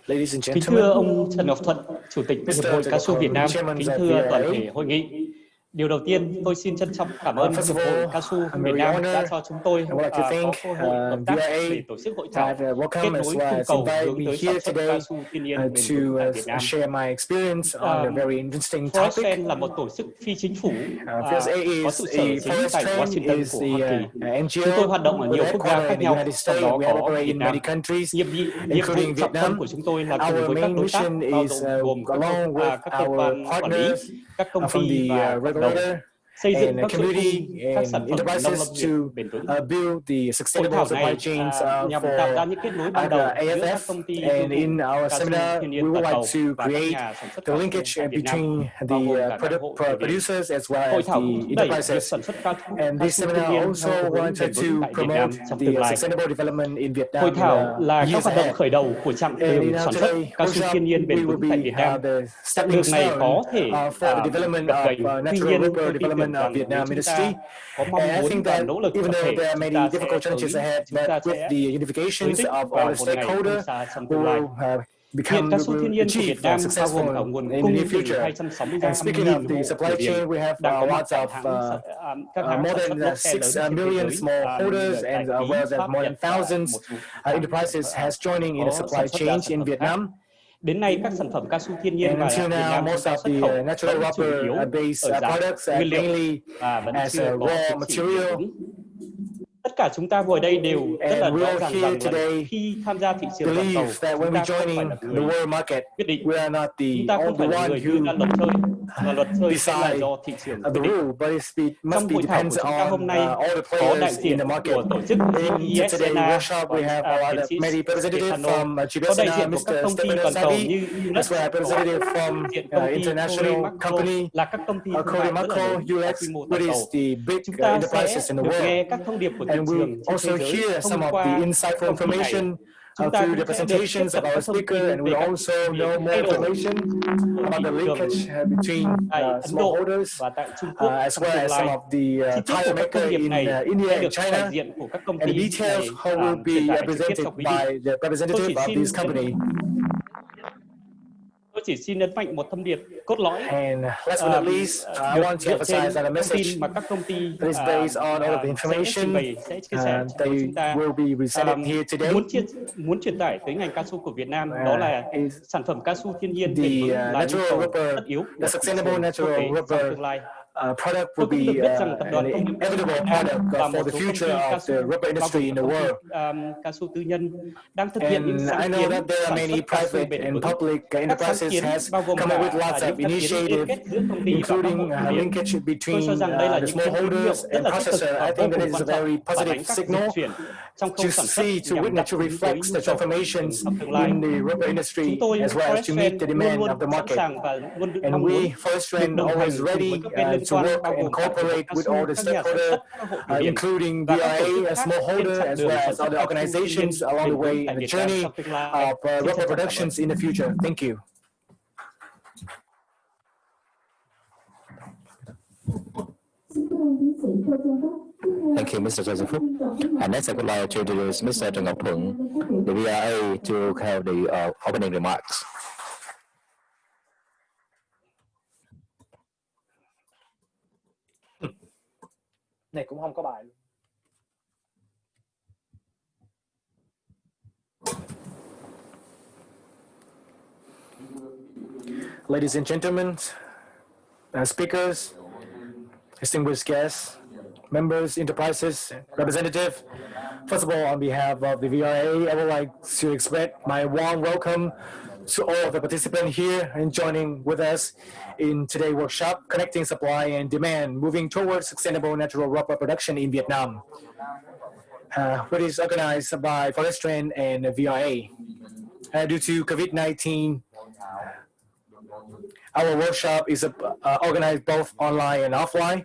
Ladies and Kính gentlemen, thưa ông Trần Ngọc Thuận, Chủ tịch Hiệp hội Cao su Việt Nam, kính thưa toàn thể hội nghị. Điều đầu tiên, tôi xin trân trọng cảm ơn Hiệp hội Cao su Việt Nam đã cho chúng tôi có cơ hội hợp tác để tổ chức hội thảo kết nối cung cầu hướng tới sản xuất cao su thiên nhiên bền vững tại Việt Nam. Forest là một tổ chức phi chính phủ có trụ sở chính tại Washington của Hoa Kỳ. Chúng tôi hoạt động ở nhiều quốc gia khác nhau, trong đó có Việt Nam. Nhiệm vụ trọng tâm của chúng tôi là cùng với các đối tác bao gồm các cơ quan quản lý, các công ty và cộng đồng xây dựng các chuỗi cung các sản phẩm nông lâm nghiệp bền vững. Hội thảo này nhằm tạo ra những kết nối ban đầu giữa các công ty tiêu thụ cao su thiên nhiên toàn cầu và các nhà sản xuất cao su tại Việt Nam, bao gồm cả các hộ khởi nghiệp. Hội thảo cũng thúc đẩy việc sản xuất cao su thiên nhiên theo hướng bền vững tại Việt Nam trong tương lai. Hội thảo là các hoạt động khởi đầu của chặng đường sản xuất cao su thiên nhiên bền vững tại Việt Nam. Chặng đường này có thể gập ghềnh, tuy nhiên tôi tin tưởng rằng nếu chúng ta có mong muốn và nỗ lực tập thể, chúng ta sẽ tới đích vào một ngày không xa trong tương lai. Hiện cao su thiên nhiên của Việt Nam bao gồm cả nguồn cung từ 265.000 hộ khởi điểm đang có mặt tại các hãng sản xuất lốp xe lớn trên thế giới, tại Ý, Pháp, Nhật và một số sản xuất đa sản phẩm khác. Đến nay, các sản phẩm cao su thiên nhiên và Việt Nam chúng ta xuất khẩu vẫn chủ yếu ở dạng nguyên liệu và vẫn chưa có chứng chỉ bền vững. Tất cả chúng ta ngồi đây đều rất là rõ ràng rằng là khi tham gia thị trường toàn cầu, chúng ta không phải là người quyết định. Chúng ta không phải là người đưa ra luật chơi, mà luật chơi sẽ là do thị trường quyết định. Trong hội thảo của chúng ta hôm nay có đại diện của tổ chức ISNA và tiến sĩ Stefano, có đại diện của các công ty toàn cầu như UNES, đại diện công ty Convey là các công ty thương mại rất là lớn có quy mô toàn cầu. Chúng ta sẽ được nghe các thông điệp của thị trường trên thế giới thông qua thông tin này. Chúng ta cũng sẽ được tiếp cận các thông tin về các thay đổi thị trường tại Ấn Độ và tại Trung Quốc trong tương lai. Chi tiết của các thông điệp này sẽ được đại diện của các công ty này truyền tải trực tiếp cho quý vị. Tôi chỉ xin nhấn mạnh một thông điệp cốt lõi dựa trên thông tin mà các công ty sẽ trình bày, sẽ chia sẻ với chúng ta. Muốn truyền tải tới ngành cao su của Việt Nam đó là sản phẩm cao su thiên nhiên bền vững là nhu cầu tất yếu của thị trường quốc tế trong tương lai. Tôi cũng được biết rằng tập đoàn công nghiệp Việt Nam và một số công ty cao su bao gồm công ty cao su tư nhân đang thực hiện những sáng kiến sản xuất cao su bền vững. Các sáng kiến bao gồm cả những sáng kiến liên kết giữa công ty và các hộ khởi nghiệp. Tôi cho rằng đây là những tín hiệu rất là tích cực và vô cùng quan trọng, phản ánh các dịch chuyển trong khâu sản xuất nhằm đáp ứng với nhu cầu trong tương lai. Chúng tôi Forest luôn luôn sẵn sàng và luôn mong muốn được đồng hành cùng với các bên liên quan bao gồm các cao su, các nhà sản xuất, các hộ thủy điện và các tổ chức khác trên chặng đường sản xuất cao su thiên nhiên bền vững tại Việt Nam trong tương lai. Xin trân trọng cảm ơn. Thank you, Mr. Joseph. And next, I would like to introduce Mr. Trần Ngọc Thuận, the VRA, to have the opening remarks. Này cũng không có bài. Ladies and gentlemen, speakers, distinguished guests, members, enterprises, representative. First of all, on behalf of the VRA, I would like to express my warm welcome to all of the participants here and joining with us in today's workshop, Connecting Supply and Demand, Moving Towards Sustainable Natural Rubber Production in Vietnam, which is organized by Forest Trend and VRA. Due to COVID-19, our workshop is organized both online and offline.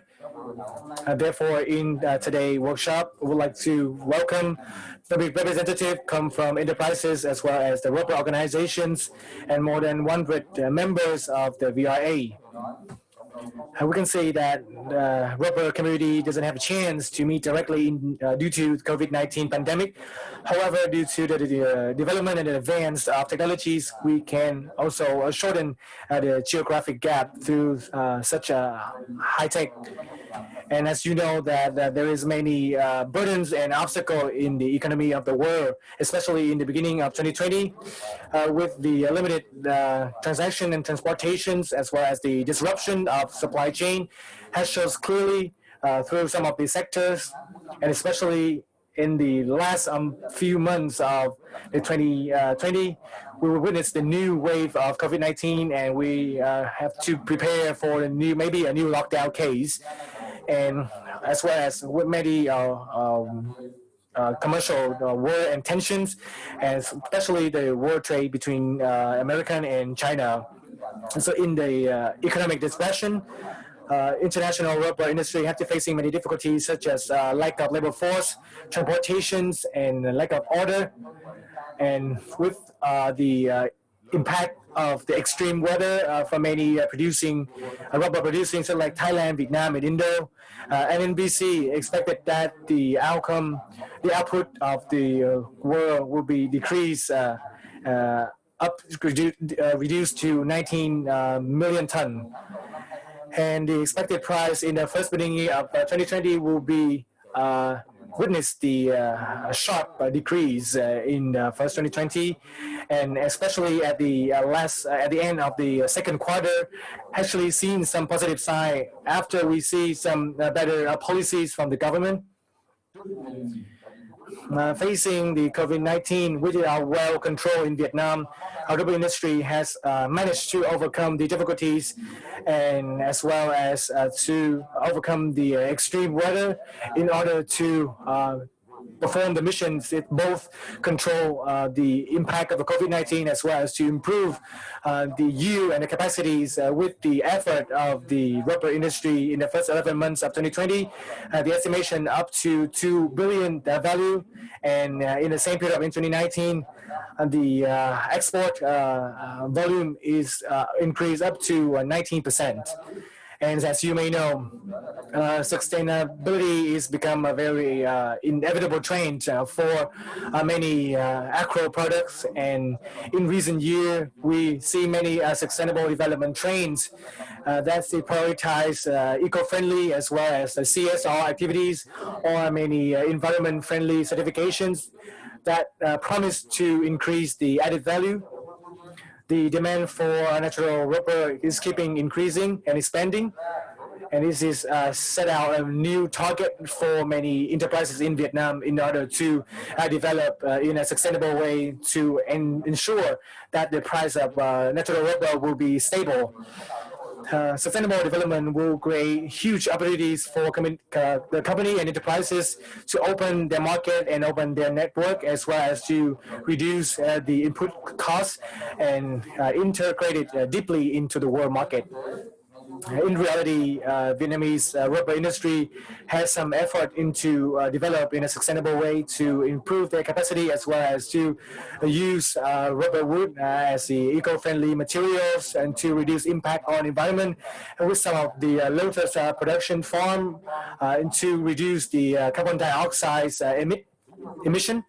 Therefore, in today's workshop, we would like to welcome the representative come from enterprises as well as the rubber organizations and more than 100 members of the VRA. We can say that the rubber community doesn't have a chance to meet directly due to COVID-19 pandemic. However, due to the development and the advance of technologies, we can also shorten the geographic gap through such a high tech. And as you know, that there is many burdens and obstacles in the economy of the world, especially in the beginning of 2020, with the limited transaction and transportations, as well as the disruption of supply chain, has shown clearly through some of the sectors, and especially in the last few months of the 2020, we will witness the new wave of COVID-19, and we have to prepare for maybe a new lockdown case, and as well as with many commercial war and tensions, and especially the world trade between American and China. And so in the economic depression, international rubber industry have to facing many difficulties such as lack of labor force, transportations, and lack of order. And with the impact of the extreme weather for many rubber producing, so like Thailand, Vietnam, and Indo, NNBC expected that the output of the world will be decreased reduced to 19 million ton. And the expected price in the first beginning of 2020 will be witness the sharp decrease in the first 2020, and especially at the end of the second quarter, actually seen some positive sign after we see some better policies from the government. Facing the COVID-19, which are well controlled in Vietnam, our rubber industry has managed to overcome the difficulties, and as well as to overcome the extreme weather in order to perform the missions. It both control the impact of the COVID-19 as well as to improve the yield and the capacities with the effort of the rubber industry in the first 11 months of 2020. The estimation up to 2 billion value, and in the same period in 2019, the export volume is increased up to 19%. And as you may know, sustainability has become a very inevitable trend for many agro products. And in recent years, we see many sustainable development trends that they prioritize eco-friendly as well as CSR activities, or many environment-friendly certifications that promise to increase the added value. The demand for natural rubber is keeping increasing and expanding, and this is set out a new target for many enterprises in Vietnam in order to develop in a sustainable way to ensure that the price of natural rubber will be stable. Sustainable development will create huge opportunities for the company and enterprises to open their market and open their network, as well as to reduce the input costs and integrate it deeply into the world market. In reality, Vietnamese rubber industry has some effort into develop in a sustainable way to improve their capacity, as well as to use rubber wood as the eco-friendly materials and to reduce impact on environment, and with some of the lotus production farm and to reduce the carbon dioxide emission.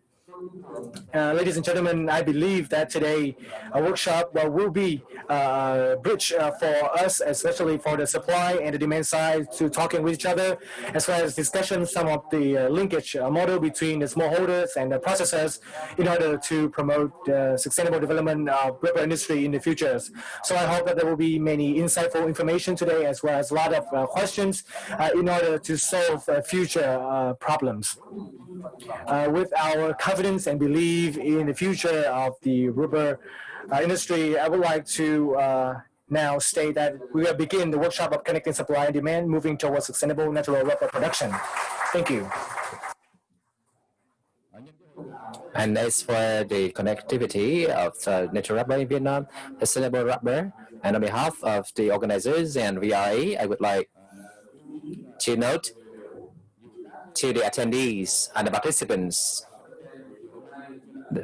Ladies and gentlemen, I believe that today a workshop will be a bridge for us, especially for the supply and the demand side, to talking with each other, as well as discussion some of the linkage model between the smallholders and the processors in order to promote sustainable development of rubber industry in the future. So I hope that there will be many insightful information today, as well as a lot of questions in order to solve future problems. With our confidence and belief in the future of the rubber industry, I would like to now state that we will begin the workshop of connecting supply and demand, moving towards sustainable natural rubber production. Thank you. And as for the connectivity of natural rubber in Vietnam, sustainable rubber, and on behalf of the organizers and VRA, I would like to note to the attendees and the participants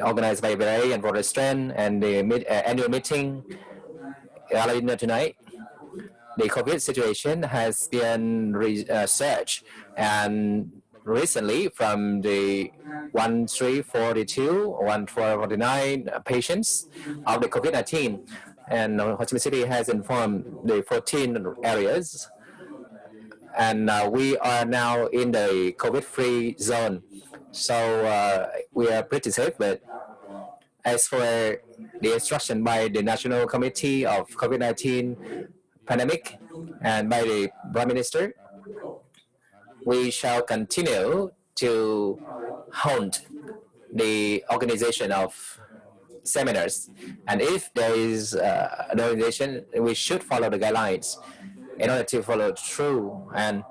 organized by VRA and Roller Strand and the annual meeting tonight. the COVID situation has been researched, and recently from the 1342, 1449 patients of the COVID-19, and Ho Chi Minh City has informed the 14 areas, and we are now in the COVID-free zone. So we are pretty safe, but as for the instruction by the National Committee of COVID-19 pandemic and by the Prime Minister, we shall continue to hold the organization of seminars. And if there is an organization, we should follow the guidelines in order to follow through. And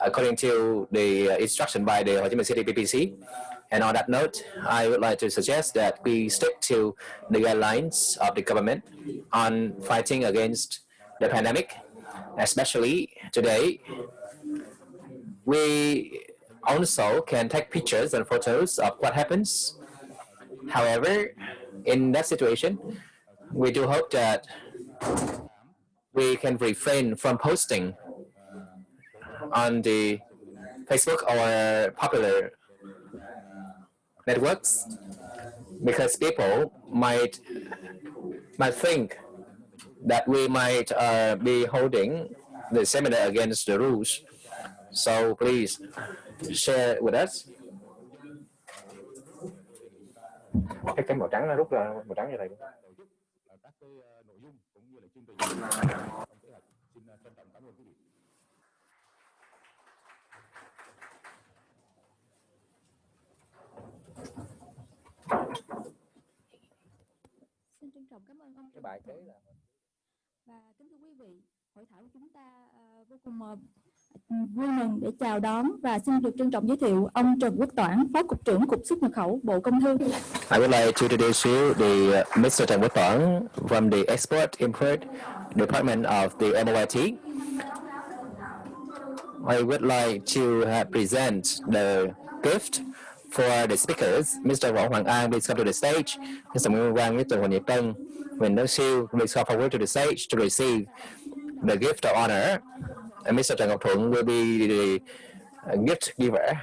according to the instruction by the Ho Chi Minh City PPC. And on that note, I would like to suggest that we stick to the guidelines of the government on fighting against the pandemic, especially today. We also can take pictures and photos of what happens. However, in that situation, we do hope that we can refrain from posting on the Facebook or popular networks, because people might think that we might be holding the seminar against the rules. So please share with us. Cái màu trắng nó rút ra màu trắng như này. Xin trân trọng cảm ơn ông. Cái bài kế là... Và kính thưa quý vị, hội thảo của chúng ta vô cùng vui mừng để chào đón và xin được trân trọng giới thiệu ông Trần Quốc Toản, Phó Cục trưởng Cục Xuất nhập khẩu, Bộ Công Thương. I would like to introduce you the Mr. Trần Quốc Toản from the Export Import Department of the MOIT. I would like to present the gift for the speakers. Mr. Võ Hoàng An, please come to the stage. Mr. Nguyễn Quang, Mr. Hoàng Nhật Tân, Nguyễn Đức Siêu, please come forward to the stage to receive the gift of honor. And Mr. Trần Ngọc Thuận will be the gift giver.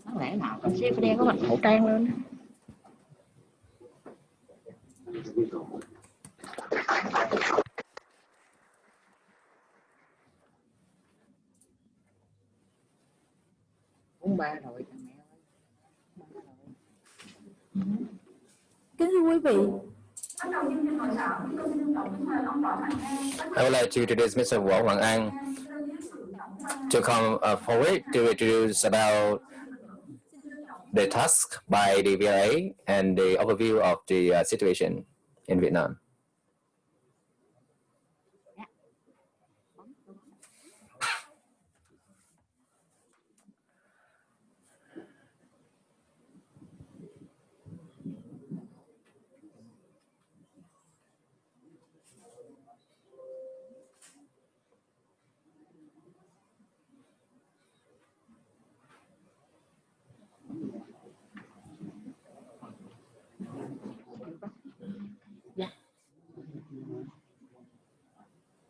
Đáng lẽ nào con xe phải đeo có mặt khẩu trang lên. Uống ba rồi cha mẹ ơi. Kính thưa quý vị, I would like to introduce Mr. Võ Hoàng An to come forward to introduce about the task by the VRA and the overview of the situation in Vietnam.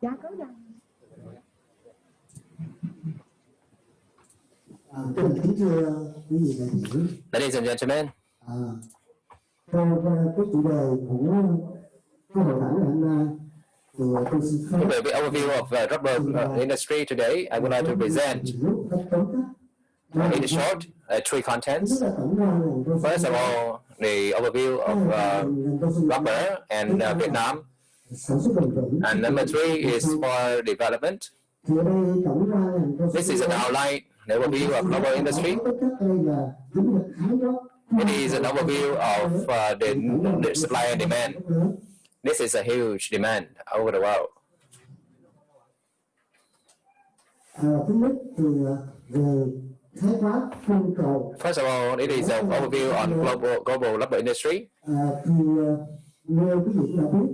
Dạ có rồi. Kính thưa quý vị đại biểu. Ladies and gentlemen, Theo cái chủ đề của cái hội thảo ngày hôm nay, thì tôi xin phép with the overview of rubber industry today, I would like to present in short 3 contents. First of all, the overview of rubber and Vietnam. And number 3 is for development. This is an outline, the overview of global industry. It is an overview of the supply and demand. This is a huge demand over the world. Thứ nhất thì về khái quát cung cầu. First of all, it is an overview on global rubber industry. Thì như quý vị đã biết,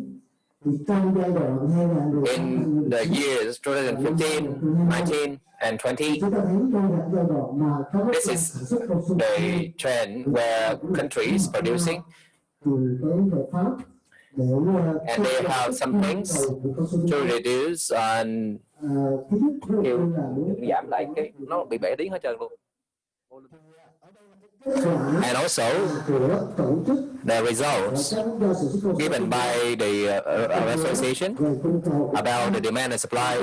thì trong giai đoạn 2015 in the years 2015, 19, and 20, chúng ta thấy trong giai đoạn mà có this is sản xuất cao su the trend where countries producing thì cái giải pháp để and they have some things to reduce and giảm lại cái nó bị bể tiếng hết trơn luôn. And also the results given by the association about the demand and supply,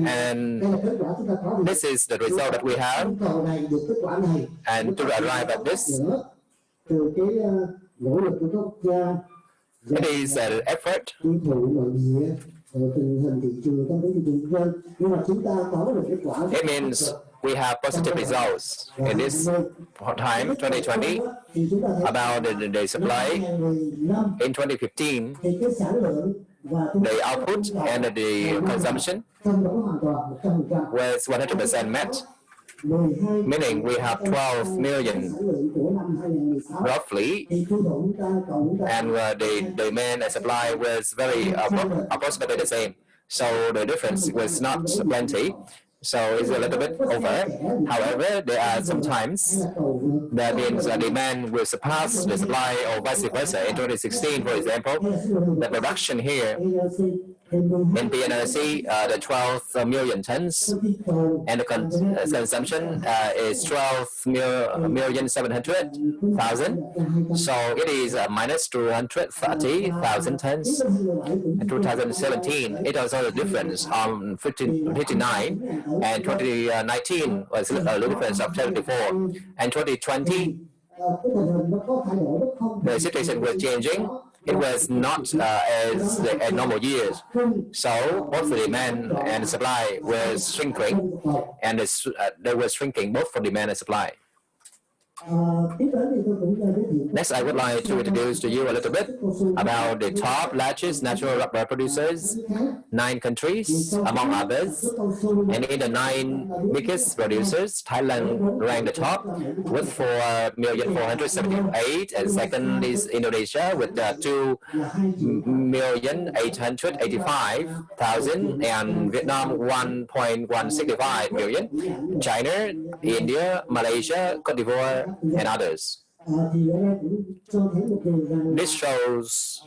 and this is the result that we have, and to arrive at this, it is an effort. It means we have positive results in this time, 2020, about the supply. In 2015, the output and the consumption was 100% met, meaning we have 12 million roughly, and the demand and supply was very approximately the same. So the difference was not plenty. So it's a little bit over. However, there are some times that means demand will surpass the supply or vice versa. In 2016, for example, the production here in PNRC, the 12 million tons, and the consumption is 12,700,000. So it is minus 230,000 tons. In 2017, it was also a difference on 59, and 2019 was a little difference of 74, and 2020 the situation was changing. It was not as the normal years. So both the demand and supply was shrinking, and they were shrinking both for demand and supply. Next, I would like to introduce to you a little bit about the top largest natural rubber producers, 9 countries among others. And in the 9 biggest producers, Thailand ranked the top with 4,478,000, and second is Indonesia with 2,885,000, and Vietnam 1.165 million, China, India, Malaysia, Cote d'Ivoire, and others. This shows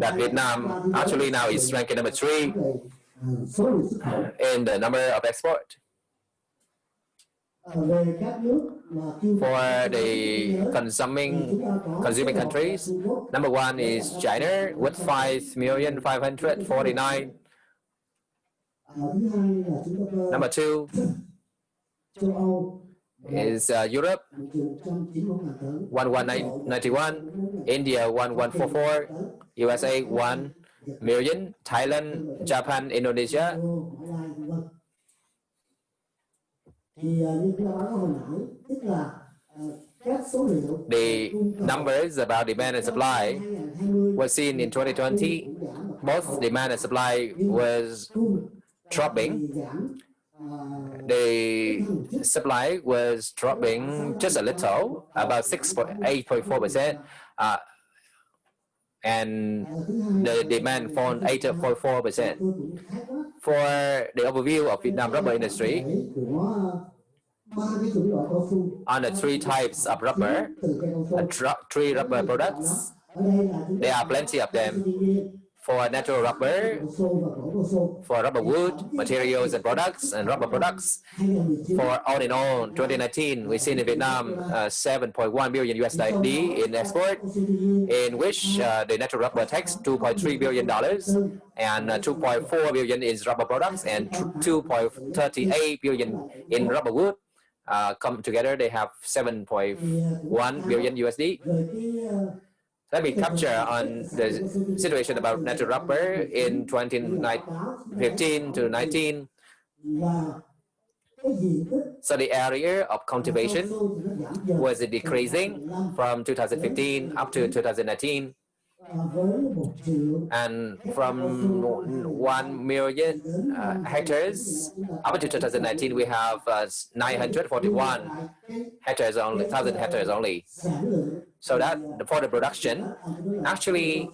that Vietnam actually now is ranking number 3 in the number of export. For the consuming countries, number 1 is China with 5,549,000. Number 2 is Europe, 1,191, India 1,144, USA 1 million, Thailand, Japan, Indonesia. The numbers about demand and supply was seen in 2020. Both demand and supply was dropping. The supply was dropping just a little, about 8.4%, and the demand fell 8.4%. For the overview of Vietnam rubber industry, on the 3 types of rubber, 3 rubber products, there are plenty of them. For natural rubber, for rubber wood, materials and products, and rubber products. For all in all, 2019, we seen in Vietnam 7.1 billion USD in export, in which the natural rubber takes $2.3 billion, and 2.4 billion is rubber products, and 2.38 billion in rubber wood. Come together, they have 7.1 billion USD. Let me capture on the situation about natural rubber in 2015 to 19. So the area of cultivation was decreasing from 2015 up to 2019. And from 1 million hectares up to 2019, we have 941 hectares only, 1,000 hectares only. So that for the production, actually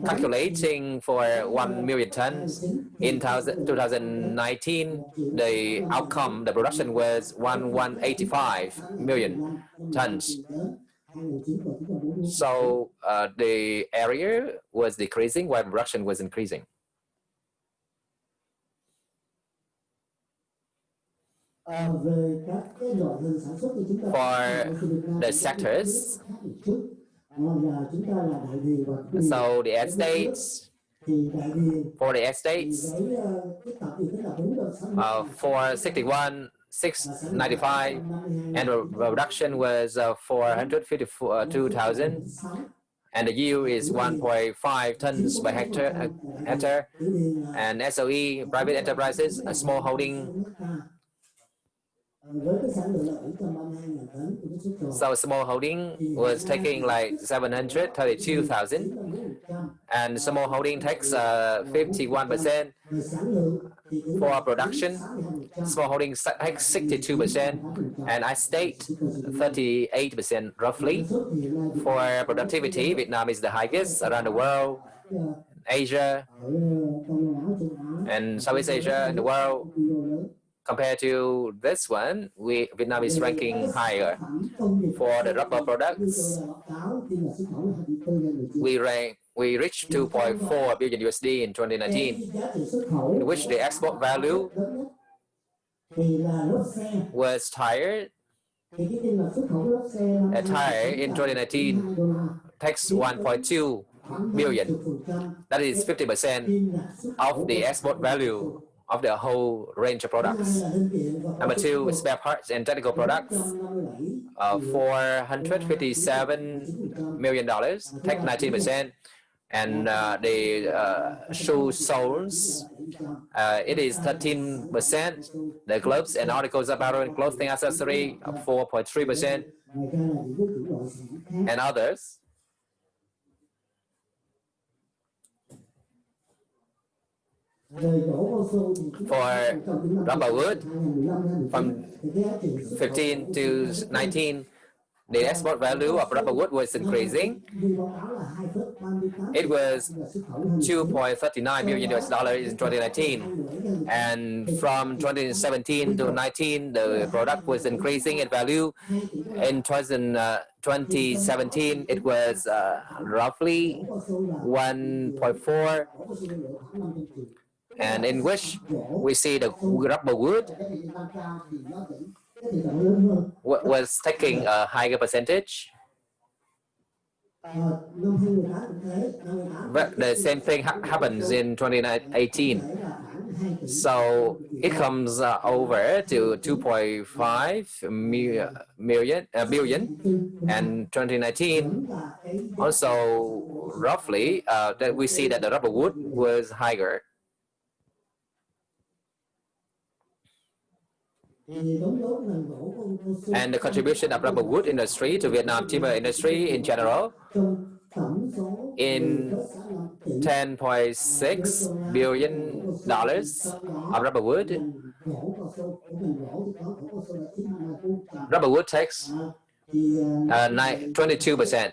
calculating for 1 million tons in 2019, the outcome, the production was 185 million tons. So the area was decreasing while production was increasing. For the sectors, so the estates, for the estates, 461,695, and the production was 452,000, and the yield is 1.5 tons per hectare. And SOE, private enterprises, a small holding. So small holding was taking like 732,000, and small holding takes 51%. For production, small holding takes 62%, and estate 38% roughly. For productivity, Vietnam is the highest around the world, Asia, and Southeast Asia in the world. Compared to this one, Vietnam is ranking higher. For the rubber products, we reached 2.4 billion USD in 2019, in which the export value was higher. A tire in 2019 takes 1.2 billion. That is 50% of the export value of the whole range of products. Number two, spare parts and technical products, $457 million, take 19%. And the shoe soles, it is 13%. The gloves and articles of apparel and clothing accessory, 4.3%. And others. For rubber wood, from 15 to 19, the export value of rubber wood was increasing. It was 2.39 million US dollars in 2019, and from 2017 to 19, the product was increasing in value. In 2017, it was roughly 1.4. And in which we see the rubber wood was taking a higher percentage. But the same thing happens in 2018. So it comes over to 2.5 billion, and 2019 also roughly that we see that the rubber wood was higher. And the contribution of rubber wood industry to Vietnam timber industry in general in $10.6 billion of rubber wood. Rubber wood takes 22%.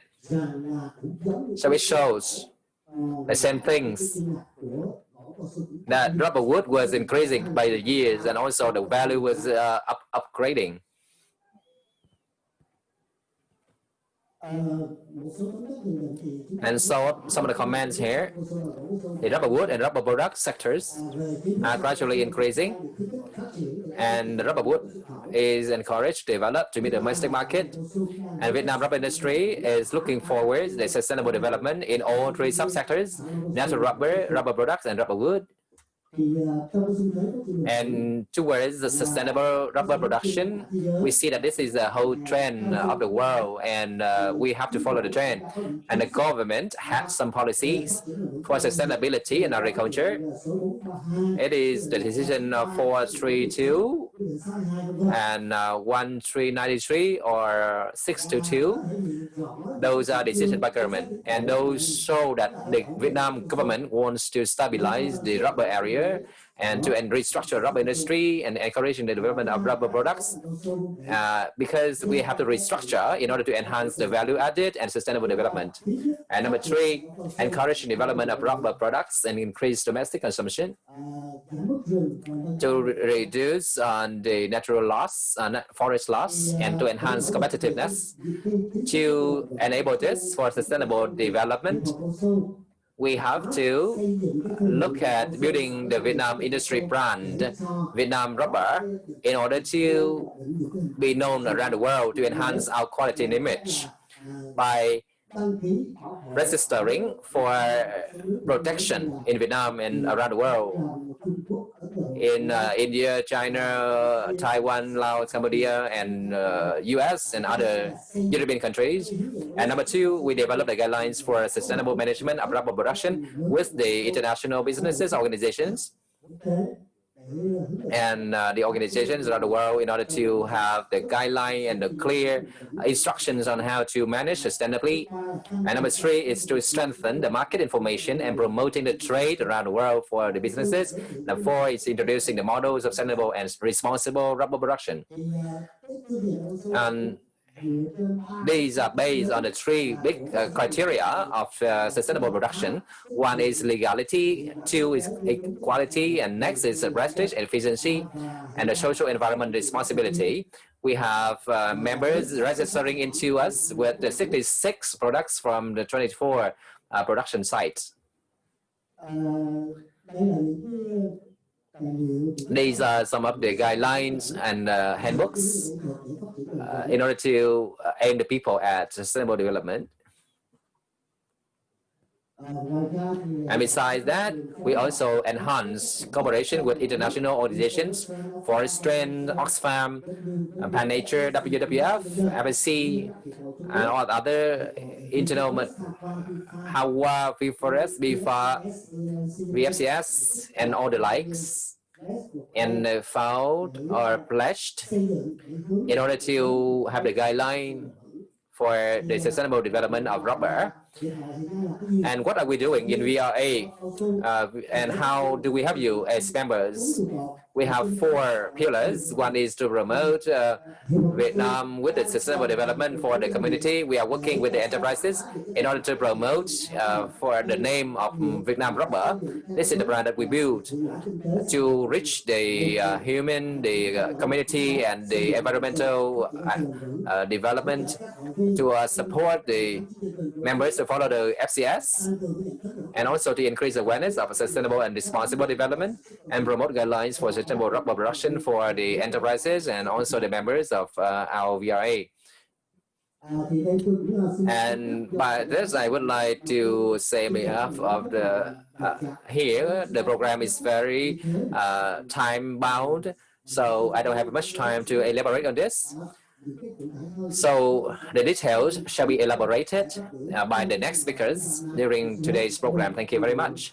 So it shows the same things, that rubber wood was increasing by the years, and also the value was upgrading. And so some of the comments here, the rubber wood and rubber product sectors are gradually increasing, and the rubber wood is encouraged to develop to meet the domestic market, and Vietnam rubber industry is looking forward to the sustainable development in all three subsectors: natural rubber, rubber products, and rubber wood. And towards the sustainable rubber production, we see that this is the whole trend of the world, and we have to follow the trend. And the government has some policies for sustainability in agriculture. It is the decision of 432 and 1393 or 622. Those are decisions by government, and those show that the Vietnam government wants to stabilize the rubber area and to restructure rubber industry and encouraging the development of rubber products, because we have to restructure in order to enhance the value added and sustainable development. And number 3, encouraging development of rubber products and increase domestic consumption to reduce the natural loss, forest loss, and to enhance competitiveness. To enable this for sustainable development, we have to look at building the Vietnam industry brand, Vietnam Rubber, in order to be known around the world, to enhance our quality and image by registering for protection in Vietnam and around the world, in India, China, Taiwan, Laos, Cambodia, and US and other European countries. And number 2, we develop the guidelines for sustainable management of rubber production with the international businesses organizations and the organizations around the world in order to have the guideline and the clear instructions on how to manage sustainably. And number 3 is to strengthen the market information and promoting the trade around the world for the businesses. Number 4 is introducing the models of sustainable and responsible rubber production. And these are based on the 3 big criteria of sustainable production. 1 is legality, 2 is equality, and next is prestige and efficiency, and the social environment responsibility. We have members registering into us with the 66 products from the 24 production sites. These are some of the guidelines and handbooks in order to aim the people at sustainable development. And besides that, we also enhance cooperation with international organizations, Forest Trend, Oxfam, Pan Nature, WWF, FSC, and all other internal, HAWA, FIFOREST, BIFA, VFCS, and all the likes, and found or pledged in order to have the guideline for the sustainable development of rubber. And what are we doing in VRA? And how do we help you as members? We have 4 pillars. 1 is to promote Vietnam with the sustainable development for the community. We are working with the enterprises in order to promote for the name of Vietnam Rubber. This is the brand that we built to reach the human, the community, and the environmental development, to support the members to follow the FCS, and also to increase awareness of sustainable and responsible development and promote guidelines for sustainable rubber production for the enterprises and also the members of our VRA. And by this, I would like to say on behalf of the here, the program is very time bound, so I don't have much time to elaborate on this. So the details shall be elaborated by the next speakers during today's program. Thank you very much.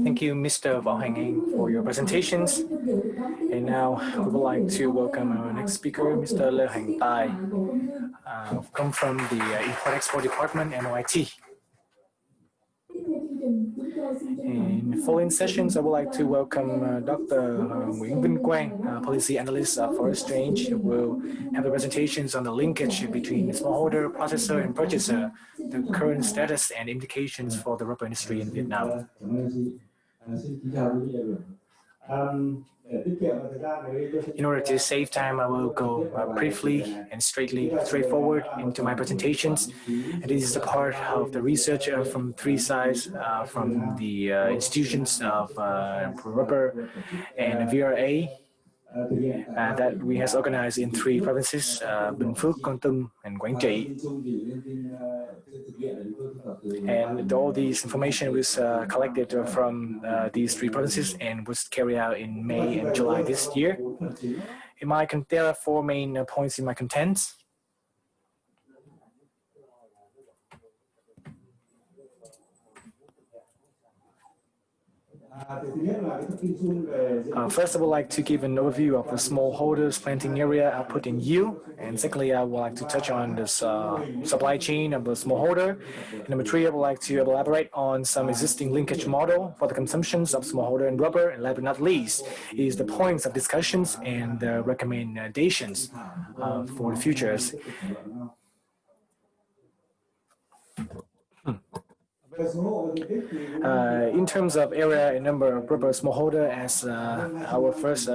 Thank you, Mr. Võ Hành Anh, for your presentations. And now we would like to welcome our next speaker, Mr. Lê Hành Tai, come from the Import-Export Department, MOIT. In following sessions, I would like to welcome Dr. Nguyễn Vinh Quang, Policy Analyst of Forest Range, who will have the presentations on the linkage between smallholder, processor, and purchaser, the current status and implications for the rubber industry in Vietnam. In order to save time, I will go briefly and straightforward into my presentations. And this is a part of the research from 3 sides, from the institutions of rubber and VRA, that we has organized in 3 provinces, Bình Phước, Kon Tum, and Quảng Trị. And all these information was collected from these 3 provinces and was carried out in May and July this year. There are 4 main points in my contents. First, I would like to give an overview of the smallholders planting area output in yield. And secondly, I would like to touch on this supply chain of the smallholder. And number 3, I would like to elaborate on some existing linkage model for the consumptions of smallholder and rubber. And last but not least is the points of discussions and the recommendations for the futures. In terms of area and number of rubber smallholder, as our first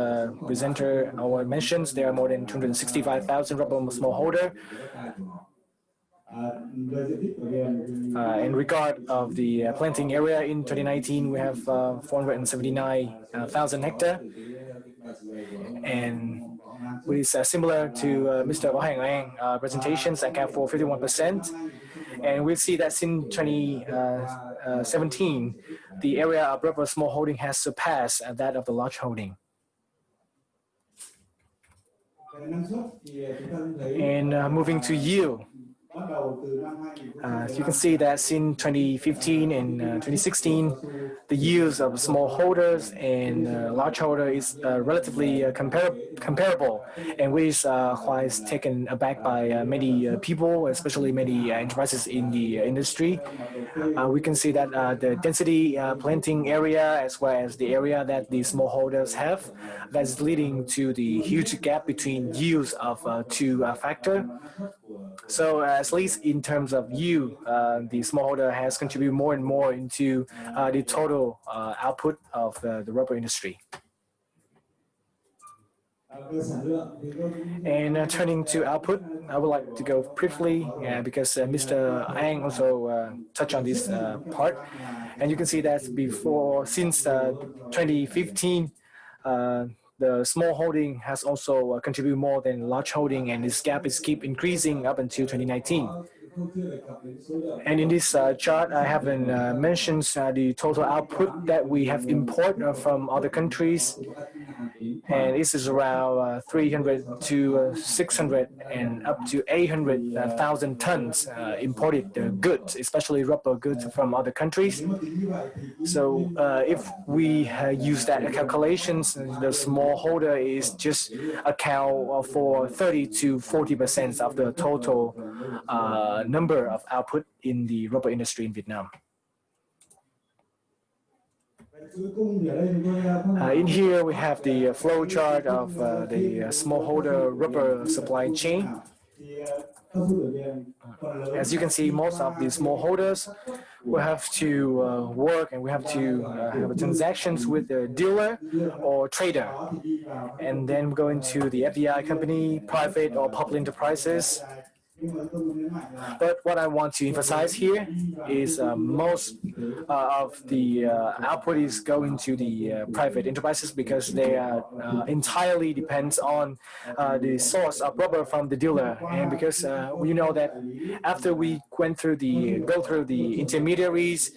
presenter mentions, there are more than 265,000 rubber smallholder. In regard of the planting area in 2019, we have 479,000 hectare, and which is similar to Mr. Võ Hang Anh presentations, account for 51%. And we'll see that since 2017, the area of rubber small holding has surpassed that of the large holding. And moving to yield, you can see that since 2015 and 2016, the yields of smallholders and large holder is relatively comparable, and which is quite taken aback by many people, especially many enterprises in the industry. We can see that the density planting area, as well as the area that the smallholders have, that's leading to the huge gap between yields of 2 factors. So at least in terms of yield, the smallholder has contributed more and more into the total output of the rubber industry. And turning to output, I would like to go briefly because Mr. Ang also touched on this part. And you can see that since 2015, the small holding has also contributed more than large holding, and this gap is keep increasing up until 2019. And in this chart, I haven't mentioned the total output that we have imported from other countries. And this is around 300 to 600 and up to 800,000 tons imported goods, especially rubber goods from other countries. So if we use that calculations, the smallholder is just account for 30 to 40% of the total number of output in the rubber industry in Vietnam. In here, we have the flow chart of the smallholder rubber supply chain. As you can see, most of the smallholders will have to work, and we have to have transactions with the dealer or trader. And then go into the FDI company, private or public enterprises. But what I want to emphasize here is most of the output is going to the private enterprises, because they are entirely depends on the source of rubber from the dealer. And because we know that after we go through the intermediaries,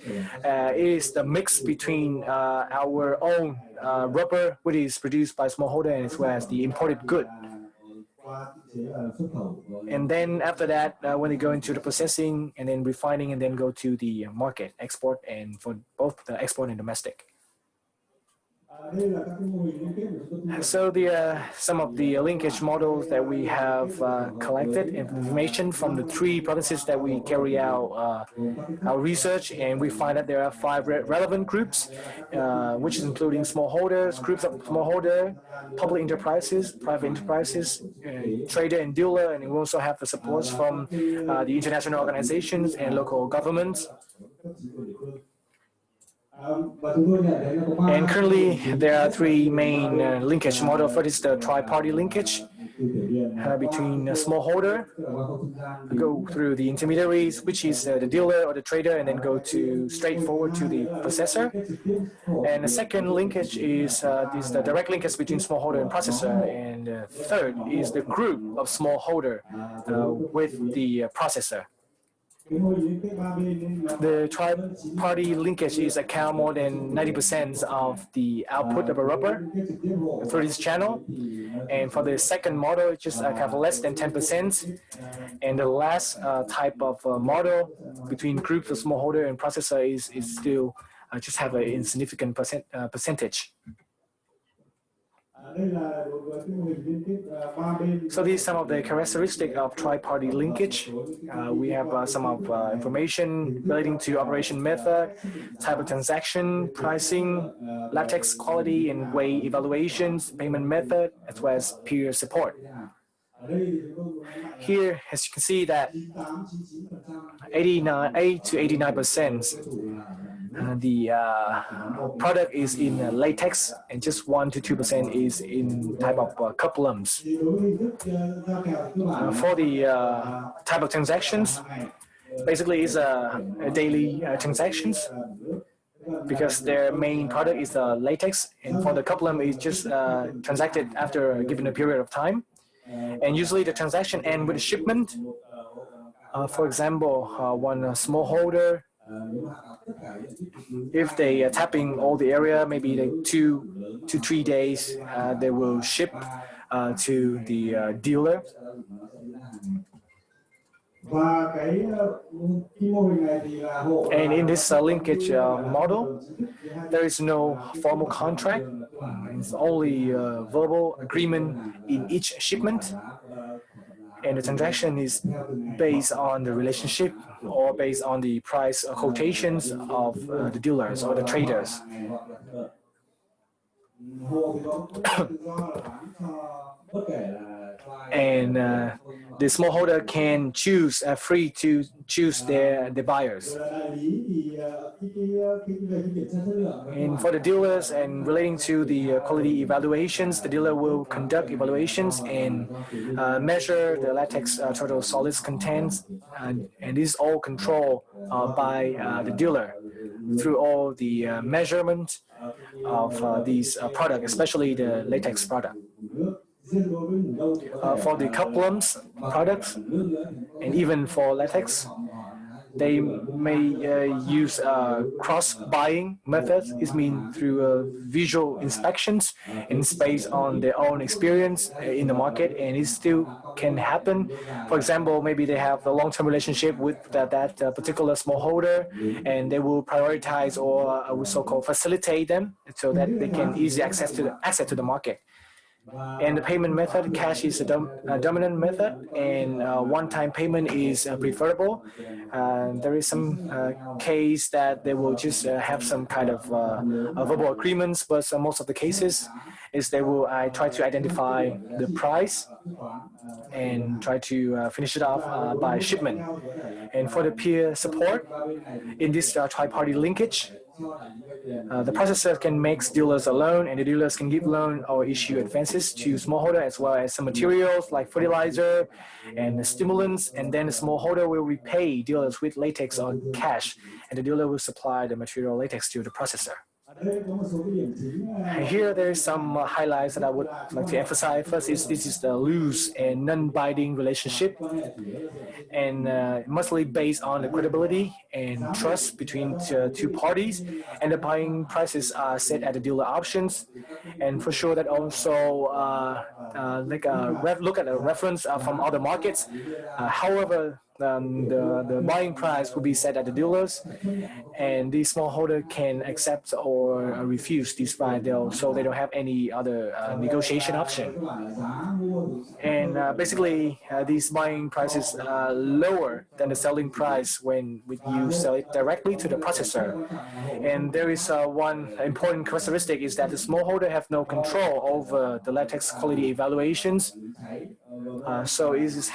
it is the mix between our own rubber, which is produced by smallholder, as well as the imported good. And then after that, when they go into the processing and then refining, and then go to the market, export, and for both the export and domestic. So some of the linkage models that we have collected information from the 3 provinces that we carry out our research, and we find that there are 5 relevant groups, which is including smallholders, groups of smallholder, public enterprises, private enterprises, trader and dealer, and we also have the supports from the international organizations and local governments. And currently, there are 3 main linkage models. First is the tri-party linkage. between a smallholder, go through the intermediaries, which is the dealer or the trader, and then go to straightforward to the processor. And the second linkage is the direct linkage between smallholder and processor. And third is the group of smallholder with the processor. The tri-party linkage is account more than 90% of the output of a rubber through this channel. And for the second model, it just have less than 10%. And the last type of model between groups of smallholder and processor is still just have an insignificant percentage. So these are some of the characteristics of tri-party linkage. We have some of information relating to operation method, type of transaction, pricing, latex quality and weight evaluations, payment method, as well as peer support. Here, as you can see that 8 to 89% the product is in latex, and just 1 to 2% is in type of couplums. For the type of transactions, basically is a daily transactions, because their main product is latex, and for the couplum is just transacted after a given period of time. And usually the transaction ends with a shipment. For example, one smallholder, if they are tapping all the area, maybe 2 to 3 days, they will ship to the dealer. And in this linkage model, there is no formal contract. It's only verbal agreement in each shipment. And the transaction is based on the relationship or based on the price quotations of the dealers or the traders. And the smallholder can choose, free to choose the buyers. And for the dealers and relating to the quality evaluations, the dealer will conduct evaluations and measure the latex total solids contents, and this is all controlled by the dealer through all the measurement of these products, especially the latex product. For the couplums products, and even for latex, they may use cross-buying methods. It means through visual inspections, and it's based on their own experience in the market, and it still can happen. For example, maybe they have a long-term relationship with that particular smallholder, and they will prioritize or so-called facilitate them so that they can easily access to the market. And the payment method, cash is a dominant method, and one-time payment is preferable. There is some case that they will just have some kind of verbal agreements, but most of the cases is they will try to identify the price and try to finish it off by shipment. And for the peer support, in this tri-party linkage, the processor can make dealers a loan, and the dealers can give loan or issue advances to smallholder, as well as some materials like fertilizer and stimulants, and then the smallholder will repay dealers with latex or cash, and the dealer will supply the material latex to the processor. Here there is some highlights that I would like to emphasize. First is this is the loose and non-binding relationship, and mostly based on the credibility and trust between two parties, and the buying prices are set at the dealer options. And for sure that also look at a reference from other markets. However, the buying price will be set at the dealers, and the smallholder can accept or refuse this price, so they don't have any other negotiation option. And basically, these buying prices are lower than the selling price when you sell it directly to the processor. And there is one important characteristic is that the smallholder have no control over the latex quality evaluations. So it is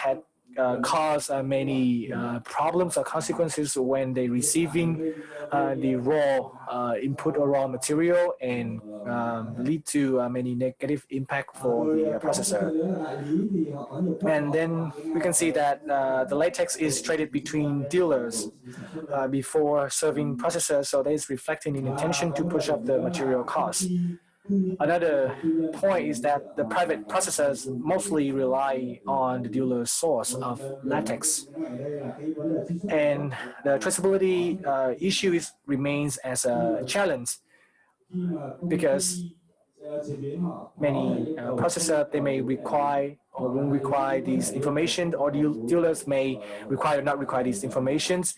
cause many problems or consequences when they receiving the raw input or raw material, and lead to many negative impact for the processor. And then we can see that the latex is traded between dealers before serving processors, so that is reflecting an intention to push up the material cost. Another point is that the private processors mostly rely on the dealer's source of latex. And the traceability issue remains as a challenge, because many processors, they may require or won't require these information, or dealers may require or not require these informations.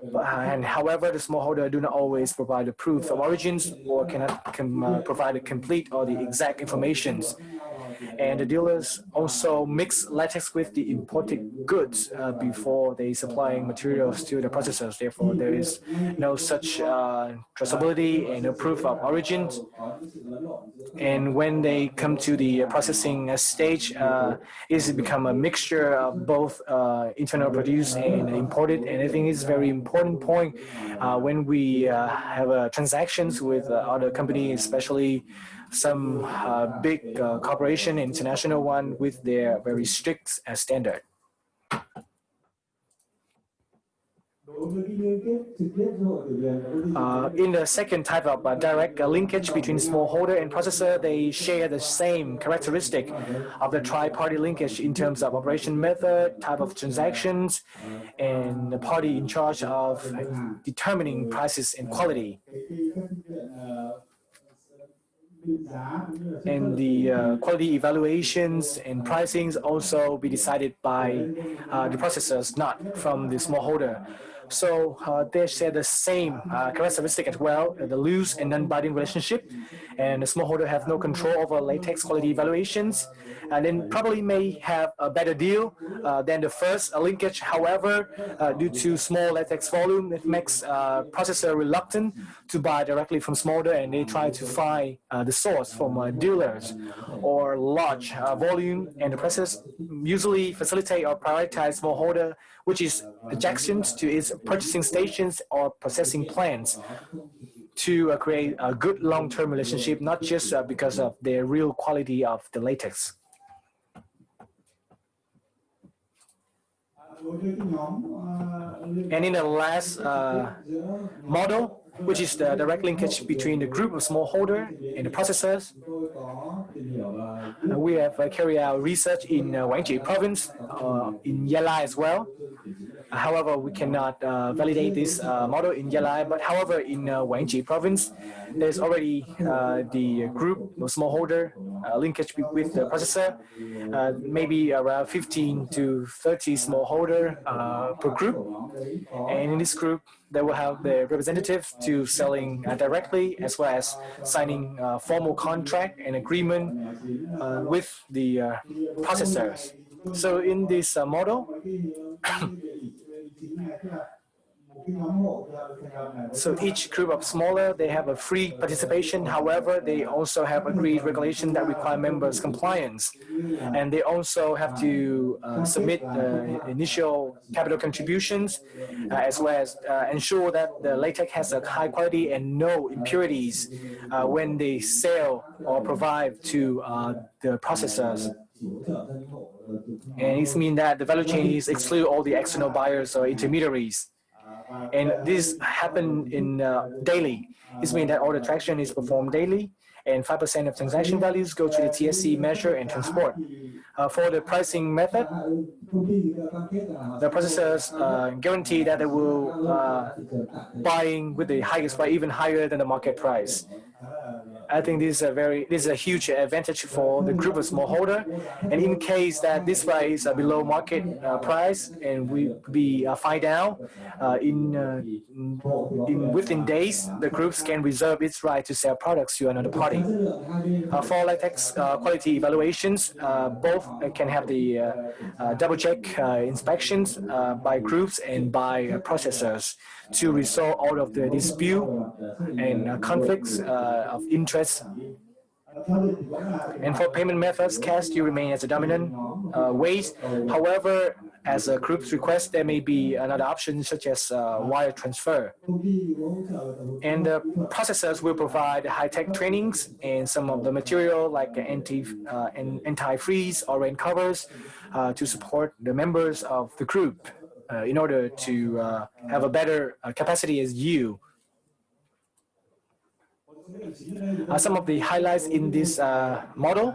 And however, the smallholder do not always provide the proof of origins, or cannot provide the complete or the exact informations. And the dealers also mix latex with the imported goods before they supplying materials to the processors. Therefore, there is no such traceability and no proof of origins. And when they come to the processing stage, it's become a mixture of both internal produced and imported. And I think it's a very important point when we have transactions with other companies, especially some big corporation, international one, with their very strict standard. In the second type of direct linkage between smallholder and processor, they share the same characteristic of the tri-party linkage in terms of operation method, type of transactions, and the party in charge of determining prices and quality. And the quality evaluations and pricings also be decided by the processors, not from the smallholder. So they share the same characteristic as well, the loose and non-binding relationship, and the smallholder have no control over latex quality evaluations, and then probably may have a better deal than the first linkage. However, due to small latex volume, it makes processor reluctant to buy directly from smallholder, and they try to find the source from dealers or large volume, and the process usually facilitate or prioritize smallholder, which is adjacent to its purchasing stations or processing plants, to create a good long-term relationship, not just because of the real quality of the latex. And in the last model, which is the direct linkage between the group of smallholder and the processors, we have carried out research in Quảng Trị province, in Gia Lai as well. However, we cannot validate this model in Gia Lai, but however, in Quảng Trị province, there's already the group of smallholder linkage with the processor, maybe around 15 to 30 smallholder per group. And in this group, they will have the representative to selling directly, as well as signing formal contract and agreement with the processors. So in this model, so each group of smaller, they have a free participation. However, they also have agreed regulation that require members' compliance. And they also have to submit initial capital contributions, as well as ensure that the latex has a high quality and no impurities when they sell or provide to the processors. And it means that the value chain is exclude all the external buyers or intermediaries. And this happen in daily. This means that all the transaction is performed daily, and 5% of transaction values go to the TSC measure and transport. For the pricing method, the processors guarantee that they will buying with the highest price, even higher than the market price. I think this is a huge advantage for the group of smallholder. And in case that this price is below market price, and we be find out within days, the groups can reserve its right to sell products to another party. For latex quality evaluations, both can have the double check inspections by groups and by processors to resolve all of the dispute and conflicts of interest And for payment methods, cash still remain as a dominant ways. However, as a group's request, there may be another option such as wire transfer. And the processors will provide high-tech trainings and some of the material like anti-freeze or rain covers to support the members of the group in order to have a better capacity as you. Some of the highlights in this model.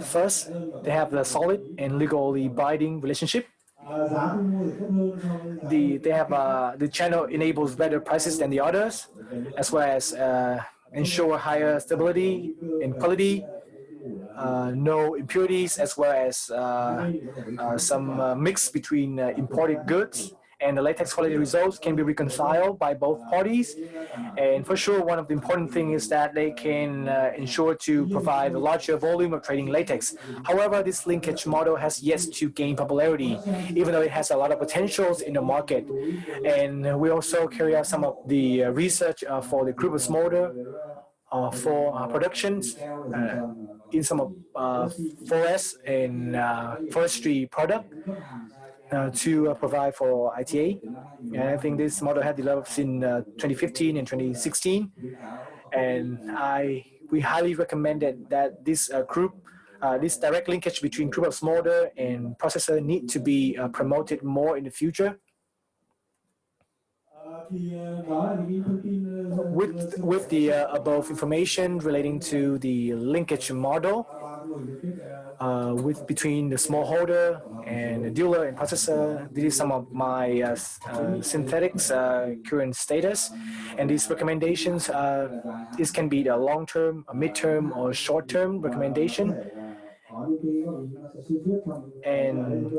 First, they have the solid and legally binding relationship. The channel enables better prices than the others, as well as ensure higher stability and quality, no impurities, as well as some mix between imported goods, and the latex quality results can be reconciled by both parties. And for sure, one of the important things is that they can ensure to provide a larger volume of trading latex. However, this linkage model has yet to gain popularity, even though it has a lot of potentials in the market. And we also carry out some of the research for the group of smolder for productions in some of forest and forestry product to provide for ITA. And I think this model had developed in 2015 and 2016. And we highly recommended that this group, this direct linkage between group of smolder and processor need to be promoted more in the future. With the above information relating to the linkage model between the smallholder and the dealer and processor, this is some of my synthetics current status, and these recommendations, this can be the long-term, mid-term, or short-term recommendation. And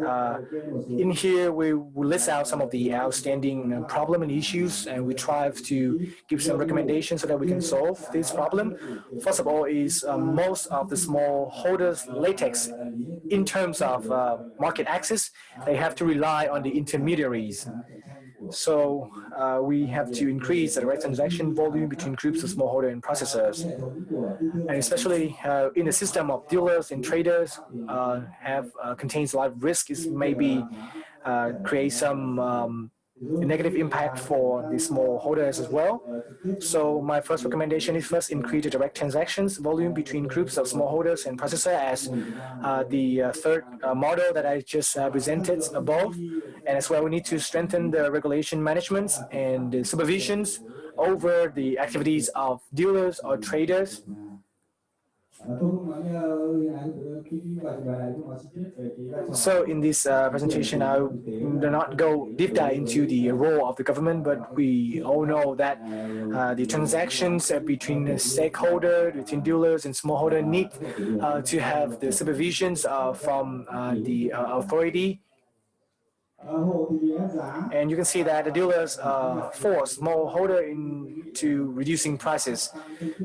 in here, we will list out some of the outstanding problem and issues, and we try to give some recommendations so that we can solve this problem. First of all is most of the small holders latex, in terms of market access, they have to rely on the intermediaries. So we have to increase the direct transaction volume between groups of smallholder and processors. And especially in the system of dealers and traders contains a lot of risk. It maybe create some negative impact for the small holders as well. So my first recommendation is first increase the direct transactions volume between groups of small holders and processor as the third model that I just presented above. And as well, we need to strengthen the regulation management and the supervisions over the activities of dealers or traders. So in this presentation, I will not go deep dive into the role of the government, but we all know that the transactions between the stakeholder, between dealers and smallholder need to have the supervisions from the authority. And you can see that the dealers force smallholder into reducing prices.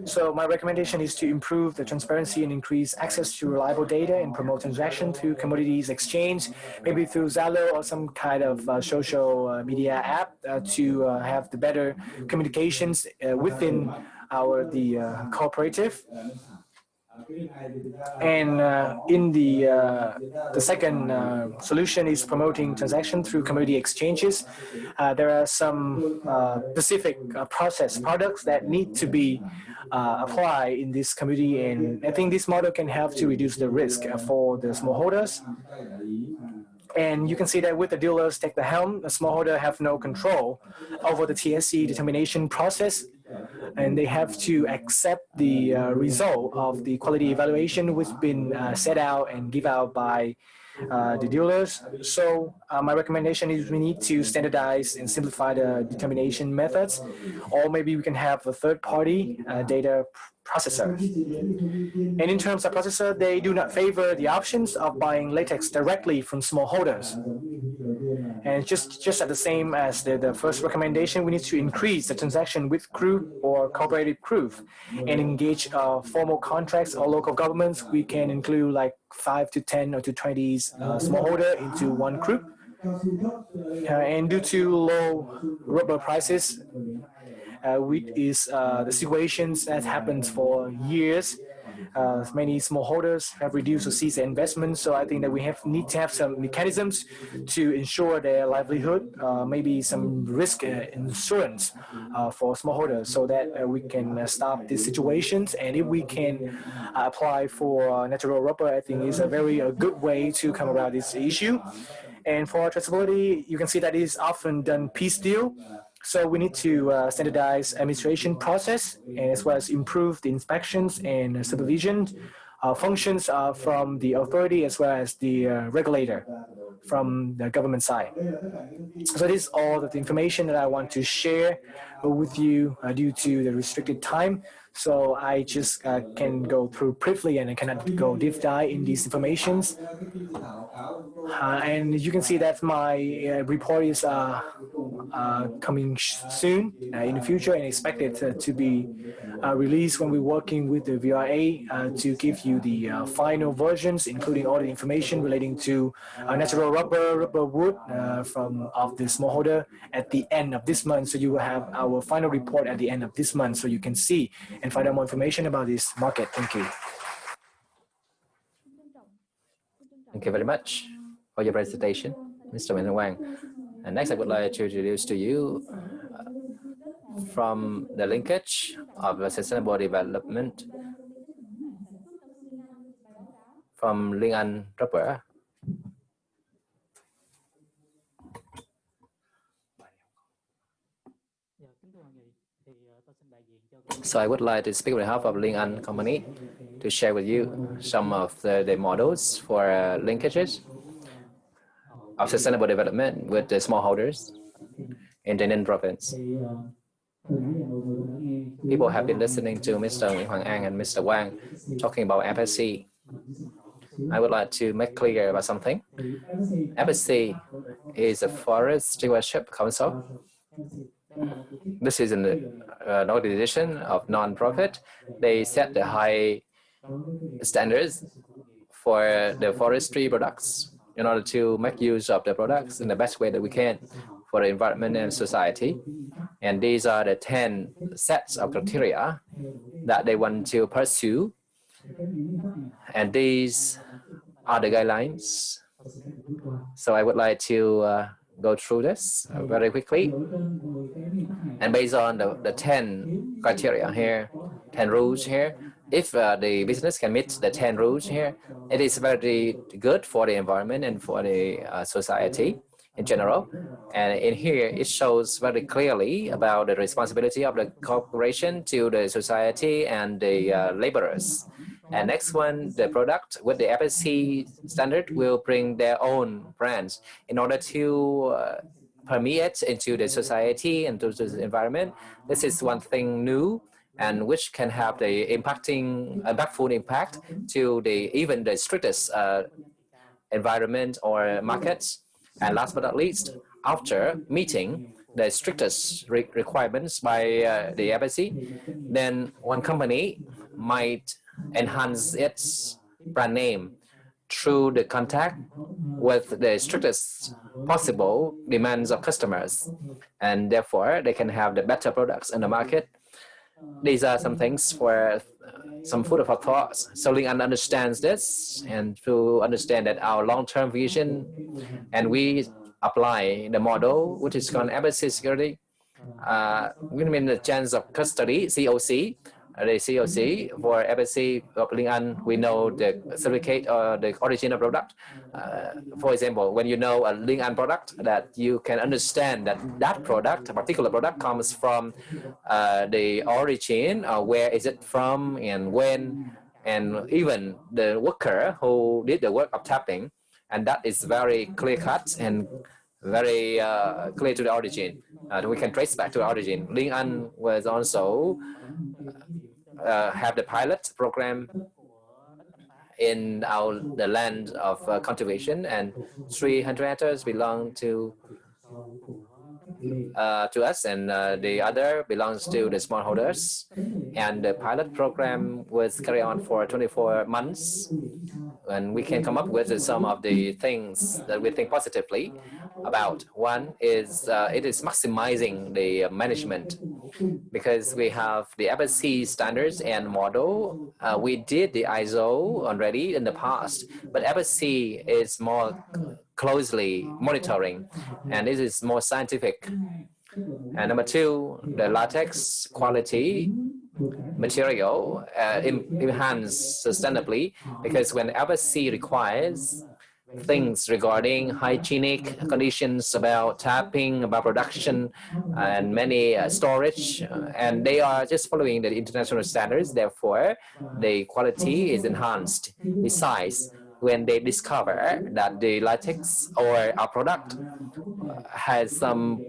So my recommendation is to improve the transparency and increase access to reliable data and promote transaction through commodities exchange, maybe through Zalo or some kind of social media app to have the better communications within the cooperative. And in the second solution is promoting transaction through commodity exchanges. There are some specific process products that need to be applied in this community, and I think this model can help to reduce the risk for the smallholders. And you can see that with the dealers take the helm, the smallholder have no control over the TSC determination process, and they have to accept the result of the quality evaluation which has been set out and given out by the dealers. So my recommendation is we need to standardize and simplify the determination methods, or maybe we can have a third-party data processor. And in terms of processor, they do not favor the options of buying latex directly from smallholders. And just at the same as the first recommendation, we need to increase the transaction with group or cooperative group and engage formal contracts or local governments. We can include like 5 to 10 or to 20 smallholder into one group. And due to low rubber prices, which is the situations that happens for years, Many smallholders have reduced or ceased their investments. So I think that we need to have some mechanisms to ensure their livelihood, maybe some risk insurance for smallholders, so that we can stop these situations. And if we can apply for natural rubber, I think is a very good way to come around this issue. And for traceability, you can see that it is often done piecemeal. So we need to standardize administration process, and as well as improve the inspections and supervision functions from the authority as well as the regulator from the government side. So this is all of the information that I want to share with you due to the restricted time. So I just can go through briefly and I cannot go deep dive in these informations. And you can see that my report is coming soon in the future and expected to be released when we're working with the VRA to give you the final versions, including all the information relating to natural rubber wood of the smallholder at the end of this month. So you will have our final report at the end of this month, so you can see and find out more information about this market. Thank you. Thank you very much for your presentation, Mr. Nguyễn Wang. And next, I would like to introduce to you from the linkage of sustainable development from Linh Anh Rubber. So I would like to speak on behalf of Linh Anh company to share with you some of the models for linkages of sustainable development with the smallholders in the Ninh province. People have been listening to Mr. Nguyễn Hoàng An and Mr. Wang talking about FSC. I would like to make clear about something. FSC is a Forest Stewardship Council. This is an organization of non-profit. They set the high standards for the forestry products in order to make use of the products in the best way that we can for the environment and society. And these are the 10 sets of criteria that they want to pursue. And these are the guidelines. So I would like to go through this very quickly. And based on the 10 criteria here, 10 rules here, if the business can meet the 10 rules here, it is very good for the environment and for the society in general. And in here, it shows very clearly about the responsibility of the corporation to the society and the laborers. And next one, the product with the FSC standard will bring their own brands in order to permeate into the society and to the environment. This is one thing new and which can have the impactful impact to even the strictest environment or markets. And last but not least, after meeting the strictest requirements by the FSC, then one company might enhance its brand name through the contact with the strictest possible demands of customers, and therefore they can have the better products in the market. These are some things for some food for thought. So Linh Anh understands this, and to understand that our long-term vision, and we apply the model which is called FSC security. We mean the chance of custody, COC. The COC for FSC of Linh Anh, we know the certificate or the original product. For example, when you know a Linh Anh product, that you can understand that that product, a particular product, comes from the origin, where is it from and when, and even the worker who did the work of tapping, and that is very clear cut and very clear to the origin. We can trace back to the origin. Linh Anh was also have the pilot program in the land of cultivation, and 300 hectares belong to us, and the other belongs to the smallholders. And the pilot program was carried on for 24 months, and we can come up with some of the things that we think positively about. One is it is maximizing the management. because we have the FSC standards and model. We did the ISO already in the past, but FSC is more closely monitoring, and this is more scientific. And number two, the latex quality material enhanced sustainably, because when FSC requires things regarding hygienic conditions, about tapping, about production, and many storage, and they are just following the international standards. Therefore, the quality is enhanced. Besides, when they discover that the latex or our product has some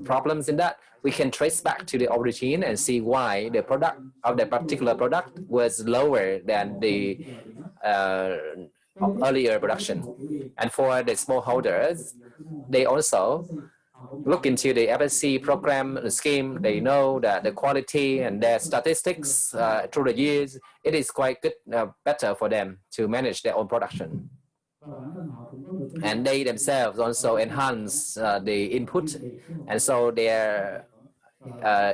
problems in that, we can trace back to the origin and see why the product of the particular product was lower than the earlier production. And for the smallholders, they also look into the FSC program, the scheme. They know that the quality and their statistics through the years, it is quite good, better for them to manage their own production. And they themselves also enhance the input, and so their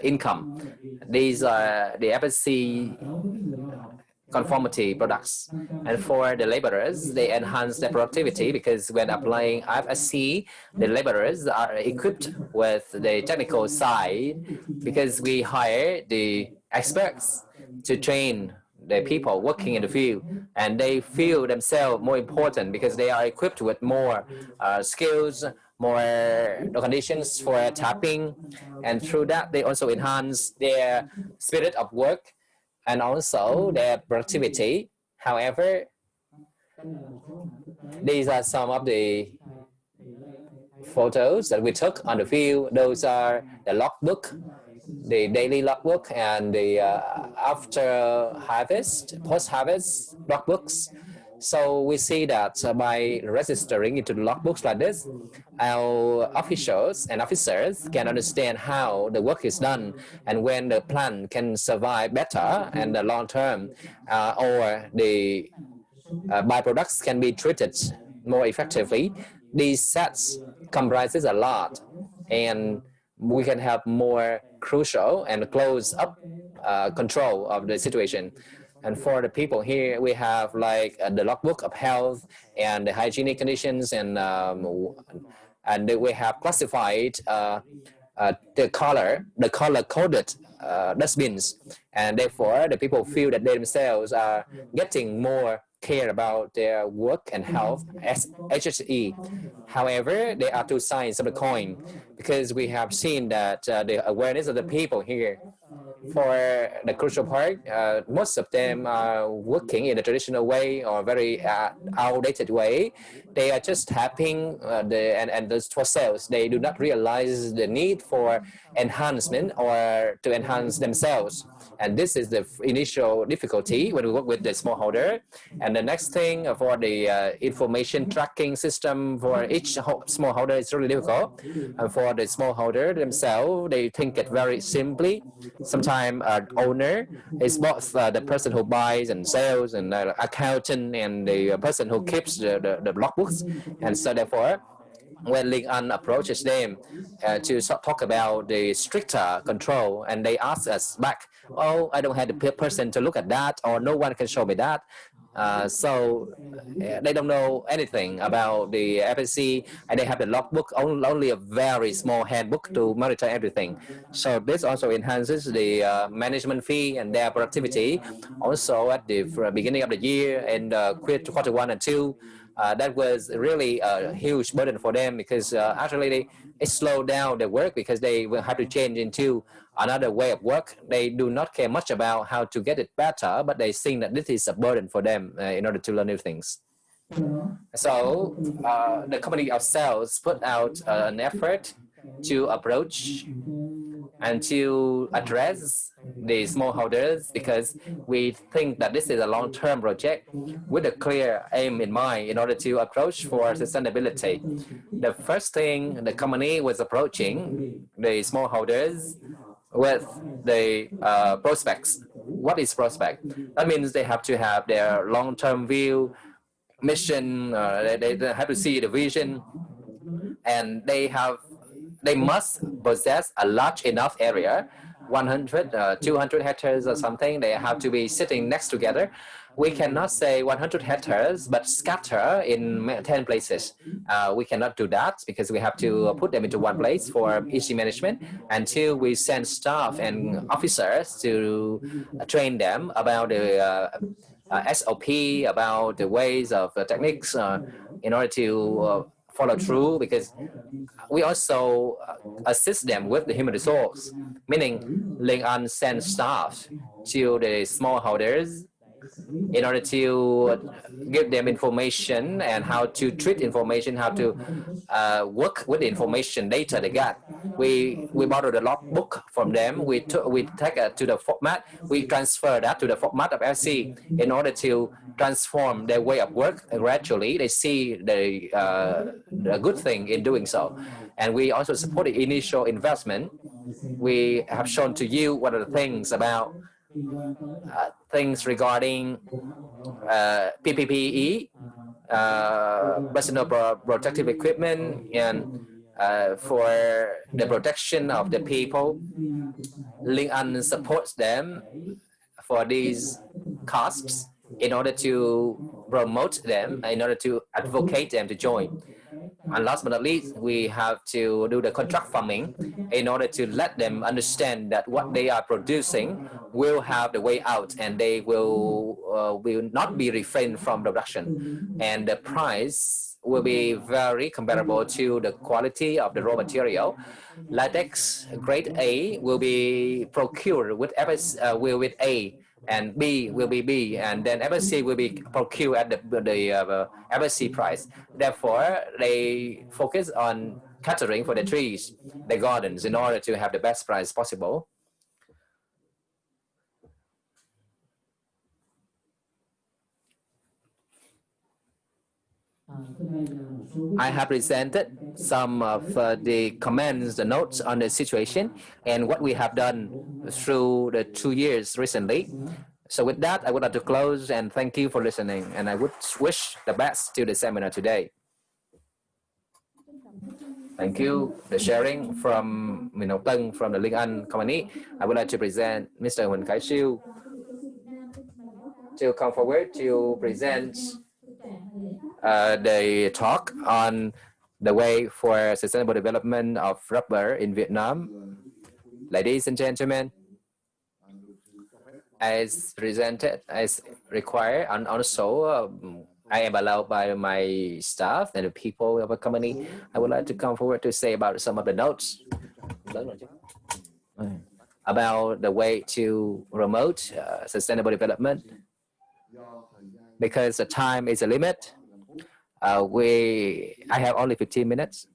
income. These are the FSC conformity products. And for the laborers, they enhance their productivity, because when applying FSC, the laborers are equipped with the technical side, because we hire the experts to train the people working in the field, and they feel themselves more important because they are equipped with more skills, more conditions for tapping, and through that they also enhance their spirit of work and also their productivity. However, these are some of the photos that we took on the field. Those are the logbook, the daily logbook, and the after harvest, post-harvest logbooks. So we see that by registering into the logbooks like this, our officials and officers can understand how the work is done and when the plant can survive better and the long term, or the byproducts can be treated more effectively. These sets comprises a lot, and we can have more crucial and close-up control of the situation. And for the people here, we have like the logbook of health and the hygienic conditions, and we have classified the color-coded dustbins, and therefore the people feel that they themselves are getting more care about their work and health as HSE. However, there are two sides of the coin, because we have seen that the awareness of the people here, for the crucial part, most of them are working in a traditional way or very outdated way. They are just tapping for sales. They do not realize the need for enhancement or to enhance themselves. And this is the initial difficulty when we work with the smallholder. And the next thing, for the information tracking system for each smallholder is really difficult. And for the smallholder themselves, they think it very simply. Sometimes owner is both the person who buys and sells, and the accountant, and the person who keeps the logbooks. And so therefore, when Ling An approaches them to talk about the stricter control, and they ask us back, oh, I don't have the person to look at that, or no one can show me that. So they don't know anything about the FSC, and they have the logbook, only a very small handbook to monitor everything. So this also enhances the management fee and their productivity. Also at the beginning of the year, in quarter 1 and 2, that was really a huge burden for them, because actually it slowed down their work, because they will have to change into another way of work. They do not care much about how to get it better, but they think that this is a burden for them in order to learn new things. So the company ourselves put out an effort to approach and to address the smallholders, because we think that this is a long-term project with a clear aim in mind in order to approach for sustainability. The first thing, the company was approaching the smallholders with the prospects. What is prospect? That means they have to have their long-term view, mission, they have to see the vision, and they must possess a large enough area 100, 200 hectares or something, they have to be sitting next together. We cannot say 100 hectares, but scatter in 10 places. We cannot do that because we have to put them into one place for easy management until we send staff and officers to train them about the SOP, about the ways of techniques in order to follow through, because we also assist them with the human resource, meaning Linh An sends staff to the smallholders in order to give them information and how to treat information, how to work with the information data they got. We borrow the logbook from them. We take it to the format. We transfer that to the format of FC in order to transform their way of work. Gradually, they see the good thing in doing so. And we also support the initial investment. We have shown to you what are the things about things regarding PPE, personal protective equipment, and for the protection of the people. Linh An supports them for these costs in order to promote them, in order to advocate them to join. And last but not least, we have to do the contract farming in order to let them understand that what they are producing will have the way out, and they will not be refrained from production. And the price will be very comparable to the quality of the raw material. Latex grade A will be procured with with A, and B will be B, and then FSC will be procured at the FSC price. Therefore, they focus on catering for the trees, the gardens, in order to have the best price possible. I have presented some of the comments, the notes on the situation and what we have done through the 2 years recently. So with that, I would like to close and thank you for listening, and I would wish the best to the seminar today. Thank you. The sharing from Tân from the Linh An company. I would like to present Mr. Huỳnh Khải Siêu to come forward to present the talk on the way for sustainable development of rubber in Vietnam. Ladies and gentlemen, as presented, as required, and also I am allowed by my staff and the people of the company, I would like to come forward to say about some of the notes about the way to promote sustainable development. Because the time is a limit, I have only 15 minutes.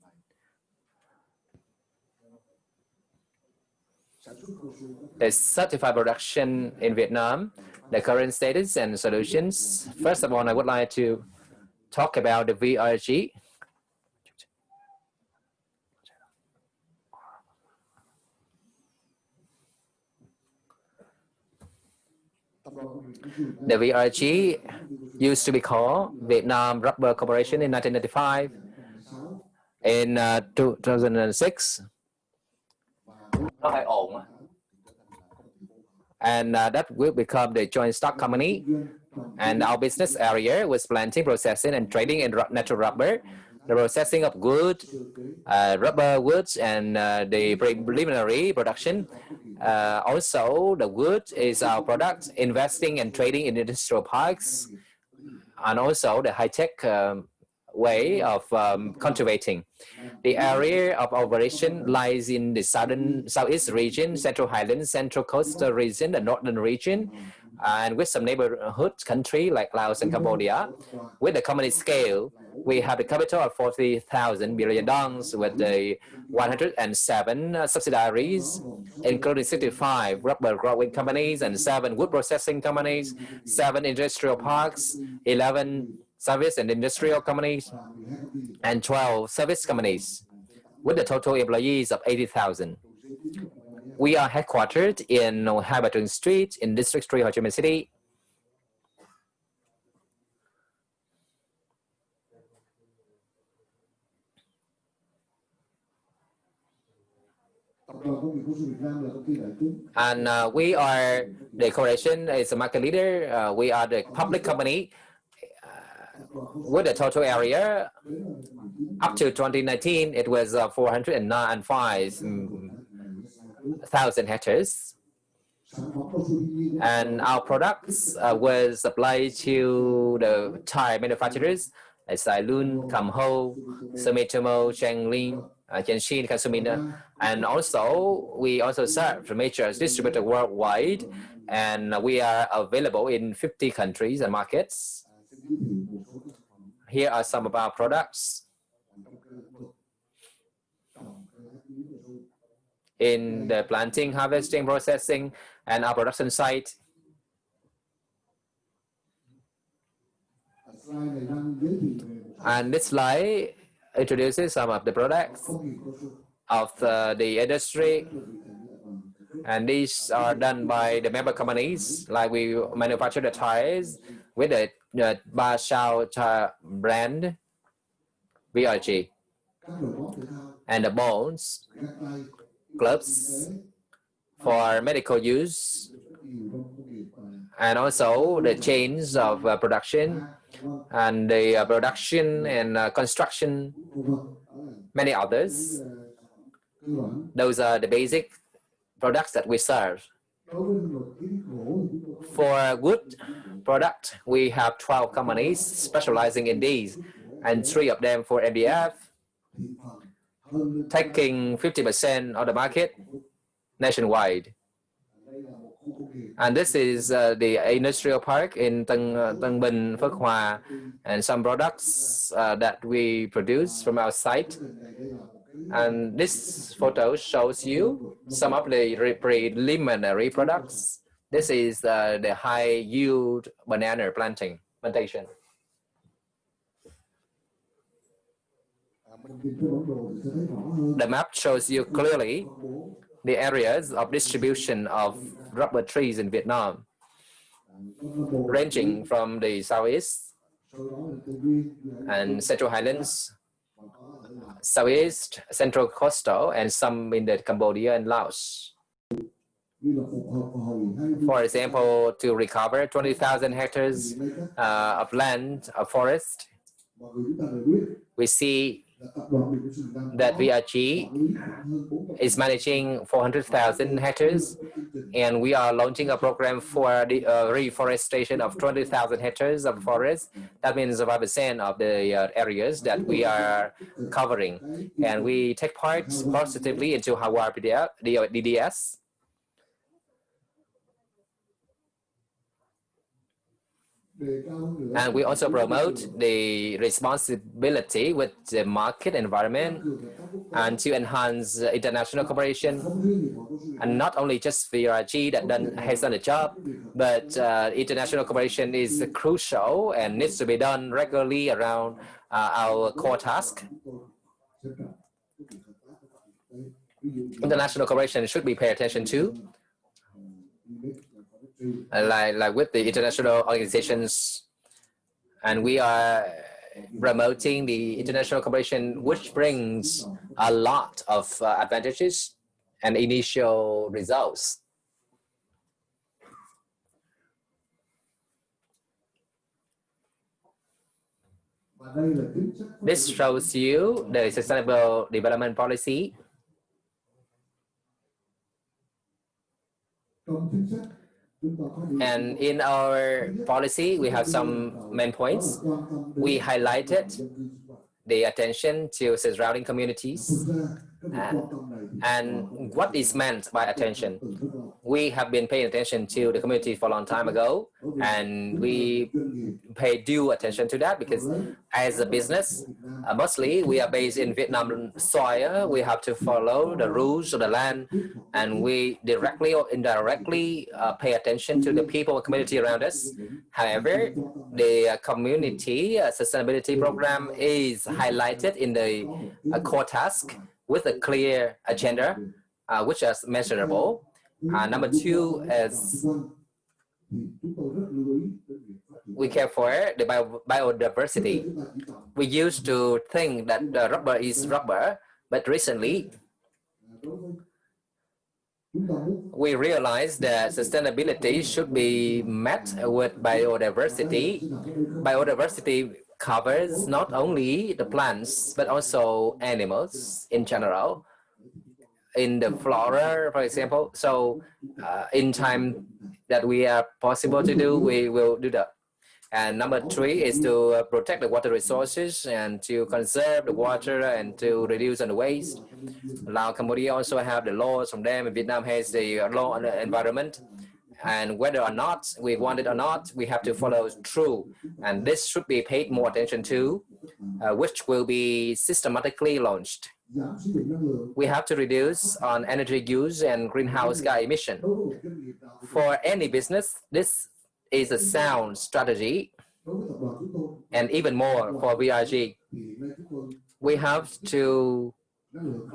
The certified production in Vietnam, the current status and solutions. First of all, I would like to talk about the VRG. The VRG used to be called Vietnam Rubber Corporation in 1995. In 2006, and that will become the joint stock company. And our business area was planting, processing, and trading in natural rubber, the processing of wood, rubber woods, and the preliminary production. Also, the wood is our product, investing and trading in industrial parks, and also the high-tech way of cultivating. The area of operation lies in the southeast region, Central Highlands, Central Coastal region, the northern region, and with some neighborhood country like Laos and Cambodia. With the company scale, we have the capital of 40,000 billion dongs with the 107 subsidiaries, including 65 rubber growing companies and 7 wood processing companies, 7 industrial parks, 11 service and industrial companies, and 12 service companies, with a total employees of 80,000. We are headquartered in Hai Ba Trung Street in District 3, Ho Chi Minh City. And we are the corporation is a market leader. We are the public company with a total area up to 2019. It was 405,000 hectares. And our products were supplied to the tire manufacturers like Sailun, Kamho, Sumitomo, Changlin, Genshin, Kasumina. And also, we also serve major distributors worldwide, and we are available in 50 countries and markets. Here are some of our products. In the planting, harvesting, processing, and our production site. And this slide introduces some of the products of the industry. And these are done by the member companies, like we manufacture the tires with the Ba Shao brand, VRG, and the balls, gloves for medical use, and also the chains of production, and the production and construction, many others. Those are the basic products that we serve. For wood product, we have 12 companies specializing in these, and 3 of them for MDF, taking 50% of the market nationwide. And this is the industrial park in Tân Bình, Phước Hòa, and some products that we produce from our site. And this photo shows you some of the preliminary products. This is the high yield banana plantation. The map shows you clearly the areas of distribution of rubber trees in Vietnam, ranging from the southeast and central highlands, southeast, central coastal, and some in the Cambodia and Laos. For example, to recover 20,000 hectares of land, of forest, we see that VRG is managing 400,000 hectares, and we are launching a program for the reforestation of 20,000 hectares of forest. That means 5% of the areas that we are covering, and we take part positively into our DDS. And we also promote the responsibility with the market environment and to enhance international cooperation. And not only just VRG that has done the job, but international cooperation is crucial and needs to be done regularly around our core task. International cooperation should be paid attention to. Like with the international organizations, and we are promoting the international cooperation, which brings a lot of advantages and initial results. This shows you the sustainable development policy. And in our policy, we have some main points. We highlighted the attention to surrounding communities and what is meant by attention. We have been paying attention to the community for a long time ago, and we pay due attention to that because as a business, mostly we are based in Vietnam soil. We have to follow the rules of the land, and we directly or indirectly pay attention to the people and community around us. However, the community sustainability program is highlighted in the core task with a clear agenda, which is measurable. Number 2 is we care for the biodiversity. We used to think that the rubber is rubber, but recently we realize that sustainability should be met with biodiversity. Biodiversity covers not only the plants, but also animals in general, in the flora, for example. So in time that we are possible to do, we will do that. And number 3 is to protect the water resources and to conserve the water and to reduce the waste. Laos, Cambodia also have the laws from them, and Vietnam has the law on the environment. And whether or not we want it or not, we have to follow through. And this should be paid more attention to, which will be systematically launched. We have to reduce on energy use and greenhouse gas emission. For any business, this is a sound strategy, and even more for VRG. We have to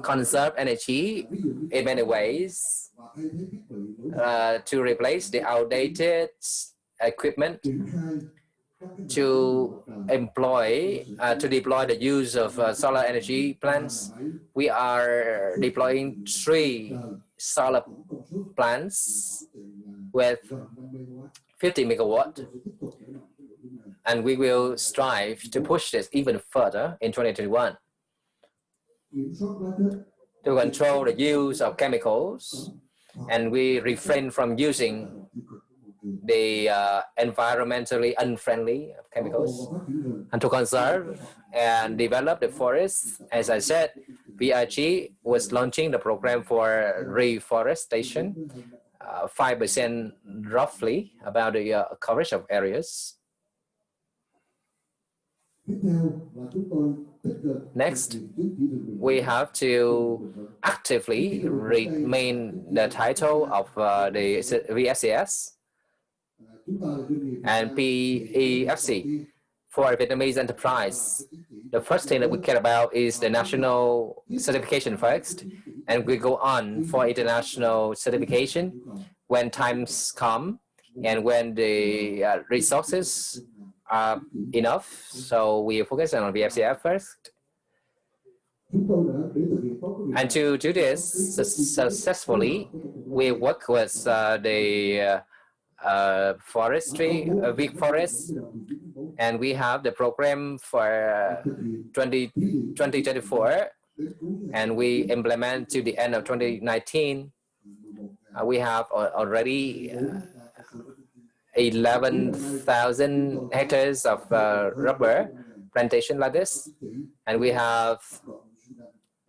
conserve energy in many ways to replace the outdated equipment, to deploy the use of solar energy plants. We are deploying 3 solar plants with 50 megawatt, and we will strive to push this even further in 2021 to control the use of chemicals, and we refrain from using the environmentally unfriendly chemicals, and to conserve and develop the forests. As I said, VRG was launching the program for reforestation, 5% roughly about the coverage of areas. Next, we have to actively remain the title of the VSCS and PEFC. For Vietnamese enterprise, the first thing that we care about is the national certification first, and we go on for international certification when times come and when the resources are enough. So we focus on VFCF first. And to do this successfully, we work with the forestry, Vic Forest, and we have the program for 2024, and we implement to the end of 2019. We have already 11,000 hectares of rubber plantation like this, and we have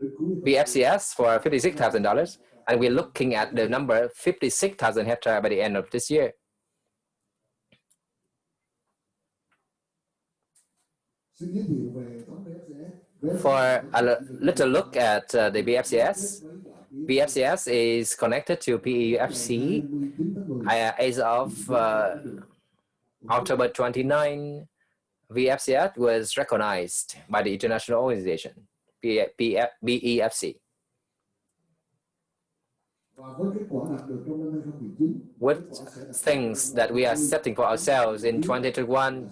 BFCS for $56,000, and we're looking at the number 56,000 hectares by the end of this year. For a little look at the BFCS, BFCS is connected to PEFC as of October 29. BFCS was recognized by the international organization, BEFC. With things that we are setting for ourselves in 2021,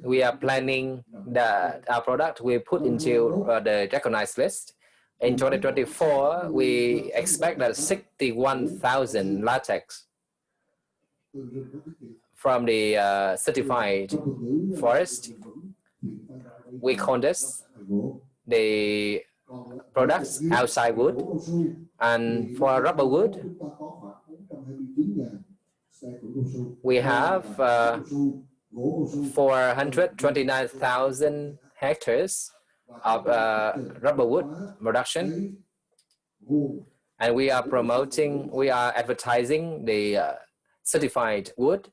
we are planning that our product will put into the recognized list. In 2024, we expect that 61,000 latex from the certified forest. We contest the products outside wood, and for rubber wood, we have 429,000 hectares of rubber wood production, and we are advertising the certified wood.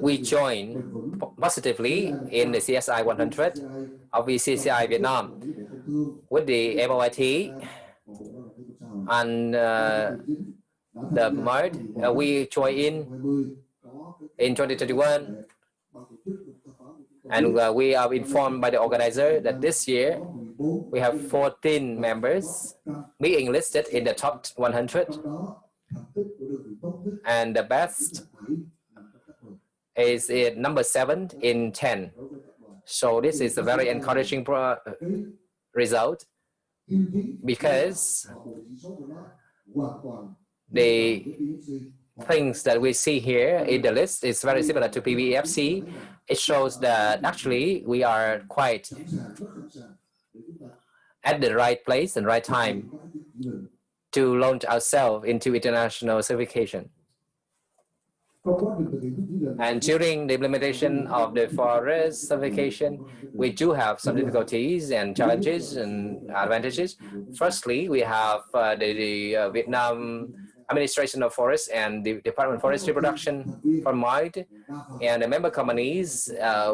We join positively in the CSI 100 of VCCI Vietnam with the MOIT and the MARD. We join in 2021, and we are informed by the organizer that this year we have 14 members being listed in the top 100, and the best is number 7 in 10. So this is a very encouraging result because the things that we see here in the list is very similar to PBFC. It shows that actually we are quite at the right place and right time to launch ourselves into international certification. And during the implementation of the forest certification, we do have some difficulties and challenges and advantages. Firstly, we have the Vietnam Administration of Forests and the Department of Forestry Production from MIDE, and the member companies,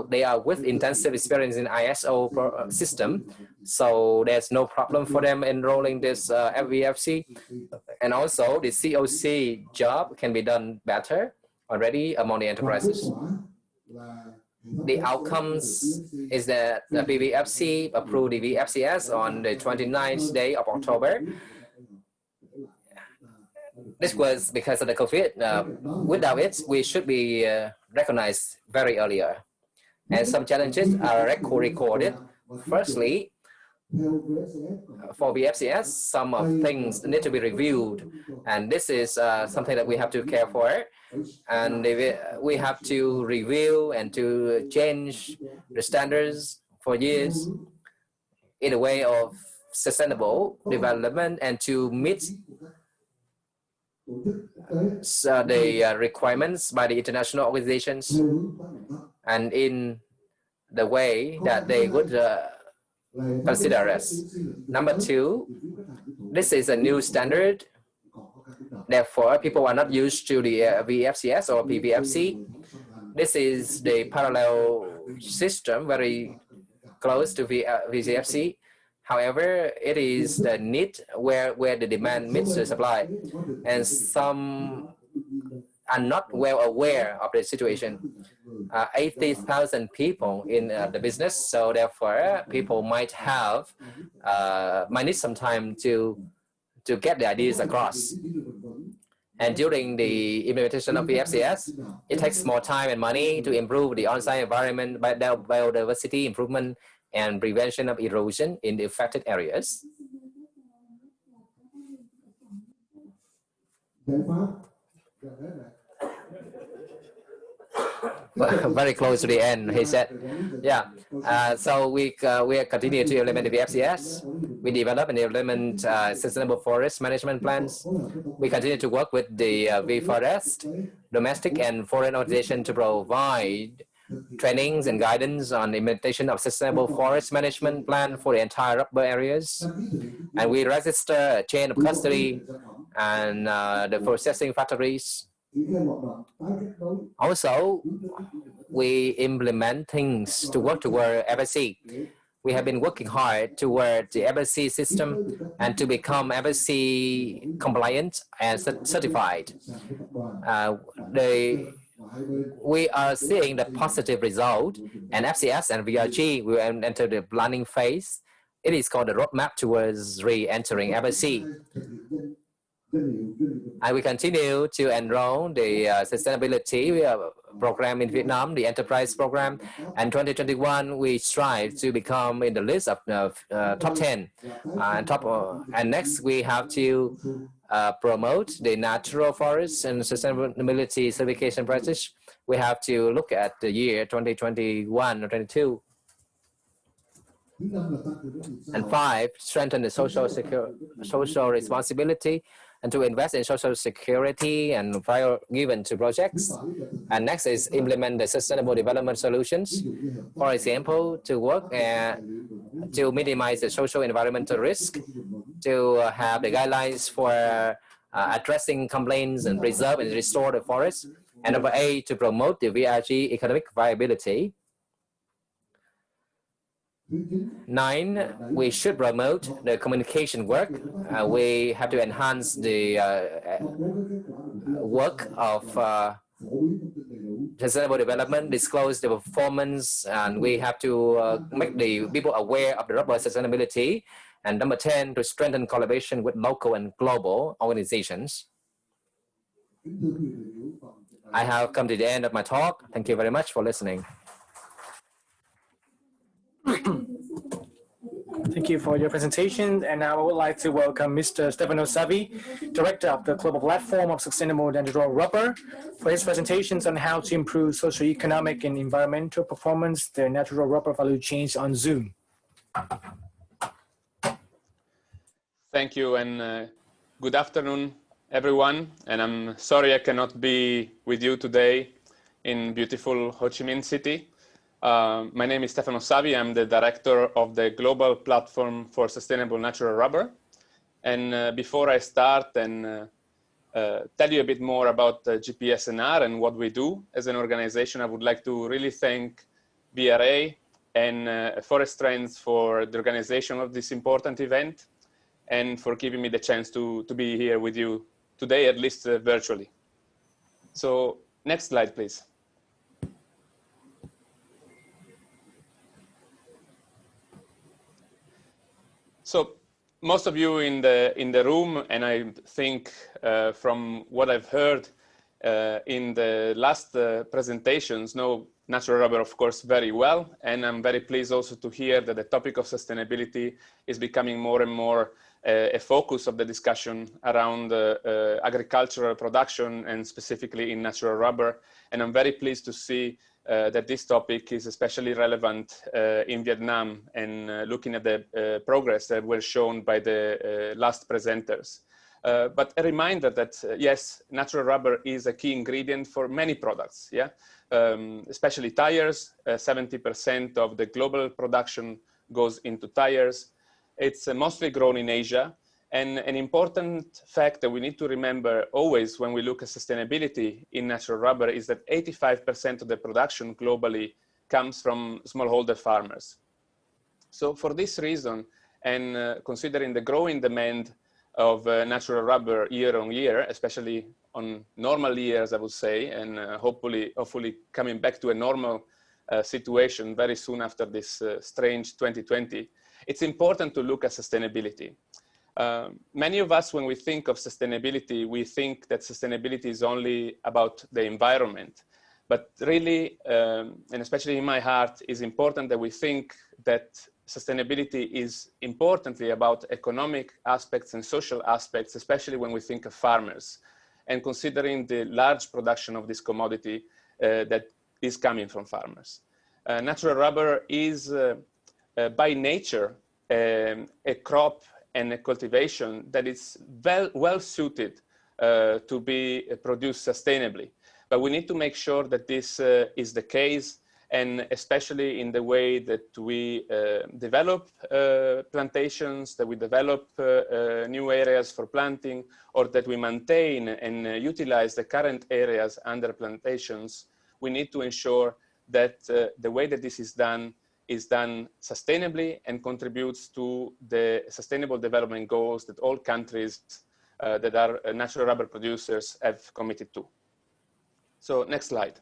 they are with intensive experience in ISO system, so there's no problem for them enrolling this FVFC. And also the COC job can be done better already among the enterprises. The outcomes is that the PBFC approved the VFCS on the 29th day of October. This was because of the COVID. Without it, we should be recognized very earlier. And some challenges are recorded. Firstly, for VFCS, some of things need to be reviewed, and this is something that we have to care for, and we have to review and to change the standards for years in a way of sustainable development and to meet the requirements by the international organizations and in the way that they would consider us. Number two, this is a new standard. Therefore, people are not used to the VFCS or PBFC. This is the parallel system, very close to VFC. However, it is the need where the demand meets the supply. And some are not well aware of the situation. 80,000 people in the business, so therefore people might need some time to get the ideas across. And during the implementation of VFCS, it takes more time and money to improve the on-site environment, biodiversity improvement, and prevention of erosion in the affected areas. Very close to the end, he said. Yeah, so we continue to implement the VFCS. We develop and implement sustainable forest management plans. We continue to work with the VForest, domestic and foreign organizations to provide trainings and guidance on the implementation of sustainable forest management plan for the entire rubber areas. And we register a chain of custody and the processing factories. Also, we implement things to work toward FSC. We have been working hard toward the FSC system and to become FSC compliant and certified. We are seeing the positive result, and FCS and VRG will enter the planning phase. It is called the roadmap towards re-entering FSC. And we continue to enroll the sustainability program in Vietnam, the enterprise program. And 2021, we strive to become in the list of top 10. And next, we have to promote the natural forests and sustainability certification practice. We have to look at the year 2021 or 22. And 5, strengthen the social responsibility and to invest in social security and prior given to projects. And next is implement the sustainable development solutions. For example, to work to minimize the social environmental risk, to have the guidelines for addressing complaints and preserve and restore the forest. And number 8, to promote the VRG economic viability. 9, we should promote the communication work. We have to enhance the work of sustainable development, disclose the performance, and we have to make the people aware of the rubber sustainability. And number 10, to strengthen collaboration with local and global organizations. I have come to the end of my talk. Thank you very much for listening. Thank you for your presentation. And now I would like to welcome Mr. Stefano Savi, Director of the Global Platform of Sustainable Natural Rubber, for his presentations on how to improve socioeconomic and environmental performance, the natural rubber value chains on Zoom. Thank you, and good afternoon, everyone. And I'm sorry I cannot be with you today in beautiful Ho Chi Minh City. My name is Stefano Savi. I'm the director of the Global Platform for Sustainable Natural Rubber. And before I start and tell you a bit more about GPSNR and what we do as an organization, I would like to really thank VRA and Forest Trends for the organization of this important event and for giving me the chance to be here with you today, at least virtually. So next slide, please. So most of you in the room, and I think from what I've heard in the last presentations, know natural rubber, of course, very well. And I'm very pleased also to hear that the topic of sustainability is becoming more and more a focus of the discussion around agricultural production and specifically in natural rubber. And I'm very pleased to see that this topic is especially relevant in Vietnam and looking at the progress that were shown by the last presenters. But a reminder that, yes, natural rubber is a key ingredient for many products, yeah? Especially tires. 70% of the global production goes into tires. It's mostly grown in Asia. And an important fact that we need to remember always when we look at sustainability in natural rubber is that 85% of the production globally comes from smallholder farmers. So for this reason, and considering the growing demand of natural rubber year on year, especially on normal years, I would say, and hopefully coming back to a normal situation very soon after this strange 2020, it's important to look at sustainability. Many of us, when we think of sustainability, we think that sustainability is only about the environment. But really, and especially in my heart, is important that we think that sustainability is importantly about economic aspects and social aspects, especially when we think of farmers and considering the large production of this commodity that is coming from farmers. Natural rubber is by nature a crop and a cultivation that is well suited to be produced sustainably. But we need to make sure that this is the case, and especially in the way that we develop plantations, that we develop new areas for planting, or that we maintain and utilize the current areas under plantations. We need to ensure that the way that this is done sustainably and contributes to the sustainable development goals that all countries that are natural rubber producers have committed to. So next slide.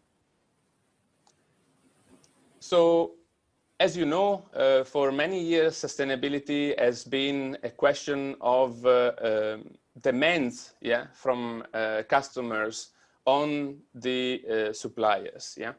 So as you know, for many years, sustainability has been a question of demands, yeah, from customers on the suppliers, yeah.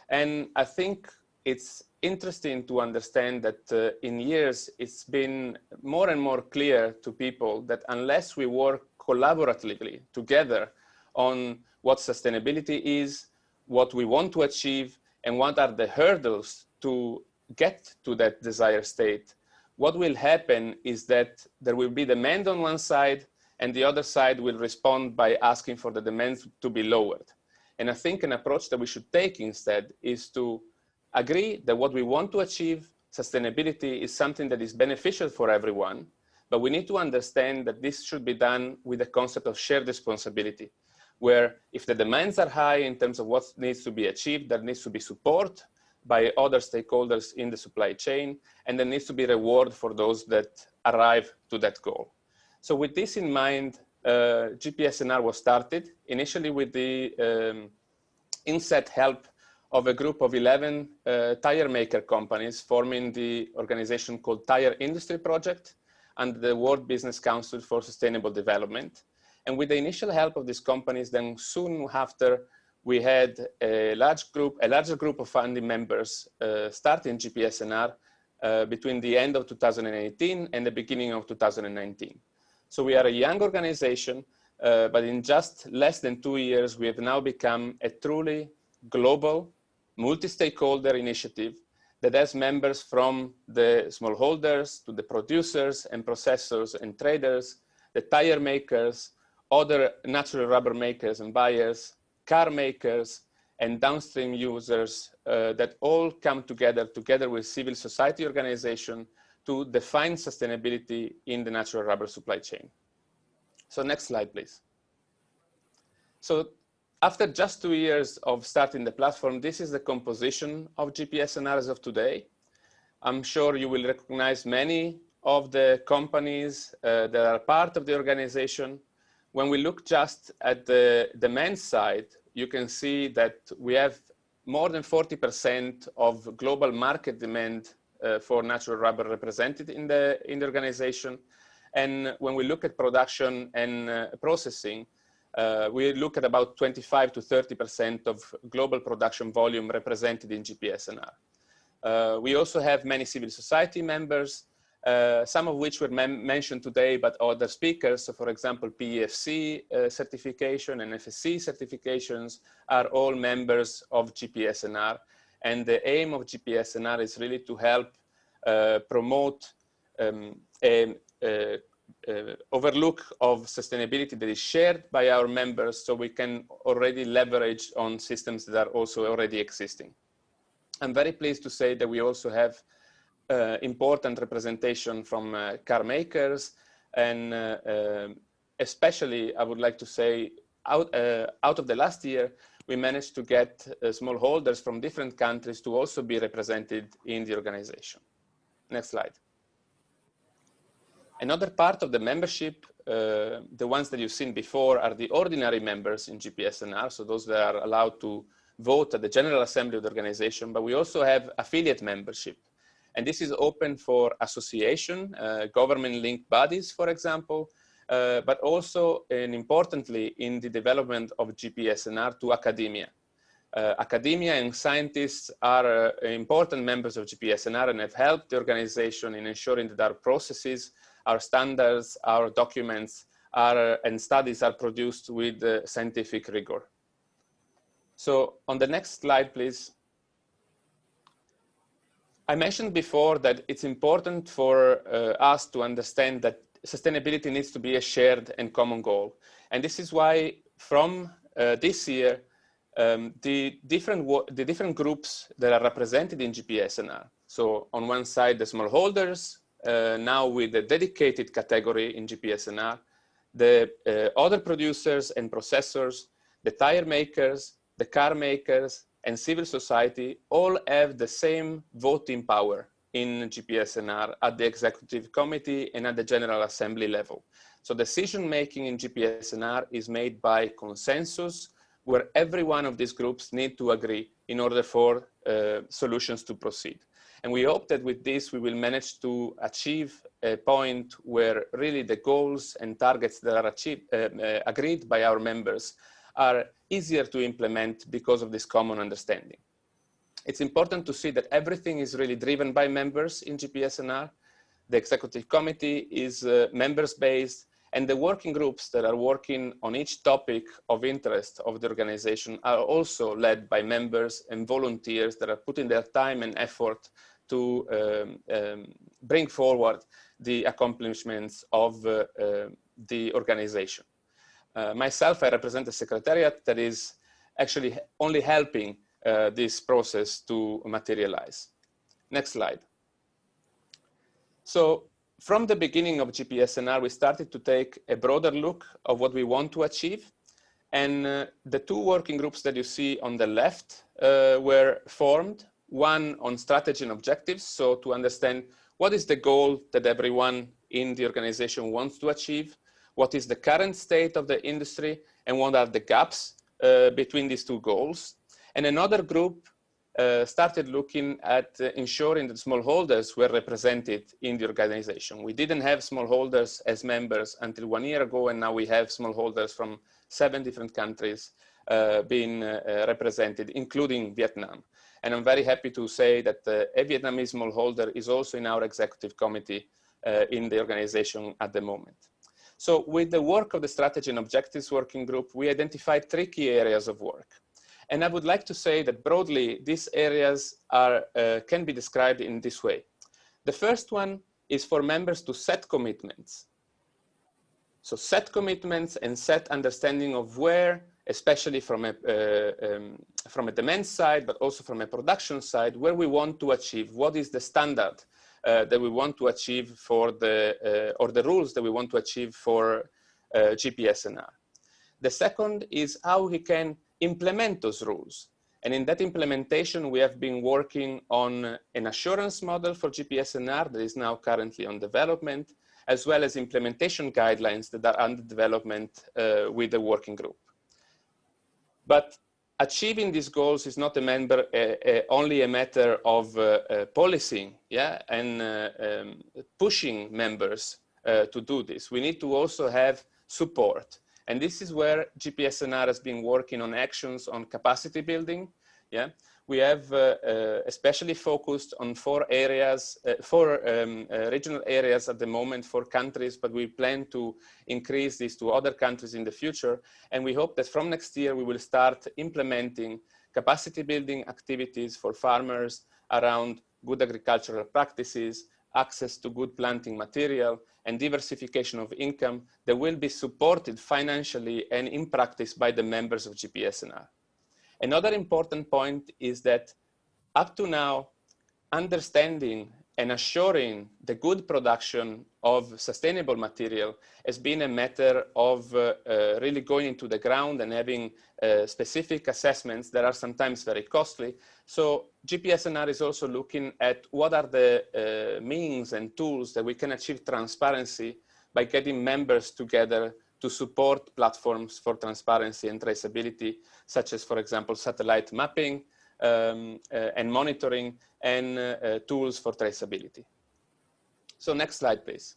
And I think it's interesting to understand that in years, it's been more and more clear to people that unless we work collaboratively together on what sustainability is, what we want to achieve, and what are the hurdles to get to that desired state, what will happen is that there will be demand on one side and the other side will respond by asking for the demands to be lowered. And I think an approach that we should take instead is to agree that what we want to achieve, sustainability, is something that is beneficial for everyone, but we need to understand that this should be done with the concept of shared responsibility, where if the demands are high in terms of what needs to be achieved, there needs to be support by other stakeholders in the supply chain, and there needs to be reward for those that arrive to that goal. So with this in mind, GPSNR was started initially with the inset help of a group of 11 tire maker companies forming the organization called Tire Industry Project and the World Business Council for Sustainable Development. And with the initial help of these companies, then soon after, we had a larger group of founding members starting GPSNR between the end of 2018 and the beginning of 2019. So we are a young organization, but in just less than 2 years, we have now become a truly global, multi-stakeholder initiative that has members from the smallholders to the producers and processors and traders, the tire makers, other natural rubber makers and buyers, car makers, and downstream users that all come together with civil society organization to define sustainability in the natural rubber supply chain. So next slide, please. So after just 2 years of starting the platform, this is the composition of GPSNR as of today. I'm sure you will recognize many of the companies that are part of the organization. When we look just at the demand side, you can see that we have more than 40% of global market demand for natural rubber represented in the organization. And when we look at production and processing, we look at about 25 to 30% of global production volume represented in GPSNR. We also have many civil society members, some of which were mentioned today, but other speakers. So for example, PEFC certification and FSC certifications are all members of GPSNR. And the aim of GPSNR is really to help promote overlook of sustainability that is shared by our members, so we can already leverage on systems that are also already existing. I'm very pleased to say that we also have important representation from car makers, and especially I would like to say out of the last year, we managed to get smallholders from different countries to also be represented in the organization. Next slide. Another part of the membership, the ones that you've seen before, are the ordinary members in GPSNR, so those that are allowed to vote at the General Assembly of the organization, but we also have affiliate membership. And this is open for association, government-linked bodies, for example, but also, and importantly, in the development of GPSNR to academia. Academia and scientists are important members of GPSNR and have helped the organization in ensuring that our processes, our standards, our documents and studies are produced with scientific rigor. So on the next slide, please. I mentioned before that it's important for us to understand that sustainability needs to be a shared and common goal. And this is why from this year, the different groups that are represented in GPSNR. So on one side, the smallholders, now with a dedicated category in GPSNR, the other producers and processors, the tire makers, the car makers, and civil society all have the same voting power in GPSNR at the executive committee and at the General Assembly level. So decision-making in GPSNR is made by consensus, where every one of these groups need to agree in order for solutions to proceed. And we hope that with this, we will manage to achieve a point where really the goals and targets that are agreed by our members are easier to implement because of this common understanding. It's important to see that everything is really driven by members in GPSNR. The executive committee is members-based, and the working groups that are working on each topic of interest of the organization are also led by members and volunteers that are putting their time and effort to bring forward the accomplishments of the organization. Myself, I represent a secretariat that is actually only helping this process to materialize. Next slide. So from the beginning of GPSNR, we started to take a broader look of what we want to achieve. And the two working groups that you see on the left were formed, one on strategy and objectives. So to understand what is the goal that everyone in the organization wants to achieve, what is the current state of the industry, and what are the gaps between these two goals. And another group started looking at ensuring that smallholders were represented in the organization. We didn't have smallholders as members until 1 year ago, and now we have smallholders from 7 different countries being represented, including Vietnam. And I'm very happy to say that a Vietnamese smallholder is also in our executive committee in the organization at the moment. So with the work of the Strategy and Objectives Working Group, we identified 3 key areas of work. And I would like to say that broadly, these areas are, can be described in this way. The first one is for members to set commitments. So set commitments and set understanding of where, especially from a demand side, but also from a production side, where we want to achieve, what is the standard that we want to achieve for the, or the rules that we want to achieve for GPSNR. The second is how we can implement those rules. And in that implementation, we have been working on an assurance model for GPSNR that is now currently on development, as well as implementation guidelines that are under development with the working group. But achieving these goals is not only a matter of policing, yeah, and pushing members to do this. We need to also have support. And this is where GPSNR has been working on actions on capacity building. Yeah, we have especially focused on 4 areas, 4 regional areas at the moment, 4 countries, but we plan to increase this to other countries in the future. And we hope that from next year, we will start implementing capacity building activities for farmers around good agricultural practices, access to good planting material, and diversification of income that will be supported financially and in practice by the members of GPSNR. Another important point is that up to now, understanding and assuring the good production of sustainable material has been a matter of really going into the ground and having specific assessments that are sometimes very costly. So GPSNR is also looking at what are the means and tools that we can achieve transparency by getting members together to support platforms for transparency and traceability, such as, for example, satellite mapping, and monitoring, and tools for traceability. So next slide, please.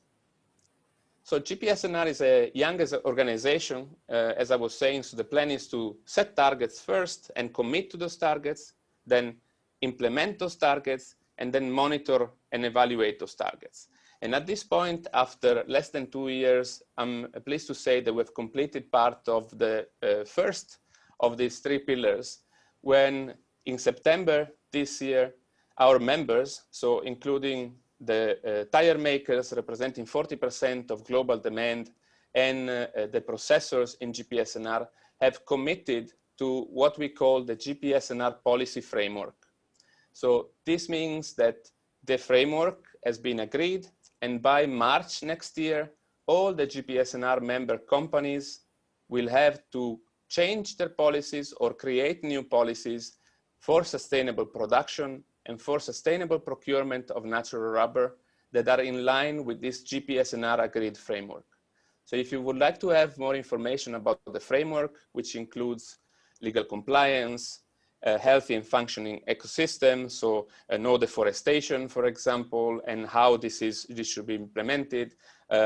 So GPSNR is a young organization, as I was saying, so the plan is to set targets first and commit to those targets, then implement those targets, and then monitor and evaluate those targets. And at this point, after less than 2 years, I'm pleased to say that we've completed part of the first of these 3 pillars, when in September this year, our members, so including the tire makers representing 40% of global demand and the processors in GPSNR, have committed to what we call the GPSNR policy framework. So this means that the framework has been agreed, and by March next year, all the GPSNR member companies will have to change their policies or create new policies for sustainable production and for sustainable procurement of natural rubber that are in line with this GPSNR agreed framework. So if you would like to have more information about the framework, which includes legal compliance, a healthy and functioning ecosystem, so no deforestation, for example, and how this should be implemented,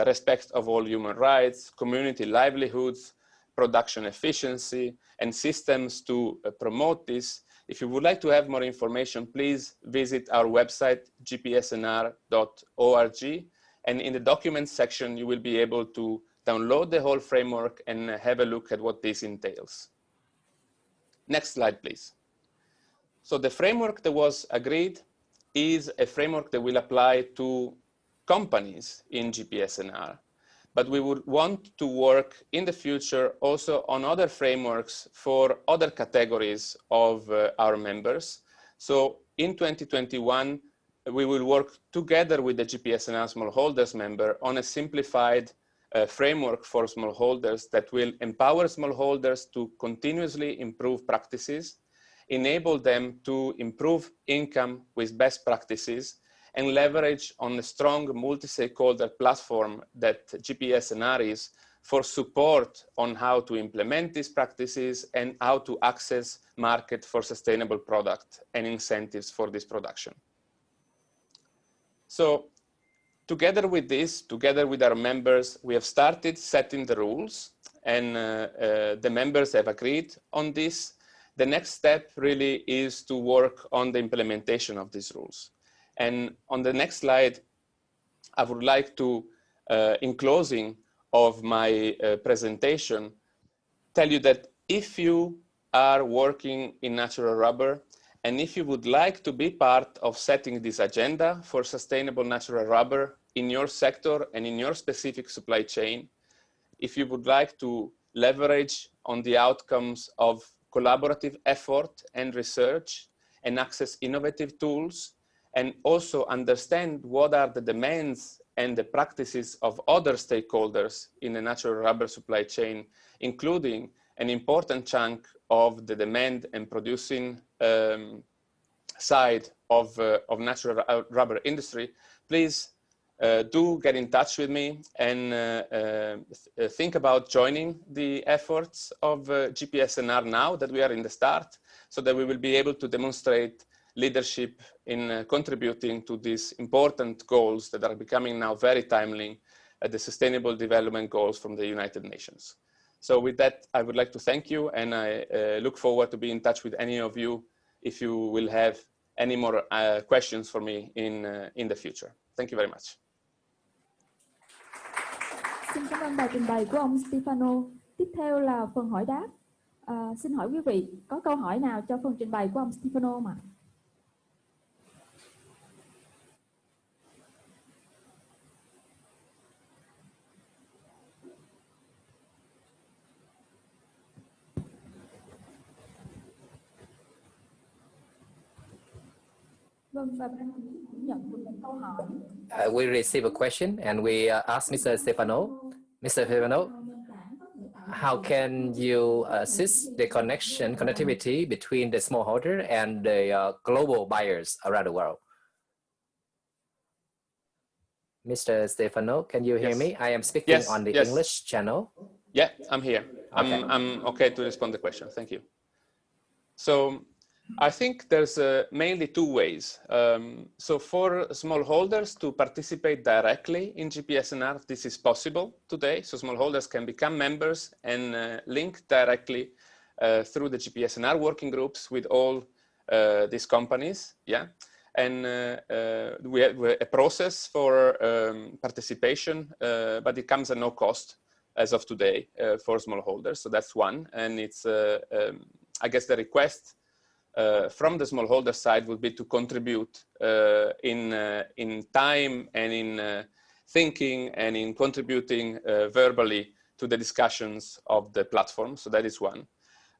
respect of all human rights, community livelihoods, production efficiency, and systems to promote this. If you would like to have more information, please visit our website, gpsnr.org. And in the documents section, you will be able to download the whole framework and have a look at what this entails. Next slide, please. So the framework that was agreed is a framework that will apply to companies in GPSNR. But we would want to work in the future also on other frameworks for other categories of our members. So in 2021, we will work together with the GPSNR smallholders member on a simplified framework for smallholders that will empower smallholders to continuously improve practices, enable them to improve income with best practices, and leverage on the strong multi-stakeholder platform that GPSNR is for support on how to implement these practices and how to access market for sustainable product and incentives for this production. So together with this, together with our members, we have started setting the rules, and the members have agreed on this. the next step really is to work on the implementation of these rules. And on the next slide, I would like to, in closing of my presentation, tell you that if you are working in natural rubber, and if you would like to be part of setting this agenda for sustainable natural rubber in your sector and in your specific supply chain, if you would like to leverage on the outcomes of collaborative effort and research and access innovative tools, and also understand what are the demands and the practices of other stakeholders in the natural rubber supply chain, including an important chunk of the demand and producing side of natural rubber industry, please do get in touch with me and think about joining the efforts of GPSNR now that we are in the start, so that we will be able to demonstrate leadership in contributing to these important goals that are becoming now very timely, the Sustainable Development Goals from the United Nations. So with that, I would like to thank you, and I look forward to be in touch with any of you if you will have any more questions for me in the future. Thank you very much. Xin cảm ơn bài trình bày của ông Stefano. Tiếp theo là phần hỏi đáp. Xin hỏi quý vị, có câu hỏi nào cho phần trình bày của ông Stefano không ạ? Vâng, và ban nhận được một câu hỏi. We receive a question and we ask Mr. Stefano. Mr. Stefano, how can you assist the connectivity between the smallholder and the global buyers around the world? Mr. Stefano, can you hear me? I am speaking on the English channel. Yeah, I'm here. Okay. I'm okay to respond to the question. Thank you. So I think there's mainly two ways. So for smallholders to participate directly in GPSNR, this is possible today. So smallholders can become members and link directly through the GPSNR working groups with all these companies. Yeah. And we have a process for participation, but it comes at no cost as of today for smallholders. So that's one. And it's, I guess the request from the smallholder side would be to contribute in time and in thinking and in contributing verbally to the discussions of the platform. So that is one.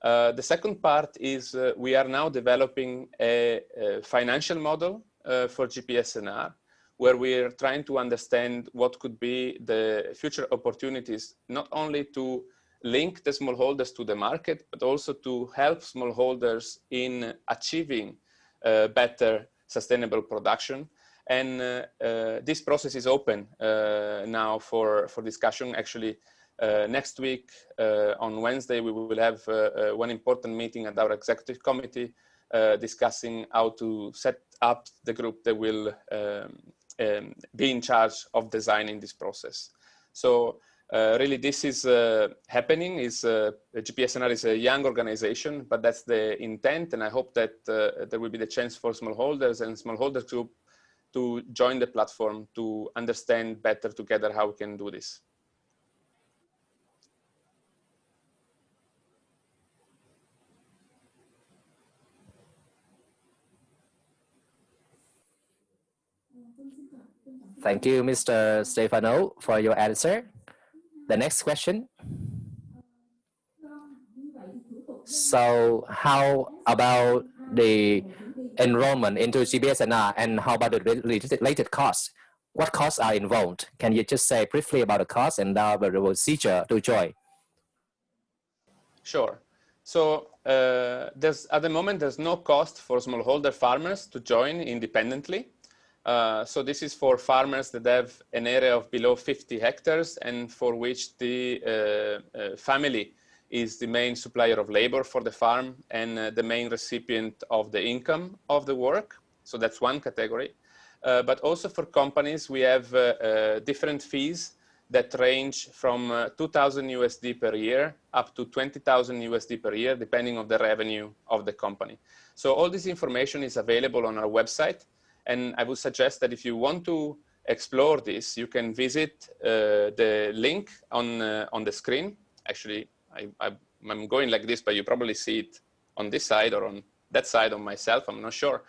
The second part is we are now developing a financial model for GPSNR, where we are trying to understand what could be the future opportunities, not only to link the smallholders to the market, but also to help smallholders in achieving better sustainable production. And this process is open now for discussion. Actually, next week on Wednesday, we will have one important meeting at our executive committee discussing how to set up the group that will be in charge of designing this process. So really, this is happening. GPSNR is a young organization, but that's the intent. And I hope that there will be the chance for smallholders and smallholders group to join the platform to understand better together how we can do this. Thank you, Mr. Stefano, for your answer. The next question. So how about the enrollment into GPSNR and how about the related costs? What costs are involved? Can you just say briefly about the cost and the procedure to join? Sure. So at the moment, there's no cost for smallholder farmers to join independently. So this is for farmers that have an area of below 50 hectares and for which the family is the main supplier of labor for the farm and the main recipient of the income of the work. So that's one category. But also for companies, we have different fees that range from 2,000 USD per year up to 20,000 USD per year, depending on the revenue of the company. So all this information is available on our website. And I would suggest that if you want to explore this, you can visit the link on the screen. Actually, I'm going like this, but you probably see it on this side or on that side of myself, I'm not sure.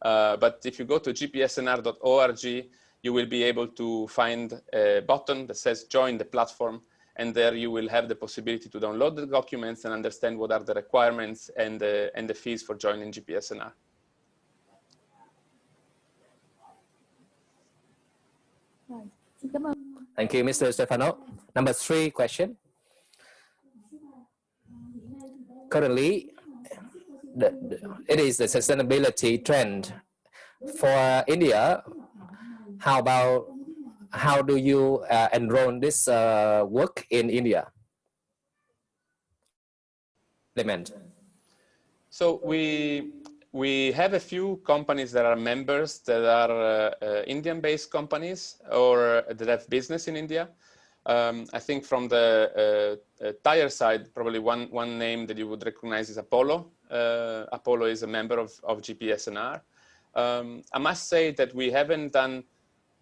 But if you go to gpsnr.org, you will be able to find a button that says join the platform, and there you will have the possibility to download the documents and understand what are the requirements and the fees for joining GPSNR. Thank you, Mr. Stefano. Number 3 question. Currently, it is the sustainability trend for India. How do you enroll this work in India? So we have a few companies that are members that are Indian-based companies or that have business in India. I think from the tire side, probably one name that you would recognize is Apollo. Apollo is a member of GPSNR. I must say that we haven't done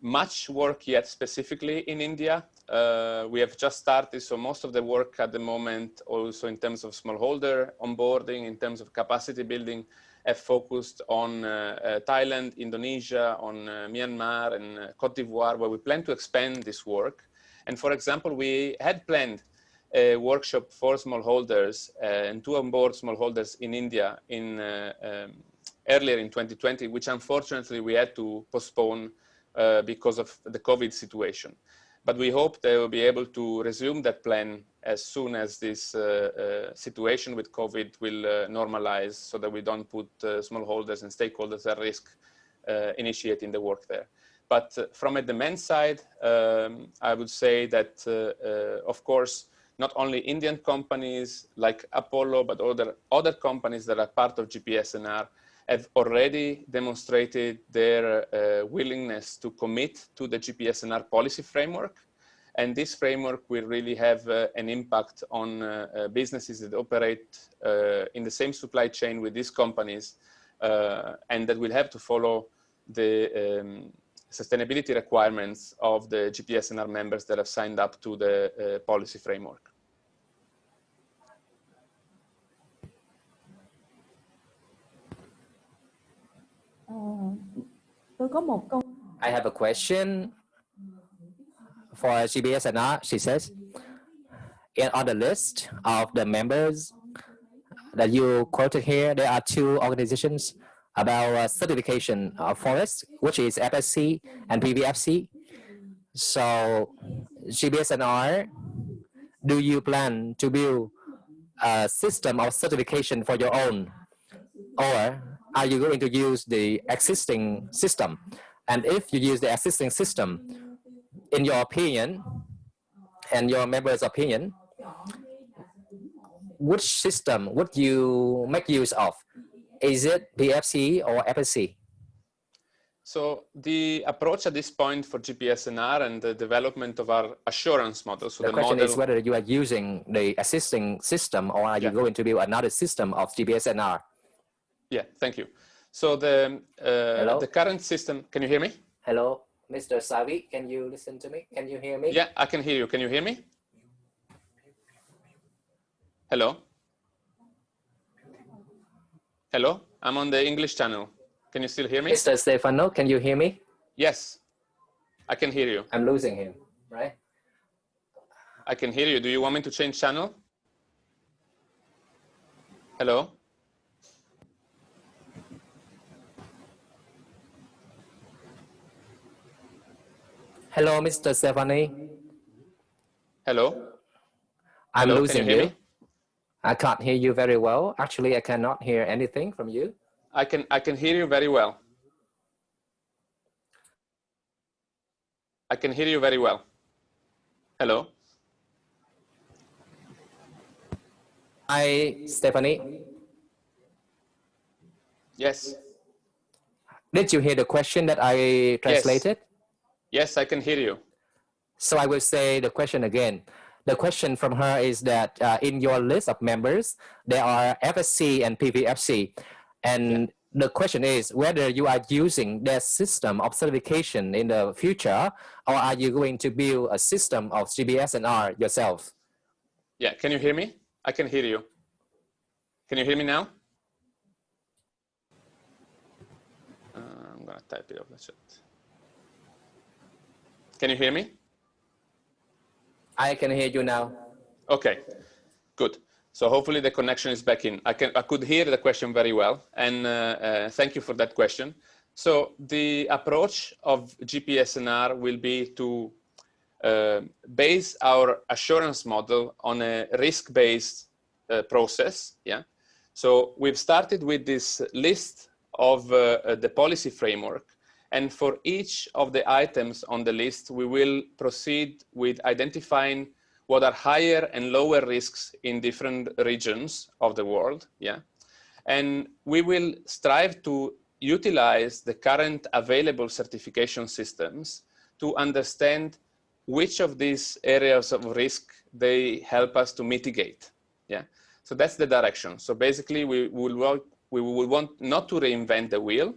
much work yet specifically in India. We have just started, so most of the work at the moment, also in terms of smallholder onboarding, in terms of capacity building, have focused on Thailand, Indonesia, on Myanmar and Cote d'Ivoire, where we plan to expand this work. And for example, we had planned a workshop for smallholders and to onboard smallholders in India in earlier in 2020, which unfortunately we had to postpone because of the COVID situation. But we hope they will be able to resume that plan as soon as this situation with COVID will normalize, so that we don't put smallholders and stakeholders at risk initiating the work there. But from a demand side, I would say that, of course, not only Indian companies like Apollo, but other companies that are part of GPSNR have already demonstrated their willingness to commit to the GPSNR policy framework. And this framework will really have an impact on businesses that operate in the same supply chain with these companies, and that will have to follow the sustainability requirements of the GPSNR members that have signed up to the policy framework. I have a question for GPSNR. She says, on the list of the members that you quoted here, there are 2 organizations about certification of forest, which is FSC and PVFC. So GPSNR, do you plan to build a system of certification for your own, or are you going to use the existing system? And if you use the existing system, in your opinion and your members' opinion, which system would you make use of? Is it PFC or FSC? So the approach at this point for GPSNR and the development of our assurance model. So the question is whether you are using the existing system, or are you going to build another system of GPSNR? Yeah, thank you. So the current system, can you hear me? Hello, Mr. Savi, can you listen to me? Can you hear me? Yeah, I can hear you. Can you hear me? Hello? Hello? I'm on the English channel. Can you still hear me? Mr. Stefano, can you hear me? Yes, I can hear you. I'm losing him, right? I can hear you. Do you want me to change channel? Hello? Hello, Mr. Stefani. Hello? I'm Hello, losing can you hear me? I can't hear you very well. Actually, I cannot hear anything from you. I can hear you very well. I can hear you very well. Hello? Hi, Stephanie. Yes. Did you hear the question that I translated? Yes, I can hear you. So I will say the question again. The question from her is that in your list of members, there are FSC and PVFC. And the question is whether you are using their system of certification in the future, or are you going to build a system of GBS&R yourself? Yeah, can you hear me? I can hear you. Can you hear me now? I'm gonna type it off the chat. Can you hear me? I can hear you now. Okay, good. So hopefully the connection is back in. I could hear the question very well, and thank you for that question. So the approach of GPSNR will be to base our assurance model on a risk-based process. Yeah. So we've started with this list of the policy framework, and for each of the items on the list, we will proceed with identifying what are higher and lower risks in different regions of the world. Yeah. And we will strive to utilize the current available certification systems to understand which of these areas of risk they help us to mitigate. Yeah. So that's the direction. So basically we will want not to reinvent the wheel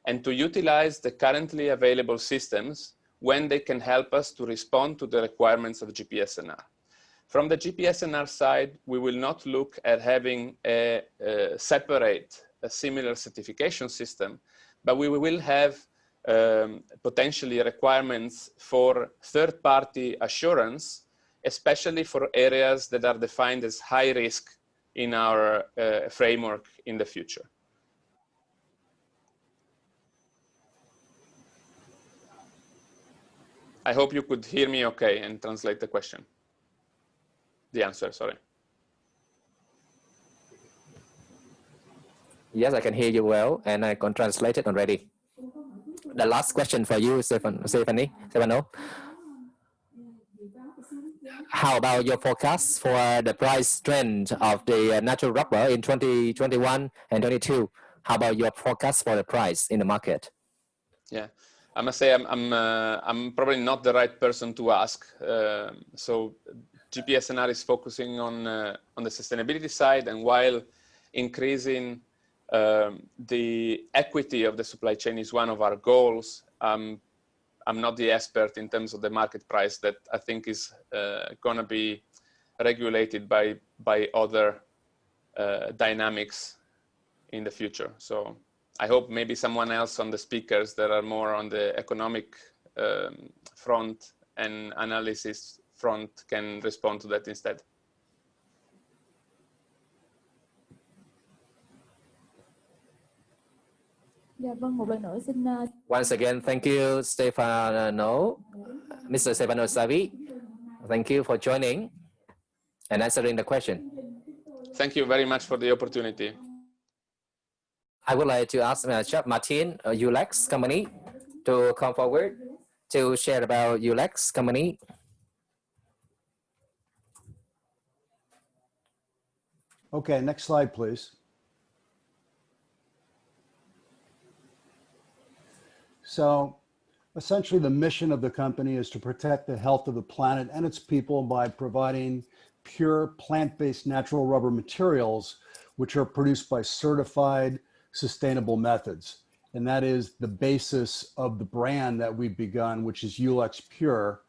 and to utilize the currently available systems when they can help us to respond to the requirements of GPSNR. From the GPSNR side, we will not look at having a similar certification system, but we will have potentially requirements for third-party assurance, especially for areas that are defined as high risk in our framework in the future. I hope you could hear me okay and translate the question. The answer, sorry. Yes, I can hear you well, and I can translate it already. The last question for you, Stefano. How about your forecast for the price trend of the natural rubber in 2021 and 22? How about your forecast for the price in the market? Yeah, I must say I'm probably not the right person to ask. So GPSNR is focusing on the sustainability side, and while increasing the equity of the supply chain is one of our goals, I'm not the expert in terms of the market price that I think is going to be regulated by other dynamics in the future. So I hope maybe someone else on the speakers that are more on the economic front and analysis front can respond to that instead. Dạ vâng, một lần nữa xin Once again, thank you, Stefano, Mr. Stefano Savi. Thank you for joining and answering the question. Thank you very much for the opportunity. I would like to ask Chef Martin, Ulex company, to come forward to share about Ulex company. Okay, next slide, please. So essentially the mission of the company is to protect the health of the planet and its people by providing pure plant-based natural rubber materials, which are produced by certified sustainable methods. And that is the basis of the brand that we've begun, which is Ulex Pure,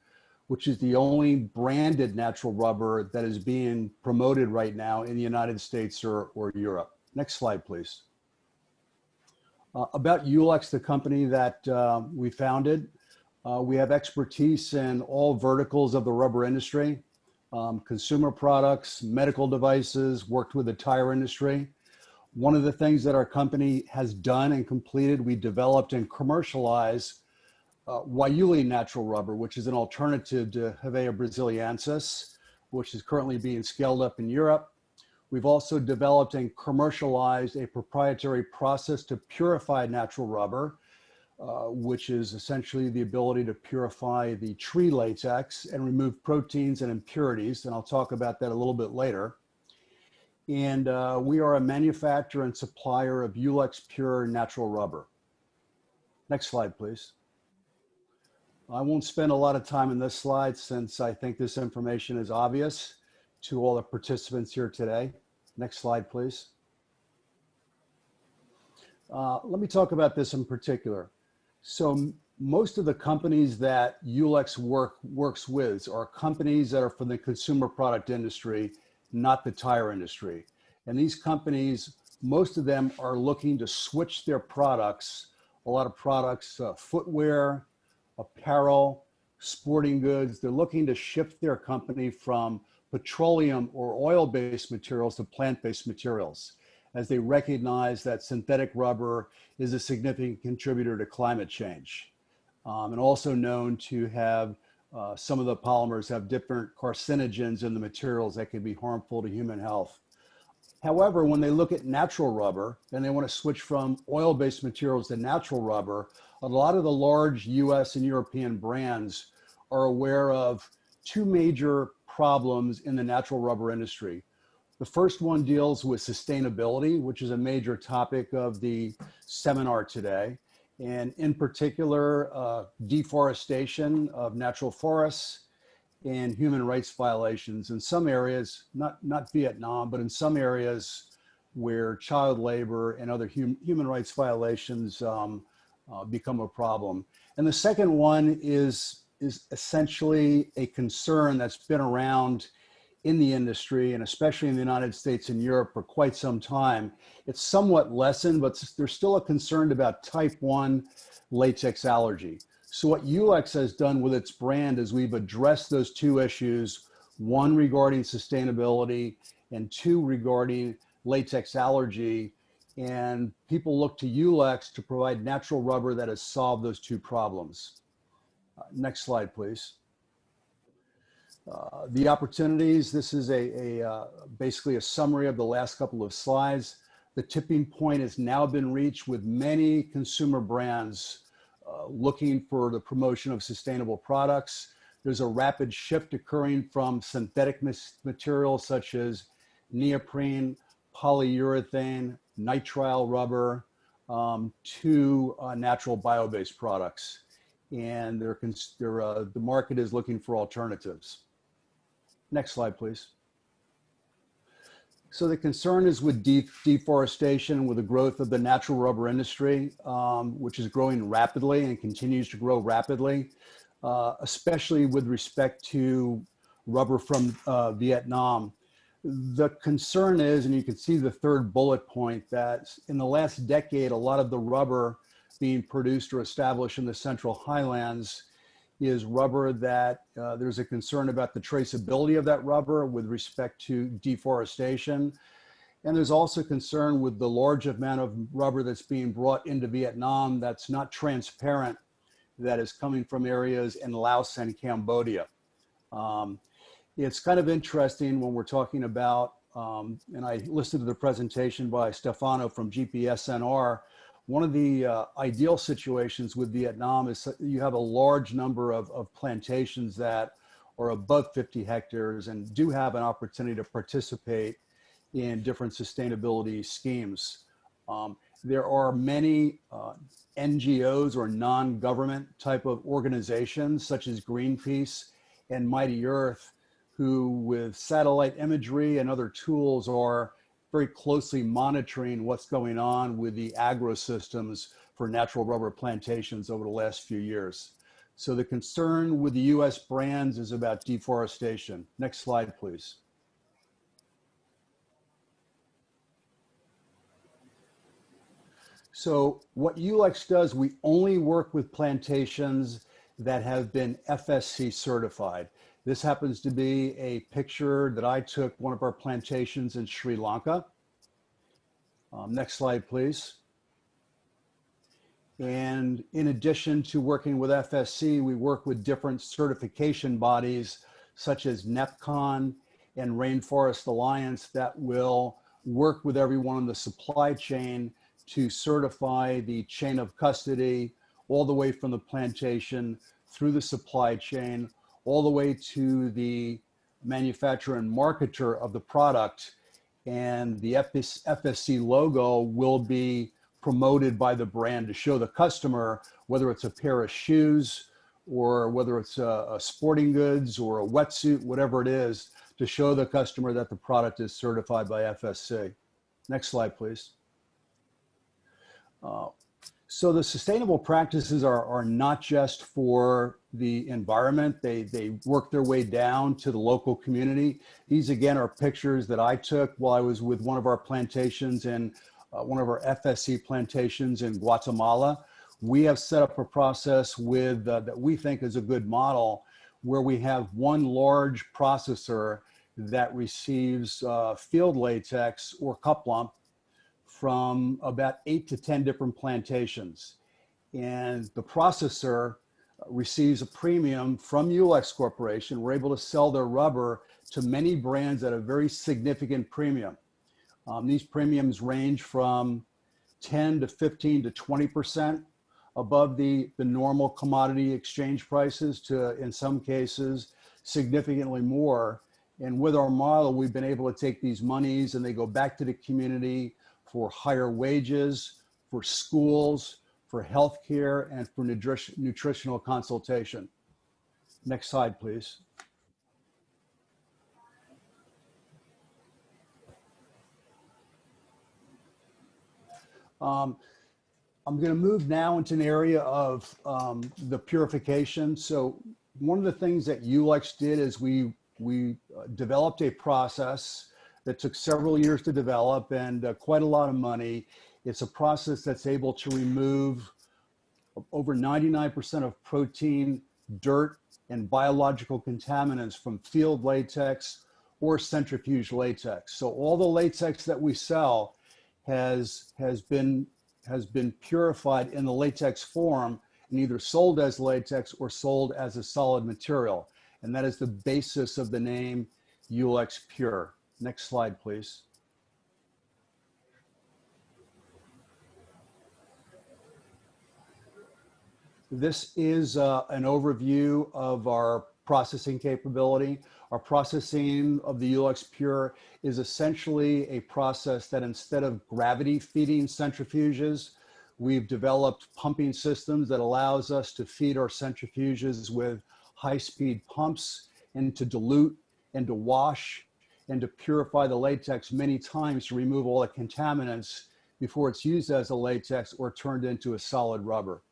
which is the only branded natural rubber that is being promoted right now in the United States or Europe. Next slide, please. About Ulex, the company that we founded, we have expertise in all verticals of the rubber industry, consumer products, medical devices, worked with the tire industry. One of the things that our company has done and completed, we developed and commercialized Waiuli natural rubber, which is an alternative to Hevea brasiliensis, which is currently being scaled up in Europe. We've also developed and commercialized a proprietary process to purify natural rubber, which is essentially the ability to purify the tree latex and remove proteins and impurities. And I'll talk about that a little bit later. And we are a manufacturer and supplier of Ulex Pure natural rubber. Next slide, please. I won't spend a lot of time in this slide since I think this information is obvious to all the participants here today. Next slide, please. Let me talk about this in particular. So most of the companies that Ulex works with are companies that are from the consumer product industry, not the tire industry. And these companies, most of them are looking to switch their products, a lot of products, footwear, apparel, sporting goods. They're looking to shift their company from petroleum or oil-based materials to plant-based materials, as they recognize that synthetic rubber is a significant contributor to climate change. And also known to have, some of the polymers have different carcinogens in the materials that can be harmful to human health. However, when they look at natural rubber and they want to switch from oil-based materials to natural rubber, a lot of the large US and European brands are aware of two major problems in the natural rubber industry. The first one deals with sustainability, which is a major topic of the seminar today. And in particular, deforestation of natural forests and human rights violations in some areas, not Vietnam, but in some areas where child labor and other human rights violations become a problem. And the second one is essentially a concern that's been around in the industry, and especially in the United States and Europe for quite some time. It's somewhat lessened, but there's still a concern about type 1 latex allergy. So what Ulex has done with its brand is we've addressed those two issues, one regarding sustainability and two regarding latex allergy. And people look to Ulex to provide natural rubber that has solved those two problems. Next slide, please. The opportunities, this is basically a summary of the last couple of slides. The tipping point has now been reached with many consumer brands looking for the promotion of sustainable products. There's a rapid shift occurring from synthetic materials such as neoprene, polyurethane, nitrile rubber to natural bio-based products. And the market is looking for alternatives. Next slide, please. So the concern is with deforestation, with the growth of the natural rubber industry, which is growing rapidly and continues to grow rapidly, especially with respect to rubber from Vietnam. The concern is, and you can see the third bullet point, that in the last decade, a lot of the rubber being produced or established in the Central Highlands is rubber that there's a concern about the traceability of that rubber with respect to deforestation. And there's also concern with the large amount of rubber that's being brought into Vietnam that's not transparent, that is coming from areas in Laos and Cambodia. It's kind of interesting when we're talking about, and I listened to the presentation by Stefano from GPSNR. One of the ideal situations with Vietnam is you have a large number of plantations that are above 50 hectares and do have an opportunity to participate in different sustainability schemes. There are many NGOs or non-government type of organizations such as Greenpeace and Mighty Earth, who with satellite imagery and other tools are very closely monitoring what's going on with the agro systems for natural rubber plantations over the last few years. So the concern with the US brands is about deforestation. Next slide, please. So what Ulex does, we only work with plantations that have been FSC certified. This happens to be a picture that I took one of our plantations in Sri Lanka. Next slide, please. And in addition to working with FSC, we work with different certification bodies such as NEPCON and Rainforest Alliance that will work with everyone in the supply chain to certify the chain of custody all the way from the plantation through the supply chain, all the way to the manufacturer and marketer of the product. And the FSC logo will be promoted by the brand to show the customer whether it's a pair of shoes or whether it's a sporting goods or a wetsuit, whatever it is, to show the customer that the product is certified by FSC. Next slide, please. So the sustainable practices are not just for the environment. They work their way down to the local community. These, again, are pictures that I took while I was with one of our plantations in one of our FSC plantations in Guatemala. We have set up a process with that we think is a good model, where we have one large processor that receives field latex or cup lump from about 8 to 10 different plantations. And the processor receives a premium from Ulex Corporation. We're able to sell their rubber to many brands at a very significant premium. These premiums range from 10 to 15 to 20% above the normal commodity exchange prices to, in some cases, significantly more. And with our model, we've been able to take these monies and they go back to the community for higher wages, for schools, for healthcare, and for nutritional consultation. Next slide, please. I'm going to move now into an area of the purification. So one of the things that Ulex did is we developed a process that took several years to develop and quite a lot of money. It's a process that's able to remove over 99% of protein, dirt, and biological contaminants from field latex or centrifuge latex. So all the latex that we sell has been purified in the latex form and either sold as latex or sold as a solid material. And that is the basis of the name Ulex Pure. Next slide, please. This is an overview of our processing capability. Our processing of the Ulex Pure is essentially a process that, instead of gravity feeding centrifuges, we've developed pumping systems that allows us to feed our centrifuges with high-speed pumps and to dilute and to wash and to purify the latex many times to remove all the contaminants before it's used as a latex or turned into a solid rubber.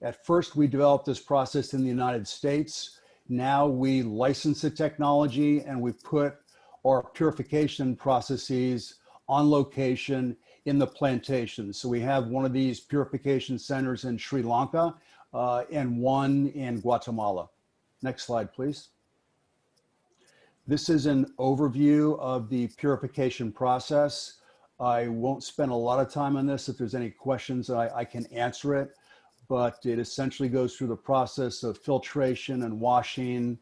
At first, we developed this process in the United States. Now we license the technology and we put our purification processes on location in the plantations. So we have one of these purification centers in Sri Lanka and one in Guatemala. Next slide, please. This is an overview of the purification process. I won't spend a lot of time on this. If there's any questions, I can answer it. But it essentially goes through the process of filtration and washing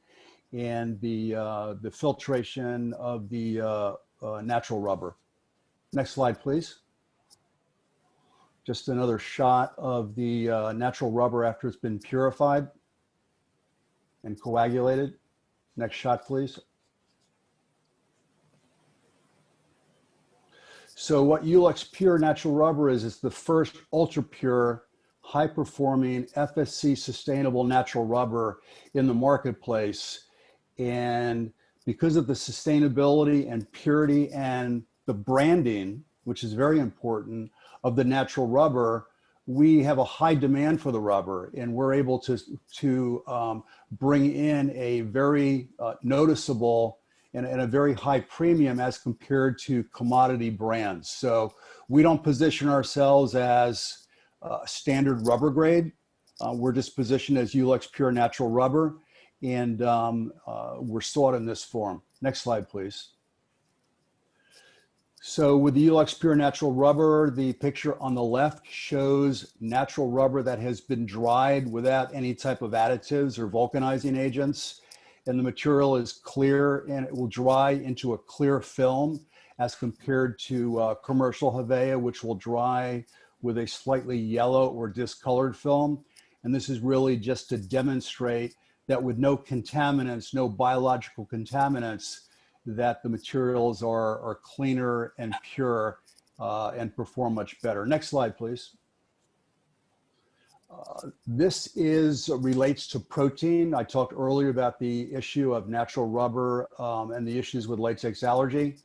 and the filtration of the natural rubber. Next slide, please. Just another shot of the natural rubber after it's been purified and coagulated. Next shot, please. So what Ulex Pure Natural Rubber is the first ultra pure, high-performing FSC sustainable natural rubber in the marketplace. And because of the sustainability and purity and the branding, which is very important, of the natural rubber, we have a high demand for the rubber, and we're able to bring in a very noticeable and a very high premium as compared to commodity brands. So we don't position ourselves as standard rubber grade. We're just positioned as Ulex Pure Natural Rubber, and we're sought in this form. Next slide, please. So with the Ulex Pure Natural Rubber, the picture on the left shows natural rubber that has been dried without any type of additives or vulcanizing agents. And the material is clear and it will dry into a clear film as compared to commercial Havea, which will dry with a slightly yellow or discolored film. And this is really just to demonstrate that with no contaminants, no biological contaminants, that the materials are cleaner and pure and perform much better. Next slide, please. This relates to protein. I talked earlier about the issue of natural rubber and the issues with latex allergy.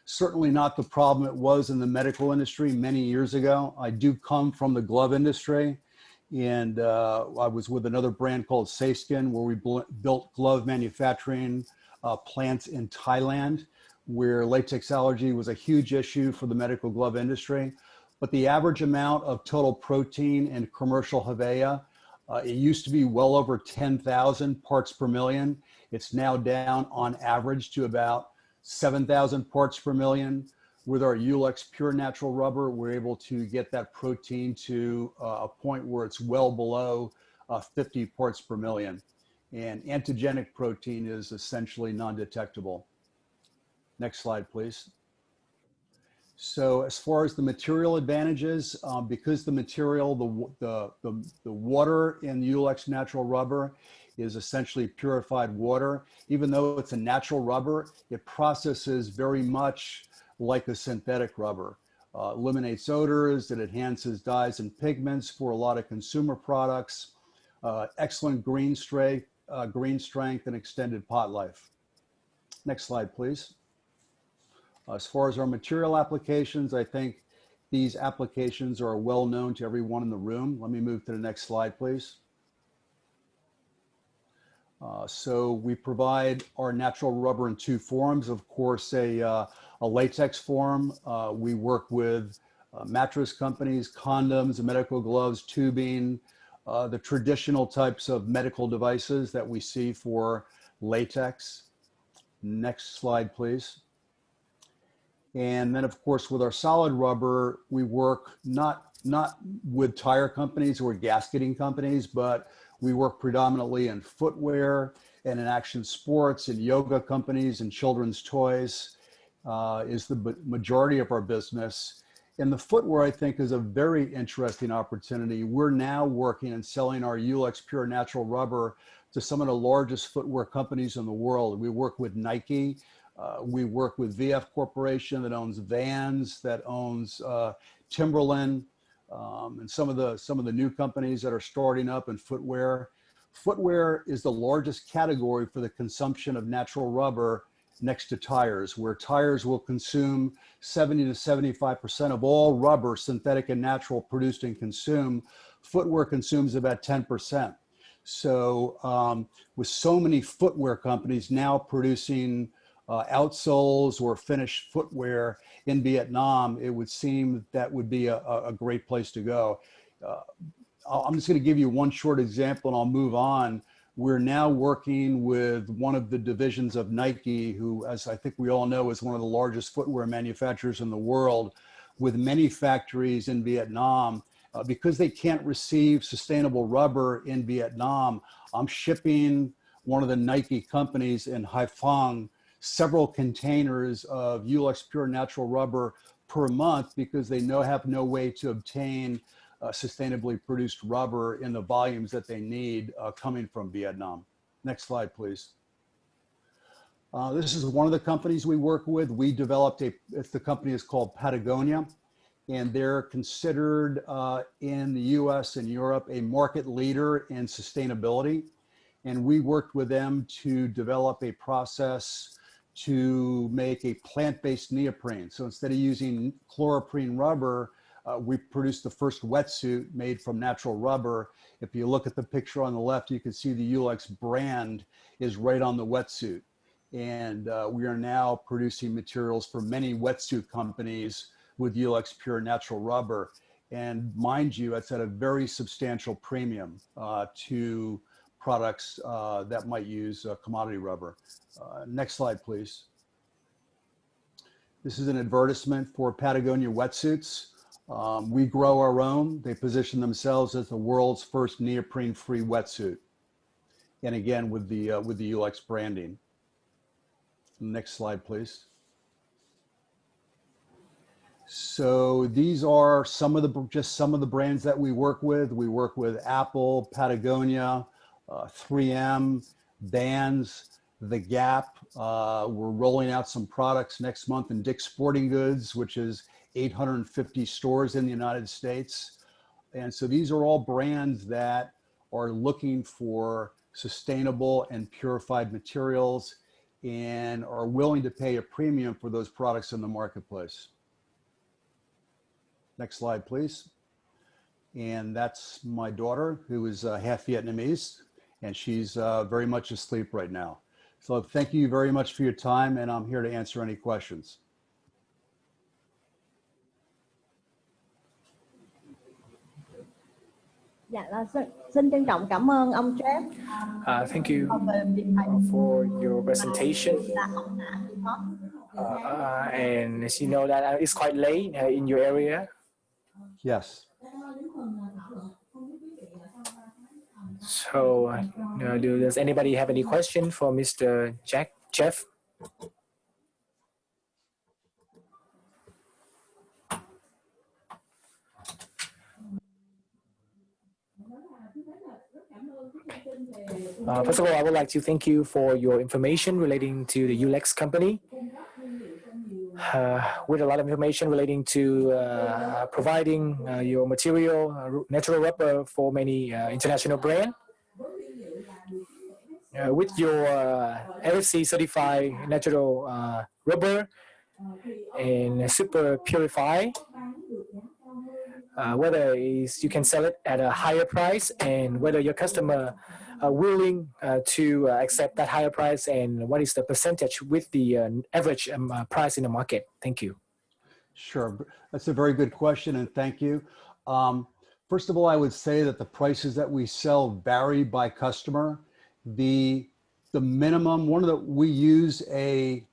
Certainly not the problem it was in the medical industry many years ago. I do come from the glove industry, and I was with another brand called Safeskin, where we built glove manufacturing plants in Thailand, where latex allergy was a huge issue for the medical glove industry. But the average amount of total protein in commercial Havea, it used to be well over 10,000 parts per million. It's now down on average to about 7,000 parts per million. With our Ulex Pure Natural Rubber, we're able to get that protein to a point where it's well below 50 parts per million. And antigenic protein is essentially non-detectable. Next slide, please. So as far as the material advantages, because the material, the water in the Ulex Natural Rubber is essentially purified water. Even though it's a natural rubber, it processes very much like a synthetic rubber. Eliminates odors, it enhances dyes and pigments for a lot of consumer products. Excellent green strength and extended pot life. Next slide, please. As far as our material applications, I think these applications are well known to everyone in the room. Let me move to the next slide, please. So we provide our natural rubber in two forms. Of course, a latex form. We work with mattress companies, condoms, medical gloves, tubing, the traditional types of medical devices that we see for latex. Next slide, please. And then, of course, with our solid rubber, we work not with tire companies or gasketing companies, but we work predominantly in footwear and in action sports and yoga companies and children's toys is the majority of our business. And the footwear, I think, is a very interesting opportunity. We're now working and selling our Ulex Pure Natural Rubber to some of the largest footwear companies in the world. We work with Nike. We work with VF Corporation that owns Vans, that owns Timberland, and some of the new companies that are starting up in footwear. Footwear is the largest category for the consumption of natural rubber next to tires, where tires will consume 70 to 75% of all rubber, synthetic and natural, produced and consumed. Footwear consumes about 10%. So with so many footwear companies now producing outsoles or finished footwear in Vietnam, it would seem that would be a great place to go. I'm just going to give you one short example and I'll move on. We're now working with one of the divisions of Nike, who, as I think we all know, is one of the largest footwear manufacturers in the world, with many factories in Vietnam. Because they can't receive sustainable rubber in Vietnam, I'm shipping one of the Nike companies in Haiphong several containers of Ulex Pure Natural Rubber per month because they have no way to obtain sustainably produced rubber in the volumes that they need coming from Vietnam. Next slide, please. This is one of the companies we work with. We developed the company is called Patagonia, and they're considered in the US and Europe a market leader in sustainability. And we worked with them to develop a process to make a plant-based neoprene. So instead of using chloroprene rubber, we produced the first wetsuit made from natural rubber. If you look at the picture on the left, you can see the Ulex brand is right on the wetsuit. And we are now producing materials for many wetsuit companies with Ulex Pure Natural Rubber. And mind you, it's at a very substantial premium to products that might use commodity rubber. Next slide, please. This is an advertisement for Patagonia wetsuits. We grow our own. They position themselves as the world's first neoprene-free wetsuit. And again, with the Ulex branding. Next slide, please. So these are just some of the brands that we work with. We work with Apple, Patagonia, 3M, Vans, The Gap. We're rolling out some products next month in Dick's Sporting Goods, which is 850 stores in the United States. And so these are all brands that are looking for sustainable and purified materials and are willing to pay a premium for those products in the marketplace. Next slide, please. And that's my daughter, who is half Vietnamese, and she's very much asleep right now. So thank you very much for your time, and I'm here to answer any questions. Dạ, xin trân trọng cảm ơn ông Jeff. Thank you for your presentation. And as you know that it's quite late in your area. Yes. So does anybody have any question for Mr. Jeff? First of all, I would like to thank you for your information relating to the Ulex company. With a lot of information relating to providing your material, natural rubber for many international brands. With your LFC certified natural rubber and super purified, whether you can sell it at a higher price and whether your customer are willing to accept that higher price, and what is the percentage with the average price in the market? Thank you. Sure. That's a very good question, and thank you. First of all, I would say that the prices that we sell vary by customer. The minimum, we use a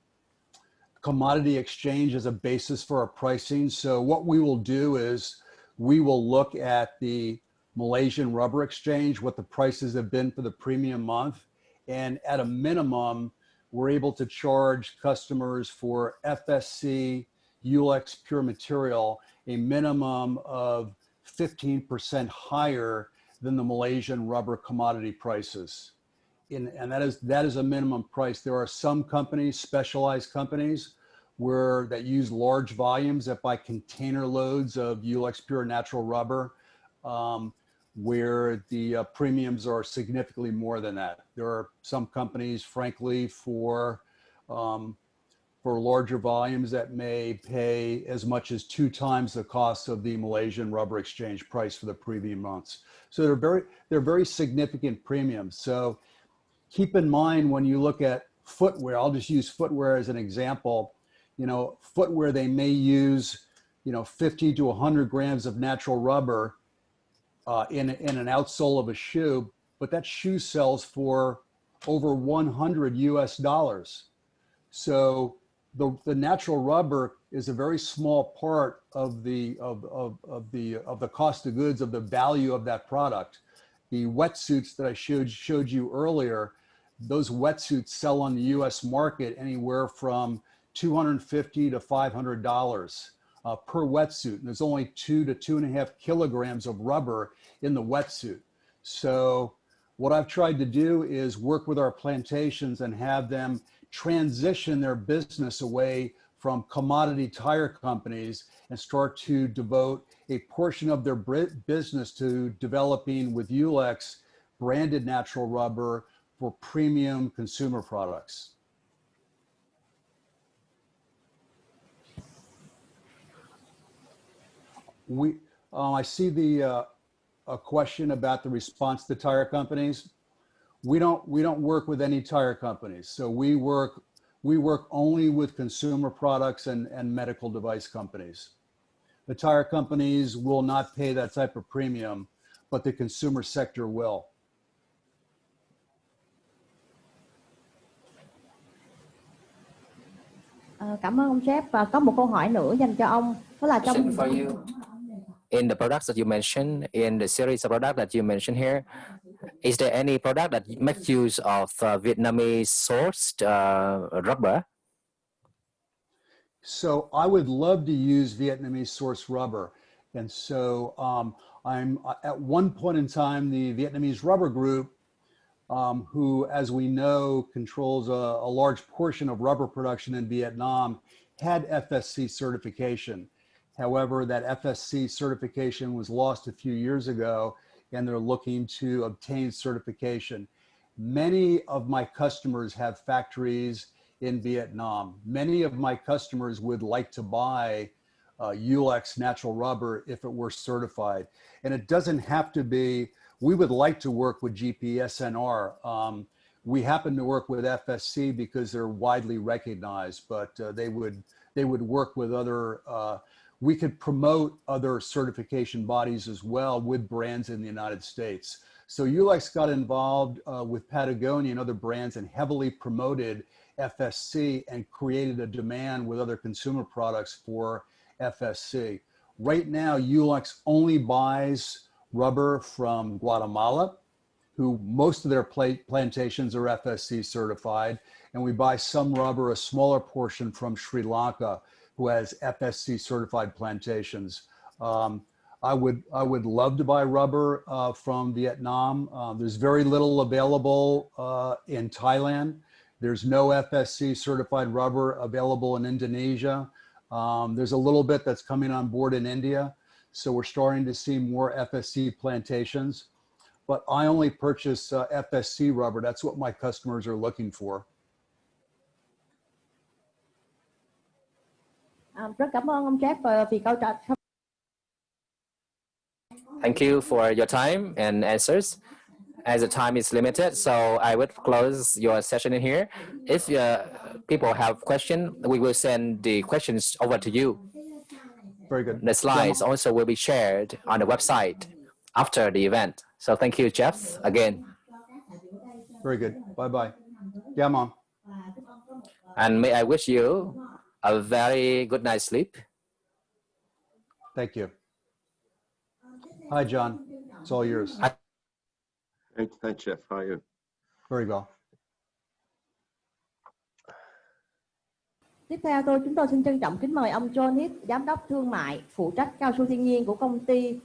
commodity exchange as a basis for our pricing. So what we will do is we will look at the Malaysian rubber exchange, what the prices have been for the premium month. And at a minimum, we're able to charge customers for FSC Ulex pure material a minimum of 15% higher than the Malaysian rubber commodity prices. And that is a minimum price. There are some companies, specialized companies, that use large volumes, that buy container loads of Ulex pure natural rubber, where the premiums are significantly more than that. There are some companies, frankly, for larger volumes that may pay as much as 2 times the cost of the Malaysian rubber exchange price for the previous months. So they're very significant premiums. So keep in mind when you look at footwear, I'll just use footwear as an example. Footwear, they may use 50 to 100 grams of natural rubber in an outsole of a shoe, but that shoe sells for over $100 US. So the natural rubber is a very small part of the cost of goods, of the value of that product. The wetsuits that I showed you earlier, those wetsuits sell on the US market anywhere from $250 to $500 per wetsuit. And there's only 2 to 2.5 kilograms of rubber in the wetsuit. So what I've tried to do is work with our plantations and have them transition their business away from commodity tire companies and start to devote a portion of their business to developing with Ulex branded natural rubber for premium consumer products. I see a question about the response to tire companies. We don't work with any tire companies. So we work only with consumer products and medical device companies. The tire companies will not pay that type of premium, but the consumer sector will. Cảm ơn ông Jeff, và có một câu hỏi nữa dành cho ông. Đó là trong in the products that you mentioned, in the series of products that you mentioned here, is there any product that makes use of Vietnamese sourced rubber? So I would love to use Vietnamese sourced rubber. And so I'm at one point in time, the Vietnamese Rubber Group, who, as we know, controls a large portion of rubber production in Vietnam, had FSC certification. However, that FSC certification was lost a few years ago, and they're looking to obtain certification. Many of my customers have factories in Vietnam. Many of my customers would like to buy Ulex natural rubber if it were certified. And it doesn't have to be, we would like to work with GPSNR. We happen to work with FSC because they're widely recognized, but they would work with other, we could promote other certification bodies as well with brands in the United States. So Ulex got involved with Patagonia and other brands and heavily promoted FSC and created a demand with other consumer products for FSC. Right now, Ulex only buys rubber from Guatemala, who most of their plantations are FSC certified. And we buy some rubber, a smaller portion from Sri Lanka, who has FSC certified plantations. I would love to buy rubber from Vietnam. There's very little available in Thailand. There's no FSC certified rubber available in Indonesia. There's a little bit that's coming on board in India. So we're starting to see more FSC plantations. But I only purchase FSC rubber. That's what my customers are looking for. Rất cảm ơn ông Jeff vì câu trả. Thank you for your time and answers. As the time is limited, so I would close your session in here. If people have questions, we will send the questions over to you. Very good. The slides also will be shared on the website after the event. So thank you, Jeff, again. Very good. Bye-bye. Yeah, Mom. And may I wish you a very good night's sleep. Thank you. Hi, John. It's all yours. Hi, Jeff. How are you? Very well. Tiếp theo chúng tôi xin trân trọng kính mời ông John Heath, giám đốc thương mại phụ trách cao su thiên nhiên của công ty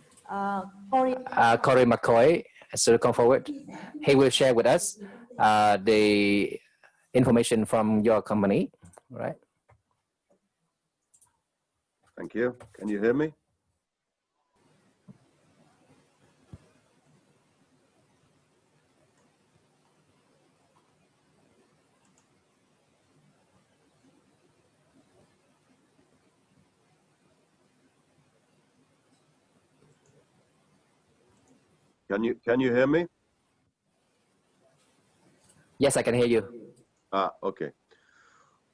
Corey McCoy, so come forward. He will share with us the information from your company, right? Thank you. Can you hear me? Can you hear me? Yes, I can hear you. Okay.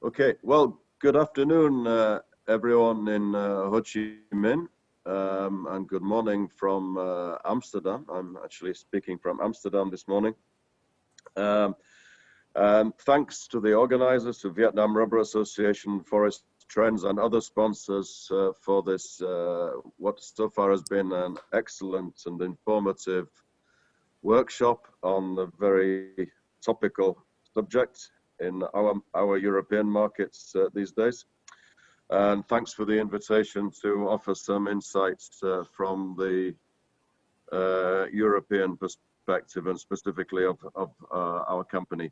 Okay. Well, good afternoon, everyone in Ho Chi Minh, and good morning from Amsterdam. I'm actually speaking from Amsterdam this morning. And thanks to the organizers, to Vietnam Rubber Association, Forest Trends, and other sponsors for this, what so far has been an excellent and informative workshop on a very topical subject in our European markets these days. And thanks for the invitation to offer some insights from the European perspective and specifically of our company.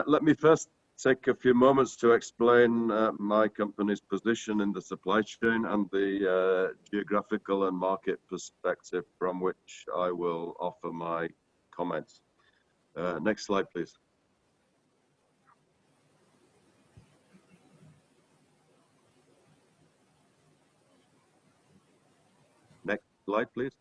Let me first take a few moments to explain my company's position in the supply chain and the geographical and market perspective from which I will offer my comments. Next slide, please. Next slide, please.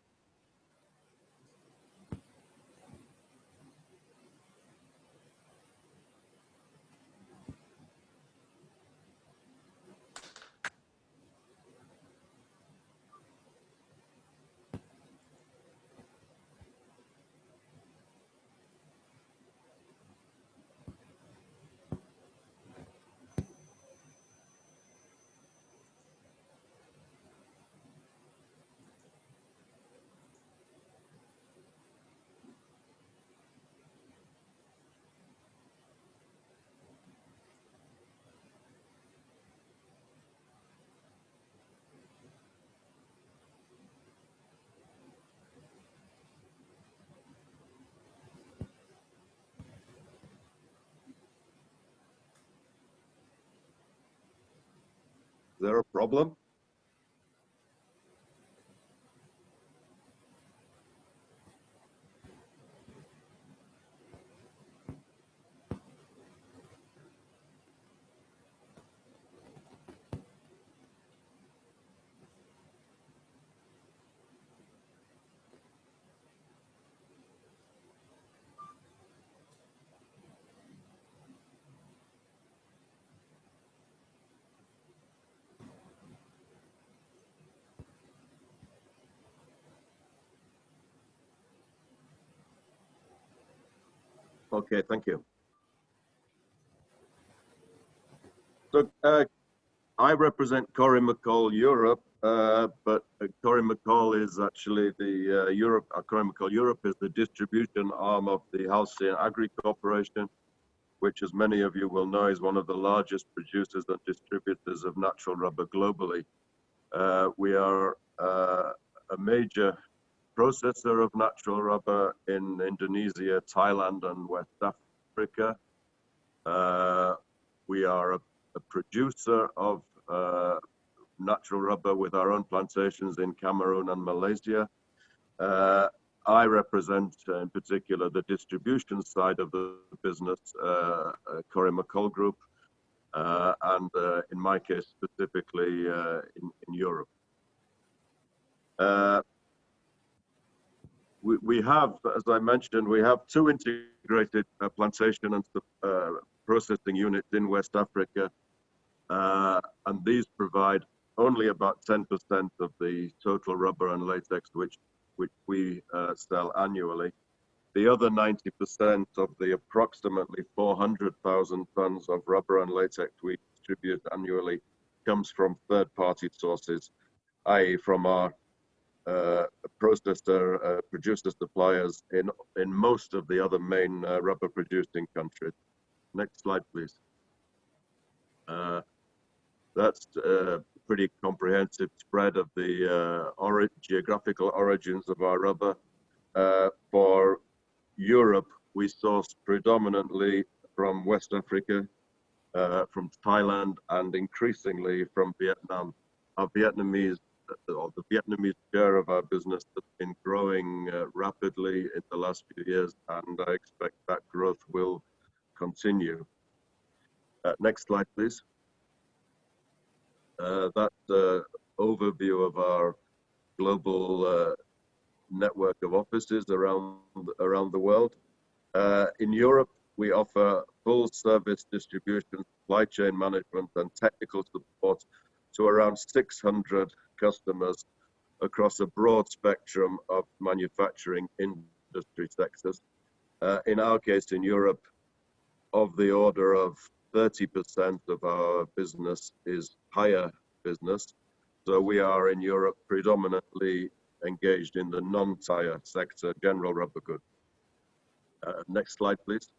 Is there a problem? Okay, thank you. So I represent Corrie McCall Europe, but Corrie McCall is actually the Corrie McCall Europe is the distribution arm of the Halcyon Agri Corporation, which, as many of you will know, is one of the largest producers and distributors of natural rubber globally. We are a major processor of natural rubber in Indonesia, Thailand, and West Africa. We are a producer of natural rubber with our own plantations in Cameroon and Malaysia. I represent, in particular, the distribution side of the business, Corrie McCall Group, and in my case, specifically in Europe. We have, as I mentioned, we have two integrated plantation and processing units in West Africa, and these provide only about 10% of the total rubber and latex which we sell annually. The other 90% of the approximately 400,000 tons of rubber and latex we distribute annually comes from third-party sources, i.e. from our producer suppliers in most of the other main rubber producing countries. Next slide, please. That's a pretty comprehensive spread of the geographical origins of our rubber. For Europe, we source predominantly from West Africa, from Thailand, and increasingly from Vietnam. The Vietnamese share of our business has been growing rapidly in the last few years, and I expect that growth will continue. Next slide, please. That's the overview of our global network of offices around the world. In Europe, we offer full service distribution, supply chain management, and technical support to around 600 customers across a broad spectrum of manufacturing industry sectors. In our case, in Europe, of the order of 30% of our business is hire business. So we are in Europe predominantly engaged in the non-tire sector, general rubber goods. Next slide, please.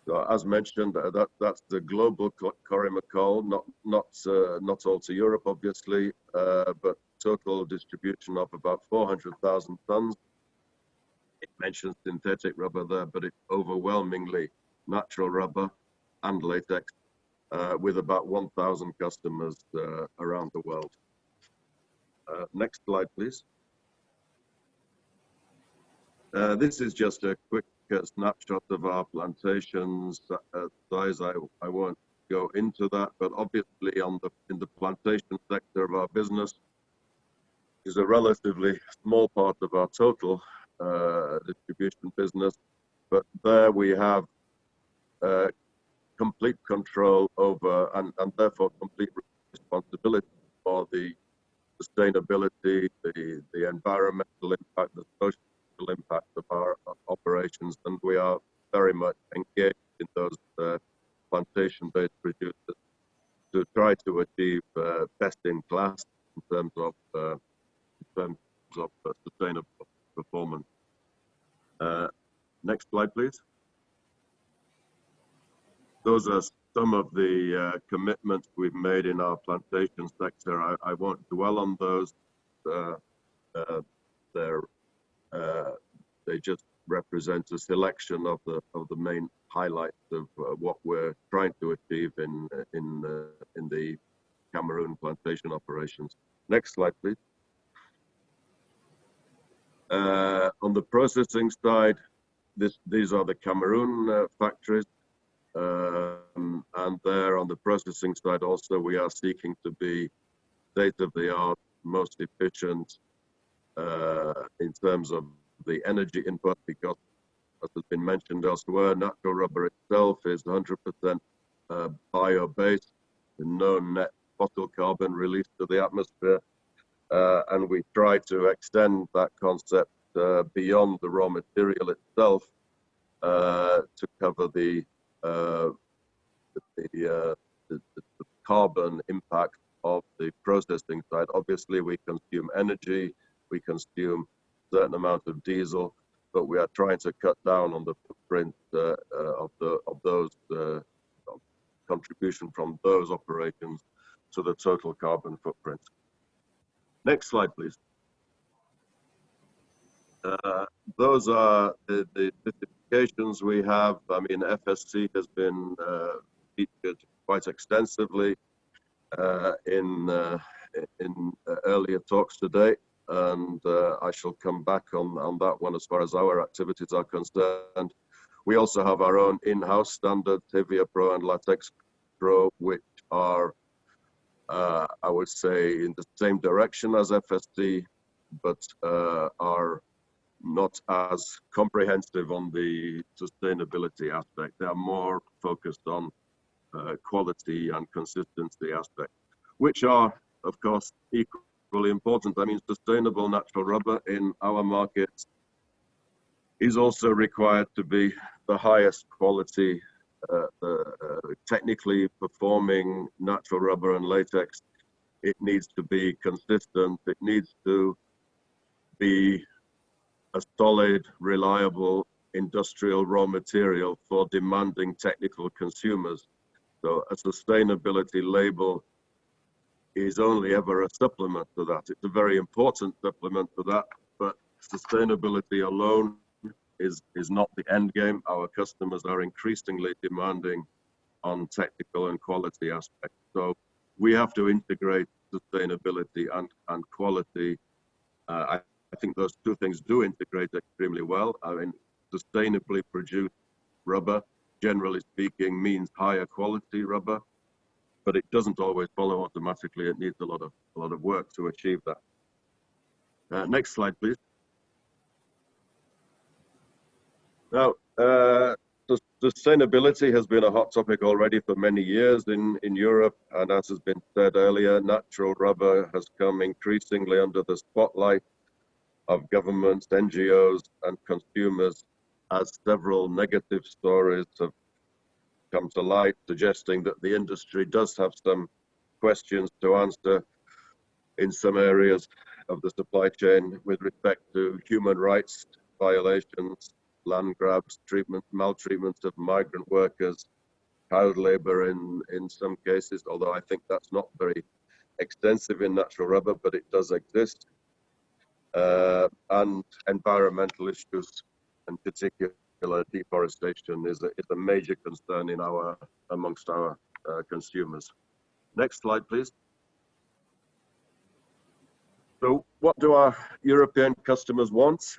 So as mentioned, that's the global Corrie McCall, not all to Europe, obviously, but total distribution of about 400,000 tons. It mentions synthetic rubber there, but it's overwhelmingly natural rubber and latex, with about 1,000 customers around the world. Next slide, please. This is just a quick snapshot of our plantations size. I won't go into that, but obviously in the plantation sector of our business is a relatively small part of our total distribution business, but there we have complete control over and therefore complete responsibility for the sustainability, the environmental impact, the social impact of our operations, and we are very much engaged in those plantation-based producers to try to achieve best in class in terms of sustainable performance. Next slide, please. Those are some of the commitments we've made in our plantation sector. I won't dwell on those. They just represent a selection of the main highlights of what we're trying to achieve in the Cameroon plantation operations. Next slide, please. On the processing side, these are the Cameroon factories, and there on the processing side also we are seeking to be state-of-the-art, most efficient in terms of the energy input, because as has been mentioned elsewhere, natural rubber itself is 100% bio-based, no net fossil carbon released to the atmosphere, and we try to extend that concept beyond the raw material itself to cover the carbon impact of the processing side. Obviously, we consume energy, we consume a certain amount of diesel, but we are trying to cut down on the footprint of those contribution from those operations to the total carbon footprint. Next slide, please. Those are the certifications we have. I mean, FSC has been featured quite extensively in earlier talks today, and I shall come back on that one as far as our activities are concerned. We also have our own in-house standards, Hevia Pro and Latex Pro, which are, I would say, in the same direction as FSC, but are not as comprehensive on the sustainability aspect. They are more focused on quality and consistency aspect, which are, of course, equally important. I mean, sustainable natural rubber in our markets is also required to be the highest quality, technically performing natural rubber and latex. It needs to be consistent. It needs to be a solid, reliable industrial raw material for demanding technical consumers. So a sustainability label is only ever a supplement to that. It's a very important supplement to that, but sustainability alone is not the end game. Our customers are increasingly demanding on technical and quality aspects. So we have to integrate sustainability and quality. I think those two things do integrate extremely well. I mean, sustainably produced rubber, generally speaking, means higher quality rubber, but it doesn't always follow automatically. It needs a lot of work to achieve that. Next slide, please. Now, sustainability has been a hot topic already for many years in Europe, and as has been said earlier, natural rubber has come increasingly under the spotlight of governments, NGOs, and consumers, as several negative stories have come to light, suggesting that the industry does have some questions to answer in some areas of the supply chain with respect to human rights violations, land grabs, maltreatment of migrant workers, child labor in some cases, although I think that's not very extensive in natural rubber, but it does exist. And environmental issues, in particular deforestation, is a major concern amongst our consumers. Next slide, please. So what do our European customers want?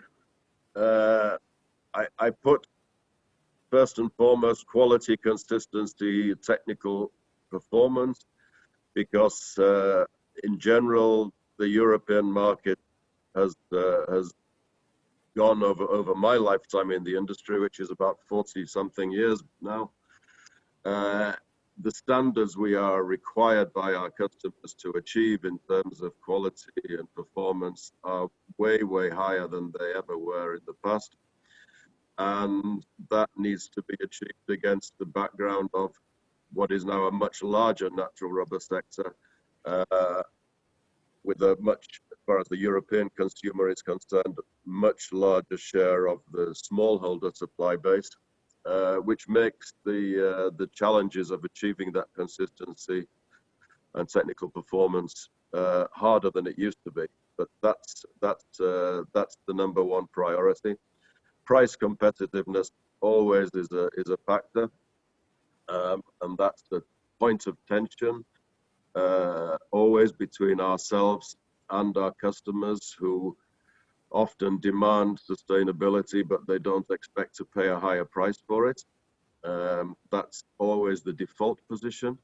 I put first and foremost quality, consistency, technical performance, because in general, the European market has gone over my lifetime in the industry, which is about 40-something years now. The standards we are required by our customers to achieve in terms of quality and performance are way, way higher than they ever were in the past. And that needs to be achieved against the background of what is now a much larger natural rubber sector, with a much, as far as the European consumer is concerned, much larger share of the smallholder supply base, which makes the challenges of achieving that consistency and technical performance harder than it used to be. But that's the number one priority. Price competitiveness always is a factor, and that's the point of tension always between ourselves and our customers, who often demand sustainability, but they don't expect to pay a higher price for it. That's always the default position,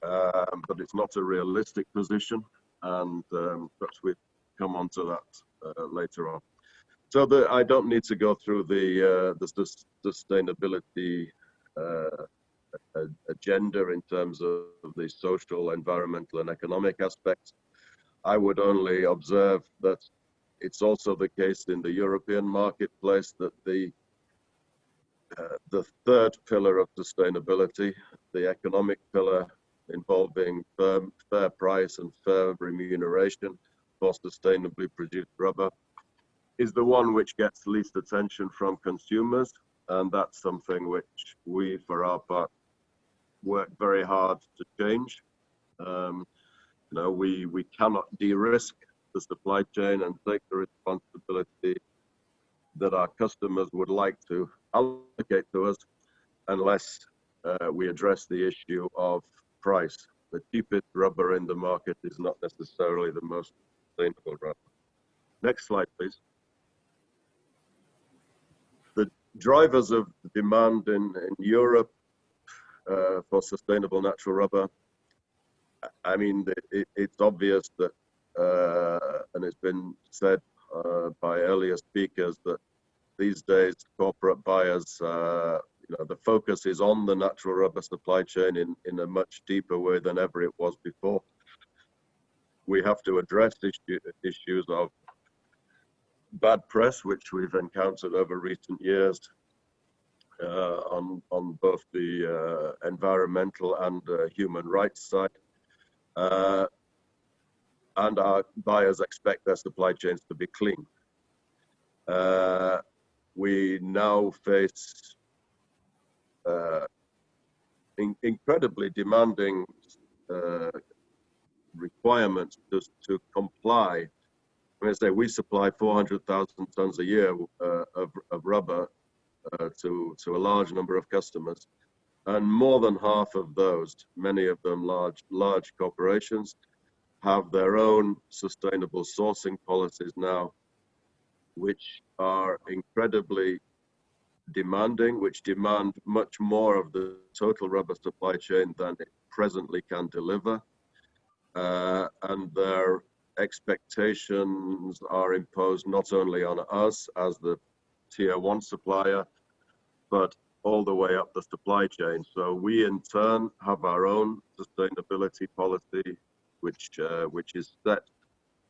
but it's not a realistic position, and perhaps we'll come on to that later on. So I don't need to go through the sustainability agenda in terms of the social, environmental, and economic aspects. I would only observe that it's also the case in the European marketplace that the third pillar of sustainability, the economic pillar involving fair price and fair remuneration for sustainably produced rubber, is the one which gets least attention from consumers, and that's something which we, for our part, work very hard to change. We cannot de-risk the supply chain and take the responsibility that our customers would like to allocate to us unless we address the issue of price. The cheapest rubber in the market is not necessarily the most sustainable rubber. Next slide, please. The drivers of demand in Europe for sustainable natural rubber, I mean, it's obvious that, and it's been said by earlier speakers, that these days corporate buyers, the focus is on the natural rubber supply chain in a much deeper way than ever it was before. We have to address issues of bad press, which we've encountered over recent years, on both the environmental and human rights side. And our buyers expect their supply chains to be clean. We now face incredibly demanding requirements to comply. I say we supply 400,000 tons a year of rubber to a large number of customers, and more than half of those, many of them large corporations, have their own sustainable sourcing policies now, which are incredibly demanding, which demand much more of the total rubber supply chain than it presently can deliver. And their expectations are imposed not only on us as the tier one supplier, but all the way up the supply chain. So we in turn have our own sustainability policy, which is set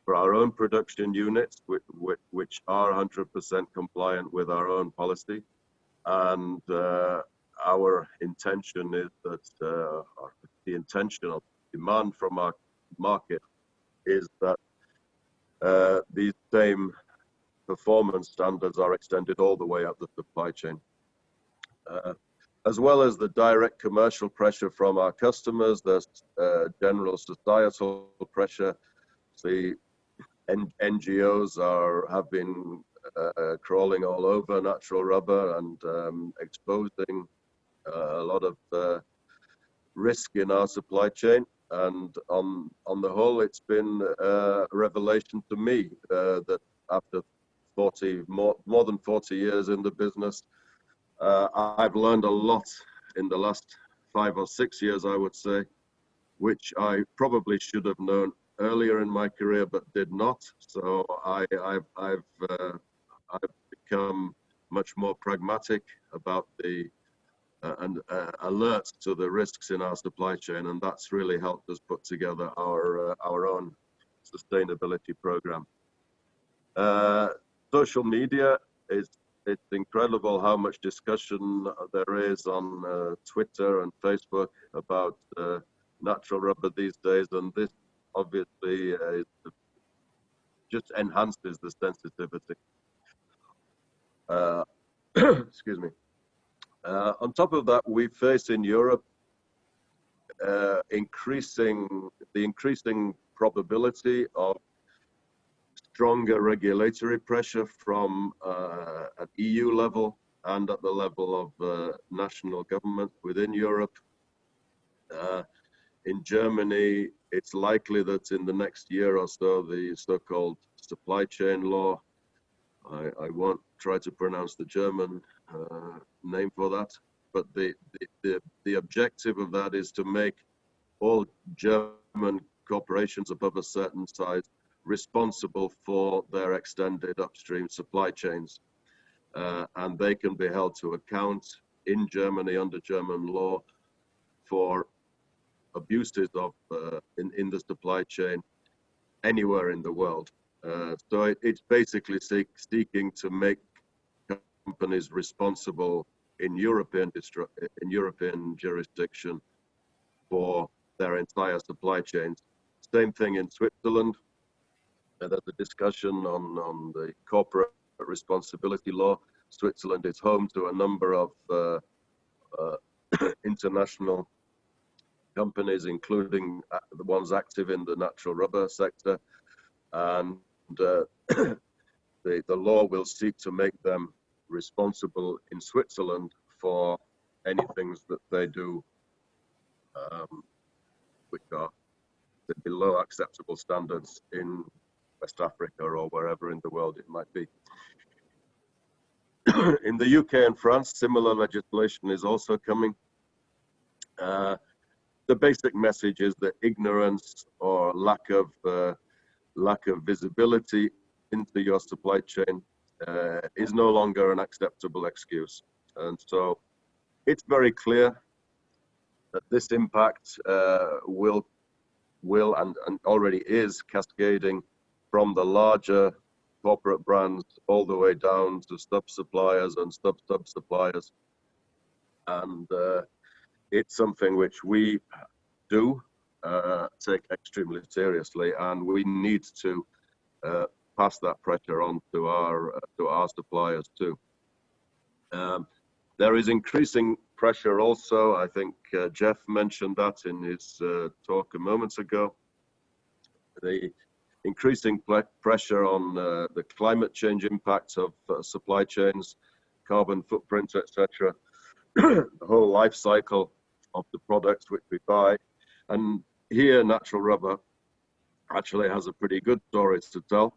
for our own production units, which are 100% compliant with our own policy. And our intention is that, the intention of demand from our market is that these same performance standards are extended all the way up the supply chain. As well as the direct commercial pressure from our customers, there's general societal pressure. The NGOs have been crawling all over natural rubber and exposing a lot of risk in our supply chain. And on the whole, it's been a revelation to me that after more than 40 years in the business, I've learned a lot in the last 5 or 6 years, I would say, which I probably should have known earlier in my career, but did not. So I've become much more pragmatic about the and alert to the risks in our supply chain, and that's really helped us put together our own sustainability program. Social media it's incredible how much discussion there is on Twitter and Facebook about natural rubber these days, and this obviously just enhances the sensitivity. Excuse me. On top of that, we face in Europe the increasing probability of stronger regulatory pressure from at EU level and at the level of national government within Europe. In Germany, it's likely that in the next year or so, the so-called supply chain law, I won't try to pronounce the German name for that, but the objective of that is to make all German corporations above a certain size responsible for their extended upstream supply chains. And they can be held to account in Germany under German law for abuses of in the supply chain anywhere in the world. So it's basically seeking to make companies responsible in European jurisdiction for their entire supply chains. Same thing in Switzerland. There's a discussion on the corporate responsibility law. Switzerland is home to a number of international companies, including the ones active in the natural rubber sector, and the law will seek to make them responsible in Switzerland for any things that they do which are below acceptable standards in West Africa or wherever in the world it might be. In the UK and France, similar legislation is also coming. The basic message is that ignorance or lack of visibility into your supply chain is no longer an acceptable excuse. And so it's very clear that this impact will and already is cascading from the larger corporate brands all the way down to sub-suppliers and sub-suppliers. And it's something which we do take extremely seriously, and we need to pass that pressure on to our suppliers too. There is increasing pressure also. I think Jeff mentioned that in his talk a moment ago. The increasing pressure on the climate change impacts of supply chains, carbon footprints, etc. The whole life cycle of the products which we buy. And here, natural rubber actually has a pretty good story to tell.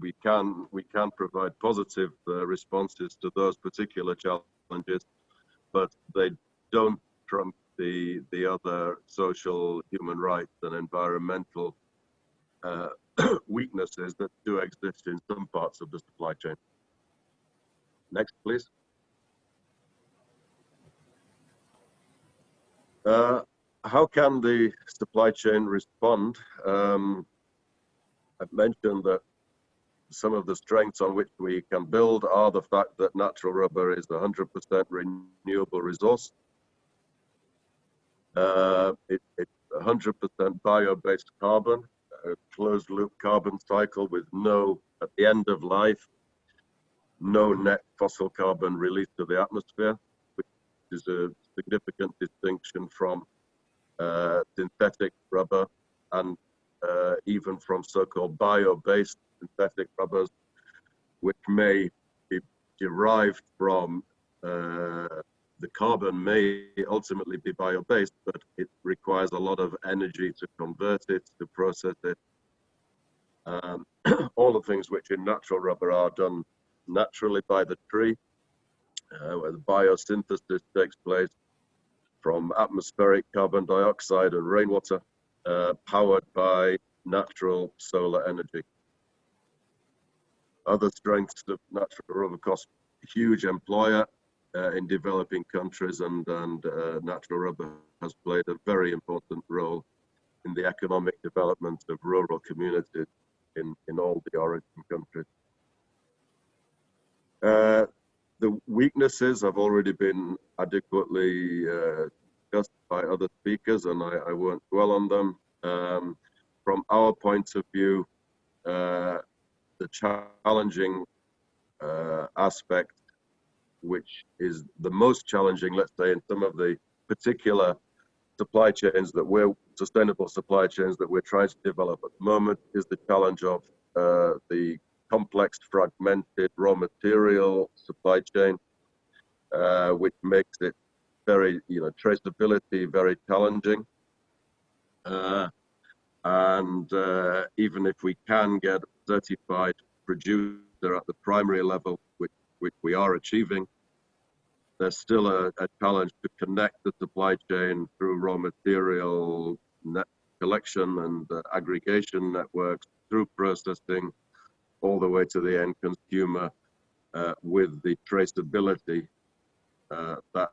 We can provide positive responses to those particular challenges, but they don't trump the other social, human rights and environmental weaknesses that do exist in some parts of the supply chain. Next, please. How can the supply chain respond? I've mentioned that some of the strengths on which we can build are the fact that natural rubber is 100% renewable resource. It's 100% bio-based carbon, a closed loop carbon cycle with no, at the end of life, no net fossil carbon released to the atmosphere, which is a significant distinction from synthetic rubber and even from so-called bio-based synthetic rubbers, which may be derived from the carbon may ultimately be bio-based, but it requires a lot of energy to convert it, to process it. All the things which in natural rubber are done naturally by the tree, where the biosynthesis takes place from atmospheric carbon dioxide and rainwater, powered by natural solar energy. Other strengths of natural rubber, of course, huge employer in developing countries, and natural rubber has played a very important role in the economic development of rural communities in all the origin countries. The weaknesses have already been adequately discussed by other speakers, and I won't dwell on them. From our point of view, the challenging aspect, which is the most challenging, let's say, in some of the particular supply chains that sustainable supply chains that we're trying to develop at the moment, is the challenge of the complex, fragmented raw material supply chain, which makes it very, traceability very challenging. And even if we can get a certified producer at the primary level, which we are achieving, there's still a challenge to connect the supply chain through raw material collection and aggregation networks, through processing, all the way to the end consumer with the traceability that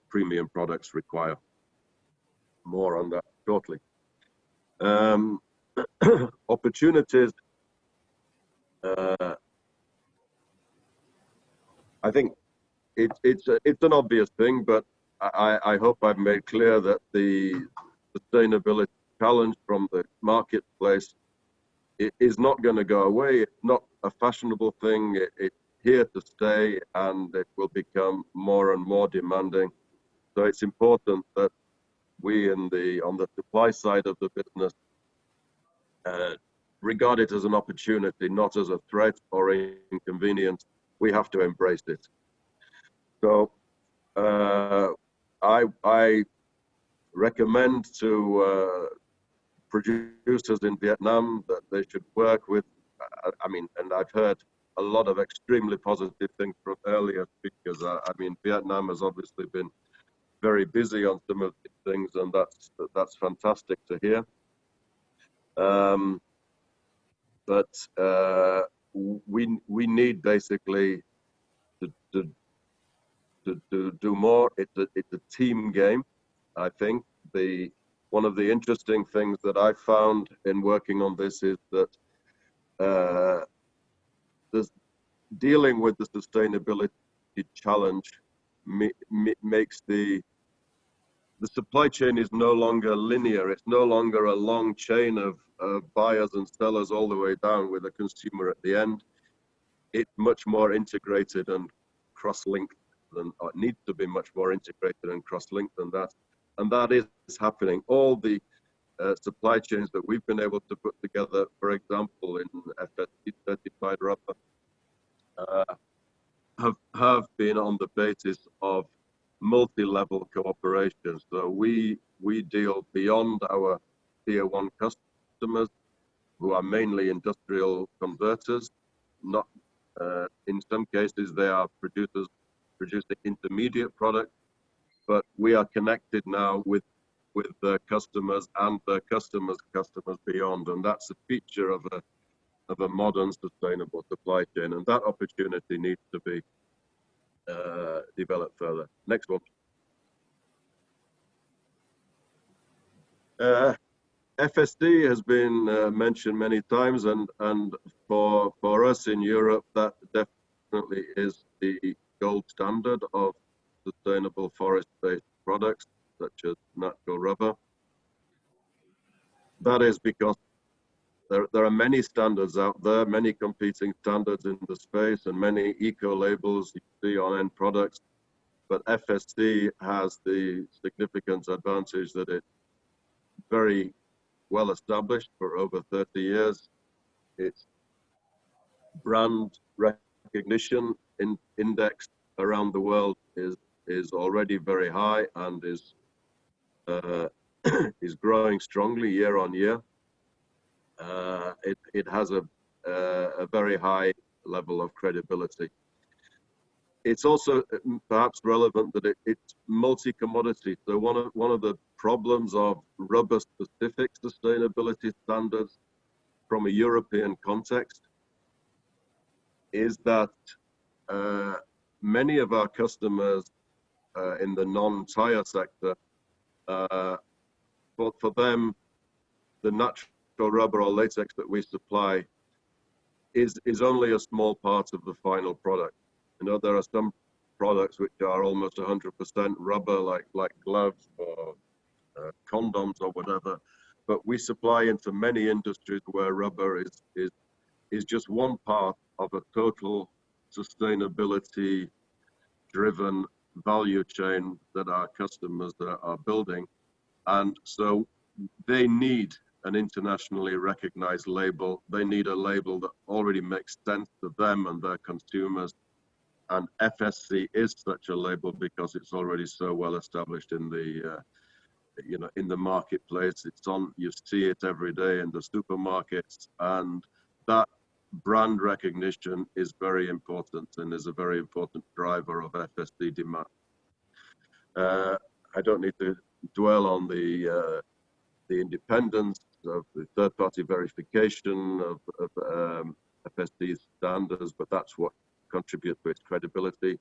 premium products require. More on that shortly. opportunities, I think it's an obvious thing, but I hope I've made clear that the sustainability challenge from the marketplace is not going to go away. It's not a fashionable thing. It's here to stay, and it will become more and more demanding. So it's important that we on the supply side of the business regard it as an opportunity, not as a threat or inconvenience. We have to embrace it. So I recommend to producers in Vietnam that they should work with, I mean, and I've heard a lot of extremely positive things from earlier speakers. I mean, Vietnam has obviously been very busy on some of these things, and that's fantastic to hear. But we need basically to do more. It's a team game. I think one of the interesting things that I found in working on this is that dealing with the sustainability challenge makes the supply chain is no longer linear. It's no longer a long chain of buyers and sellers all the way down with a consumer at the end. It's much more integrated and cross-linked or it needs to be much more integrated and cross-linked than that. And that is happening. All the supply chains that we've been able to put together, for example, in FSC certified rubber, have been on the basis of multi-level cooperation. So we deal beyond our tier one customers, who are mainly industrial converters. Not in some cases they are producing intermediate products, but we are connected now with the customers and the customers' customers beyond, and that's a feature of a modern sustainable supply chain, and that opportunity needs to be developed further. Next one. FSD has been mentioned many times, and for us in Europe, that definitely is the gold standard of sustainable forest-based products, such as natural rubber. That is because there are many standards out there, many competing standards in the space, and many eco-labels you see on end products. But FSD has the significant advantage that it's very well established for over 30 years. Its brand recognition index around the world is already very high and is growing strongly year on year. It has a very high level of credibility. It's also perhaps relevant that it's multi-commodity. So one of the problems of rubber-specific sustainability standards from a European context is that many of our customers in the non-tire sector, for them, the natural rubber or latex that we supply is only a small part of the final product. You know, there are some products which are almost 100% rubber, like gloves or condoms or whatever. But we supply into many industries where rubber is just one part of a total sustainability-driven value chain that our customers are building. And so they need an internationally recognized label. They need a label that already makes sense to them and their consumers. And FSC is such a label because it's already so well established in the in the marketplace. It's on, you see it every day in the supermarkets, and that brand recognition is very important and is a very important driver of FSC demand. I don't need to dwell on the independence of the third-party verification of FSC standards, but that's what contributes to its credibility.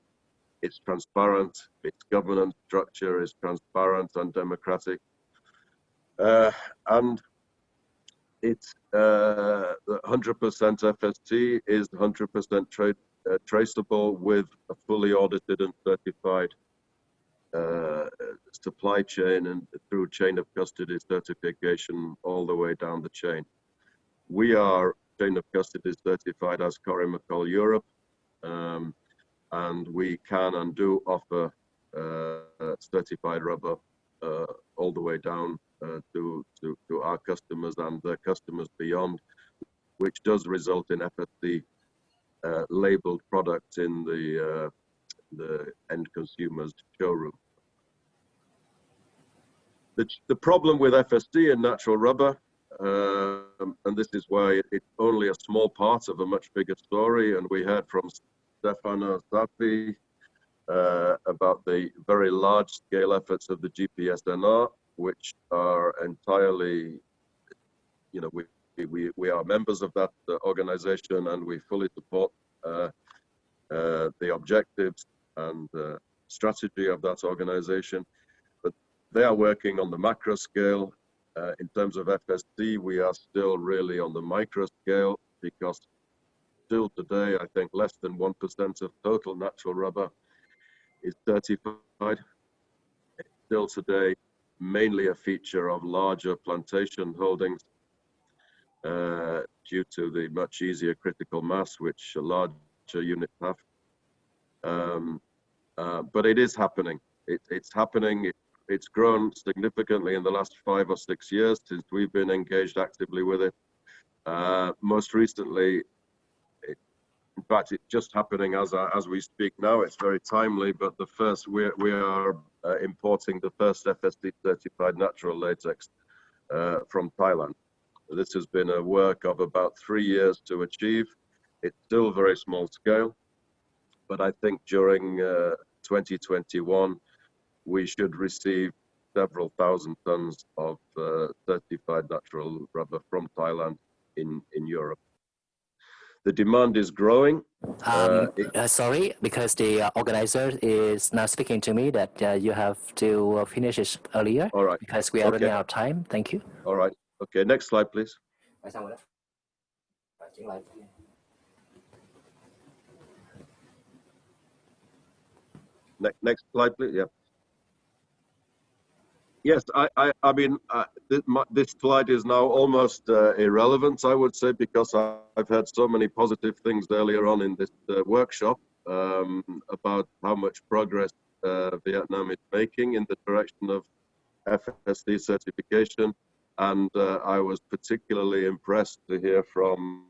It's transparent, its governance structure is transparent and democratic. And It's 100% FST is 100% traceable with a fully audited and certified supply chain and through chain of custody certification all the way down the chain. We are chain of custody certified as Cory McCall Europe, and we can and do offer certified rubber all the way down to our customers and their customers beyond, which does result in FSC labeled products in the end consumer's showroom. The problem with FSD and natural rubber, and this is why it's only a small part of a much bigger story, and we heard from Stefano Zappi about the very large-scale efforts of the GPSNR, which are entirely, you know, we are members of that organization, and we fully support the objectives and strategy of that organization. But they are working on the macro scale. In terms of FSD, we are still really on the micro scale, because still today, I think less than 1% of total natural rubber is certified. It's still today mainly a feature of larger plantation holdings due to the much easier critical mass which a larger units have. But it is happening. It's happening. It's grown significantly in the last 5 or 6 years since we've been engaged actively with it. Most recently, in fact, it's just happening as we speak now. It's very timely, but we are importing the first FSD certified natural latex from Thailand. This has been a work of about 3 years to achieve. It's still very small scale, but I think during 2021, we should receive several thousand tons of certified natural rubber from Thailand in Europe. The demand is growing. Sorry, because the organizer is now speaking to me that you have to finish it earlier. All right. Because we are running out of time. Thank you. All right. Okay, next slide, please. Next slide, please. Yeah. Yes, I mean, this slide is now almost irrelevant, I would say, because I've heard so many positive things earlier on in this workshop about how much progress Vietnam is making in the direction of FSD certification. And I was particularly impressed to hear from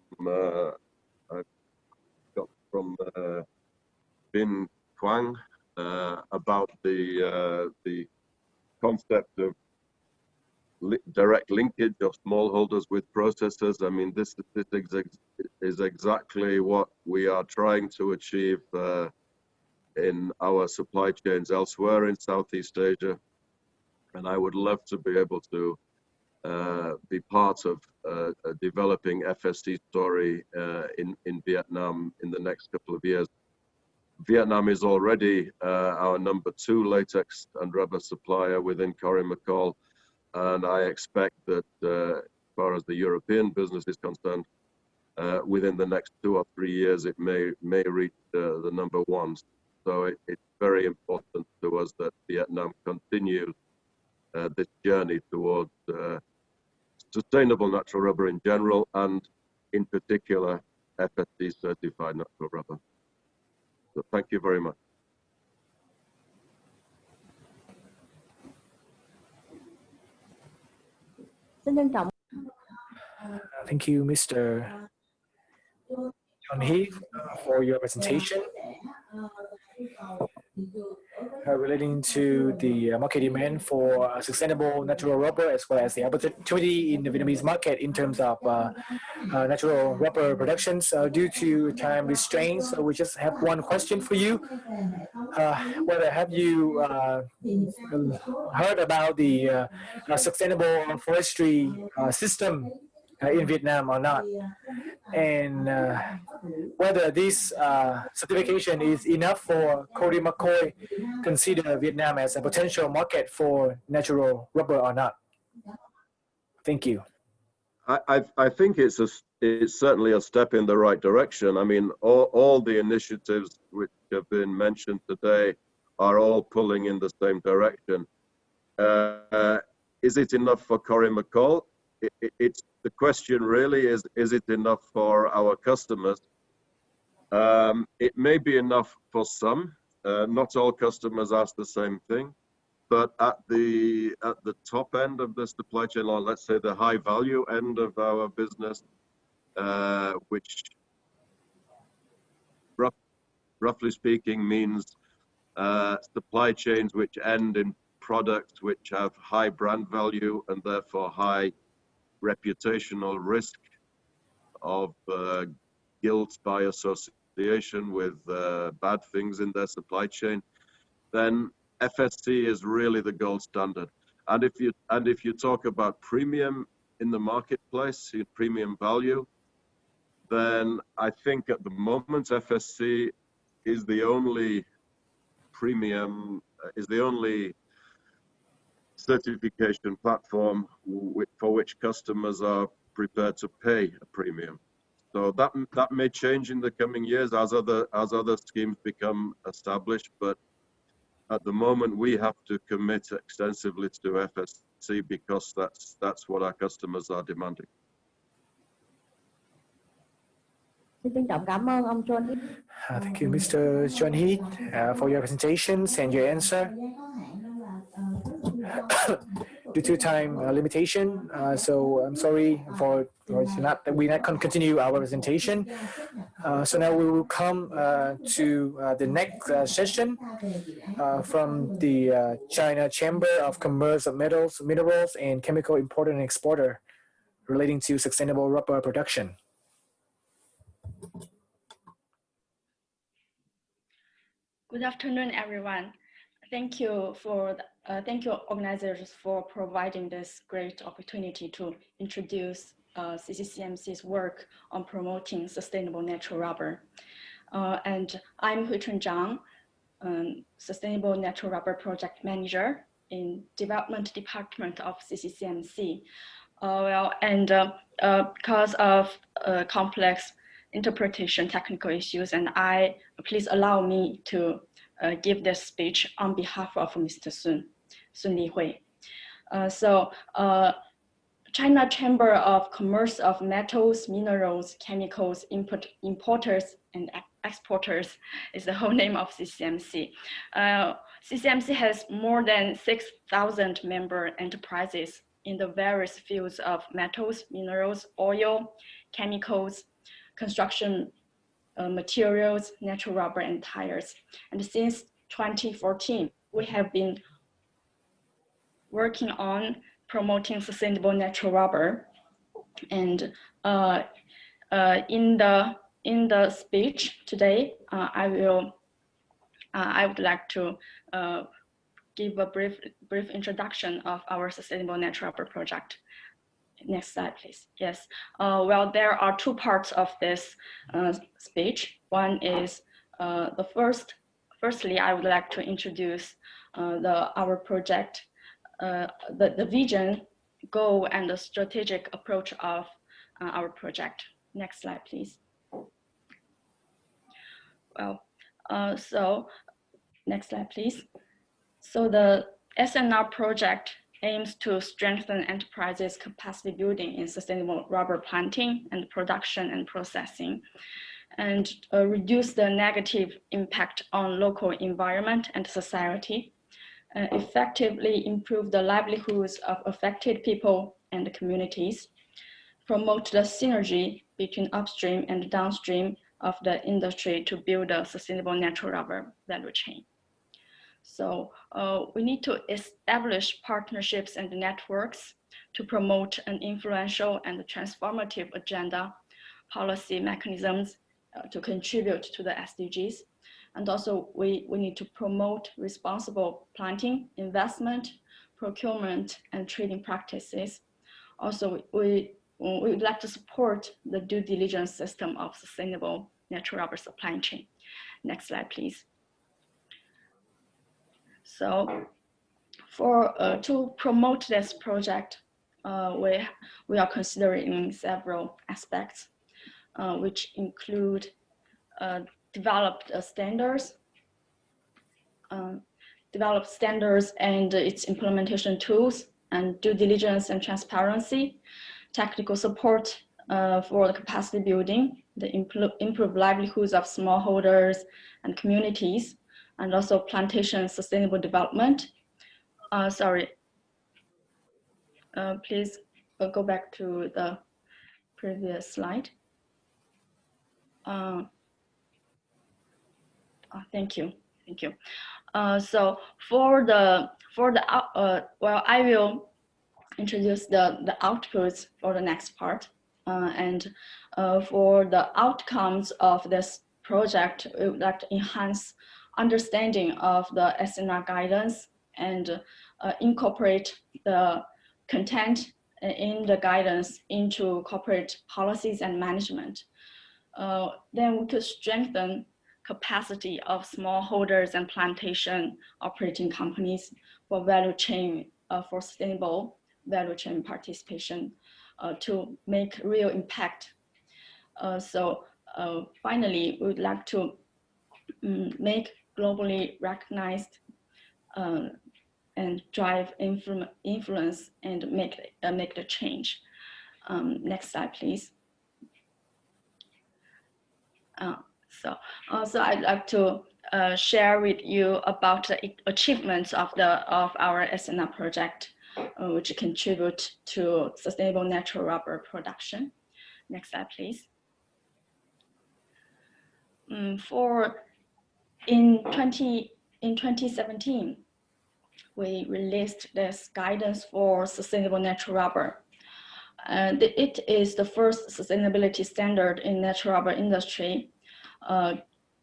Bin Quang about the concept of direct linkage of smallholders with processors. I mean, this is exactly what we are trying to achieve in our supply chains elsewhere in Southeast Asia. And I would love to be able to be part of a developing FSD story in Vietnam in the next couple of years. Vietnam is already our #2 latex and rubber supplier within Cory McCall, and I expect that as far as the European business is concerned, within the next 2 or 3 years, it may reach the #1s. So it's very important to us that Vietnam continues this journey towards sustainable natural rubber in general, and in particular, FSD certified natural rubber. So thank you very much. Xin trân trọng. Thank you, Mr. John Heath, for your presentation. Relating to the market demand for sustainable natural rubber, as well as the opportunity in the Vietnamese market in terms of natural rubber productions. Due to time restraints, so we just have one question for you. Whether have you heard about the sustainable forestry system in Vietnam or not? And whether this certification is enough for Cory McCall consider Vietnam as a potential market for natural rubber or not? Thank you. I think it's certainly a step in the right direction. I mean, all the initiatives which have been mentioned today are all pulling in the same direction. Is it enough for Corrie McCall? It's the question really is it enough for our customers? It may be enough for some. Not all customers ask the same thing. But at the top end of the supply chain, or let's say the high value end of our business, which roughly speaking means supply chains which end in products which have high brand value and therefore high reputational risk of guilt by association with bad things in their supply chain, then FSC is really the gold standard. And if you talk about premium in the marketplace, premium value, then I think at the moment FSC is the only premium, is the only certification platform for which customers are prepared to pay a premium. So that may change in the coming years as other schemes become established, but at the moment, we have to commit extensively to FSC because that's what our customers are demanding. Thank you, Mr. John Heath, for your presentations and your answer. Due to time limitation, so I'm sorry for we not continue our presentation. So now we will come to the next session from the China Chamber of Commerce of Metals, Minerals, and Chemical Importer and Exporter relating to sustainable rubber production. Good afternoon, everyone. Thank you organizers for providing this great opportunity to introduce CCCMC's work on promoting sustainable natural rubber. And I'm Huichun Zhang, Sustainable Natural Rubber Project Manager in Development Department of CCCMC. Because of complex interpretation technical issues, and please allow me to give this speech on behalf of Mr. Sun Lihui. China Chamber of Commerce of Metals, Minerals, Chemicals, Importers and Exporters is the whole name of CCMC. CCMC has more than 6,000 member enterprises in the various fields of metals, minerals, oil, chemicals, construction materials, natural rubber, and tires. And since 2014, we have been working on promoting sustainable natural rubber. And in the speech today, I would like to give a brief introduction of our sustainable natural rubber project. Next slide, please. Yes. Well, there are two parts of this speech. One is firstly, I would like to introduce our project, the vision, goal, and the strategic approach of our project. Next slide, please. Well, next slide, please. So the SNR project aims to strengthen enterprises' capacity building in sustainable rubber planting and production and processing, and reduce the negative impact on local environment and society, effectively improve the livelihoods of affected people and communities, promote the synergy between upstream and downstream of the industry to build a sustainable natural rubber value chain. So we need to establish partnerships and networks to promote an influential and transformative agenda, policy mechanisms to contribute to the SDGs. And also we need to promote responsible planting, investment, procurement, and trading practices. Also, we would like to support the due diligence system of sustainable natural rubber supply chain. Next slide, please. So to promote this project, we are considering several aspects, which include developed standards and its implementation tools, and due diligence and transparency, technical support for the capacity building, the improved livelihoods of smallholders and communities, and also plantation sustainable development. Please go back to the previous slide. Thank you. So I will introduce the outputs for the next part, and for the outcomes of this project, we would like to enhance understanding of the SNR guidance and incorporate the content in the guidance into corporate policies and management. Then we could strengthen capacity of smallholders and plantation operating companies for value chain, for sustainable value chain participation to make real impact. Finally, we would like to make globally recognized and drive influence and make the change. Next slide, please. So I'd like to share with you about the achievements of our SNR project, which contribute to sustainable natural rubber production. Next slide, please. In 2017, we released this guidance for sustainable natural rubber. And it is the first sustainability standard in natural rubber industry.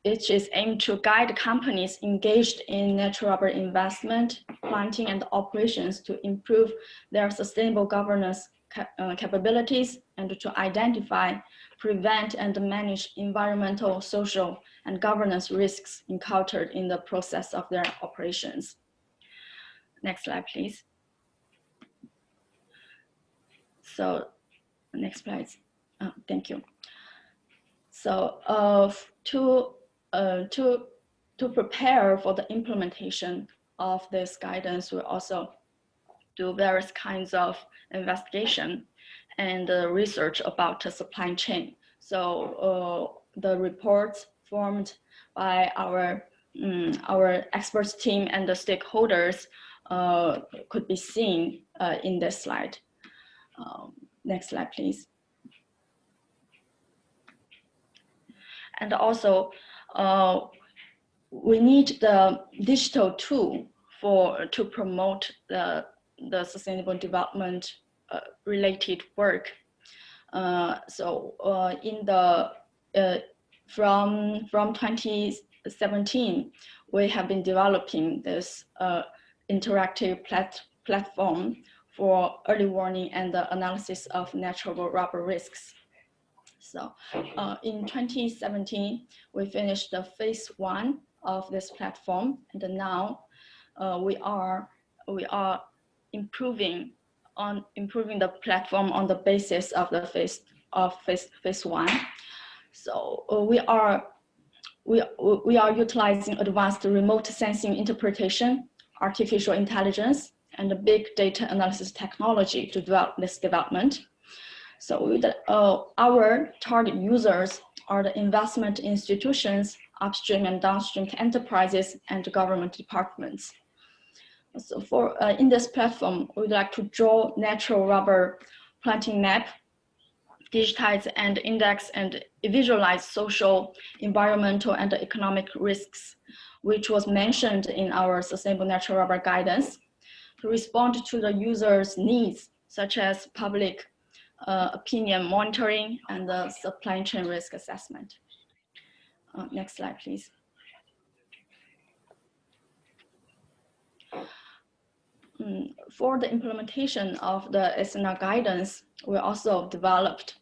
It is aimed to guide companies engaged in natural rubber investment, planting, and operations to improve their sustainable governance capabilities and to identify, prevent, and manage environmental, social, and governance risks encountered in the process of their operations. Next slide, please. So, next slide. Thank you. So, to prepare for the implementation of this guidance, we also do various kinds of investigation and research about the supply chain. So, the reports formed by our experts team and the stakeholders could be seen in this slide. Next slide, please. And also, we need the digital tool to promote the sustainable development related work. From 2017, we have been developing this interactive platform for early warning and the analysis of natural rubber risks. So in 2017, we finished the phase 1 of this platform, and now we are improving the platform on the basis of the phase 1. So we are utilizing advanced remote sensing interpretation, artificial intelligence, and the big data analysis technology to develop this development. So our target users are the investment institutions, upstream and downstream enterprises, and government departments. So in this platform, we would like to draw natural rubber planting map, digitize and index and visualize social, environmental, and economic risks, which was mentioned in our sustainable natural rubber guidance, to respond to the users' needs, such as public opinion monitoring and the supply chain risk assessment. Next slide, please. For the implementation of the SNR guidance, we also developed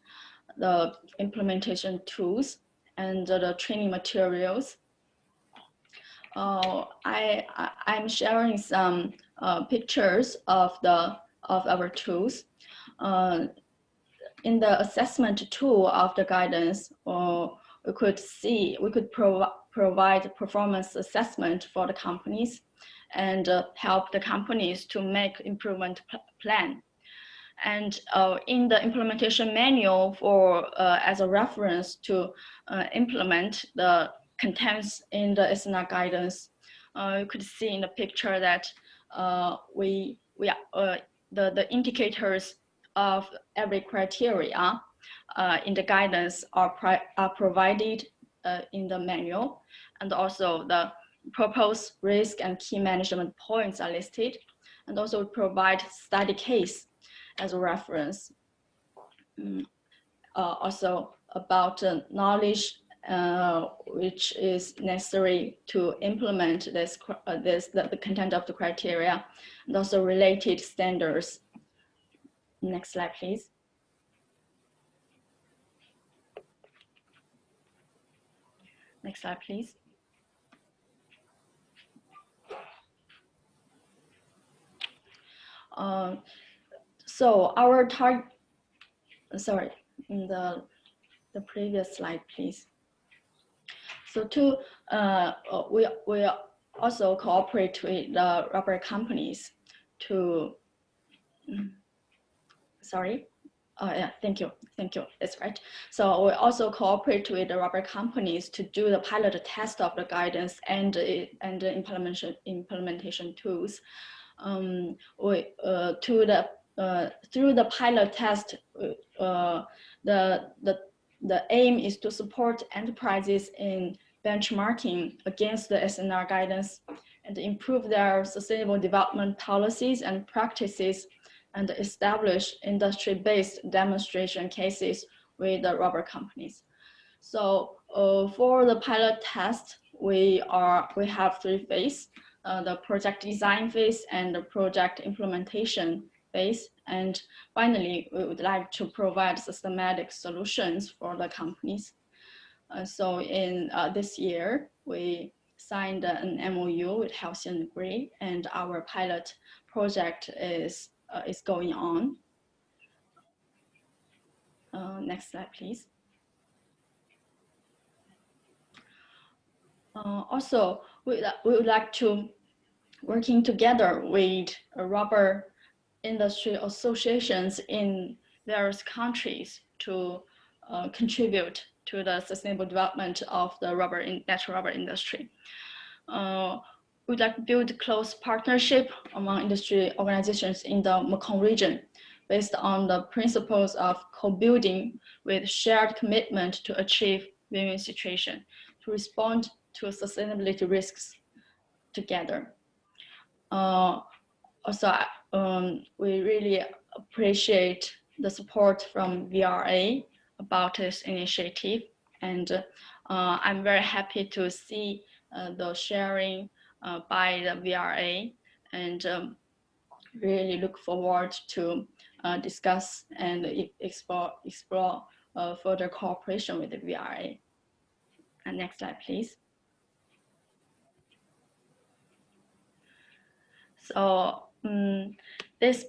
the implementation tools and the training materials. I'm sharing some pictures of the of our tools. In the assessment tool of the guidance, we could provide performance assessment for the companies and help the companies to make improvement plan. And in the implementation manual for as a reference to implement the contents in the SNR guidance, you could see in the picture that the indicators of every criteria in the guidance are provided in the manual, and also the proposed risk and key management points are listed, and also provide study case as a reference. Also about knowledge which is necessary to implement the content of the criteria, and also related standards. Next slide, please. Next slide, please. So our target, sorry, in the previous slide, please. So we also cooperate with the rubber companies to, sorry. Oh yeah, thank you, that's right. So we also cooperate with the rubber companies to do the pilot test of the guidance and the implementation tools. Through the pilot test, the aim is to support enterprises in benchmarking against the SNR guidance and improve their sustainable development policies and practices, and establish industry-based demonstration cases with the rubber companies. So for the pilot test, we have 3 phases: the project design phase and the project implementation phase. And finally, we would like to provide systematic solutions for the companies. So in this year, we signed an MOU with Halcyon Gray, and our pilot project is going on. Next slide, please. Also, we would like to working together with rubber industry associations in various countries to contribute to the sustainable development of the natural rubber industry. We'd like to build close partnership among industry organizations in the Mekong region based on the principles of co-building with shared commitment to achieve win-win situation, to respond to sustainability risks together. Also, we really appreciate the support from VRA about this initiative, and I'm very happy to see the sharing by the VRA, and really look forward to discuss and explore further cooperation with the VRA. And next slide, please. So this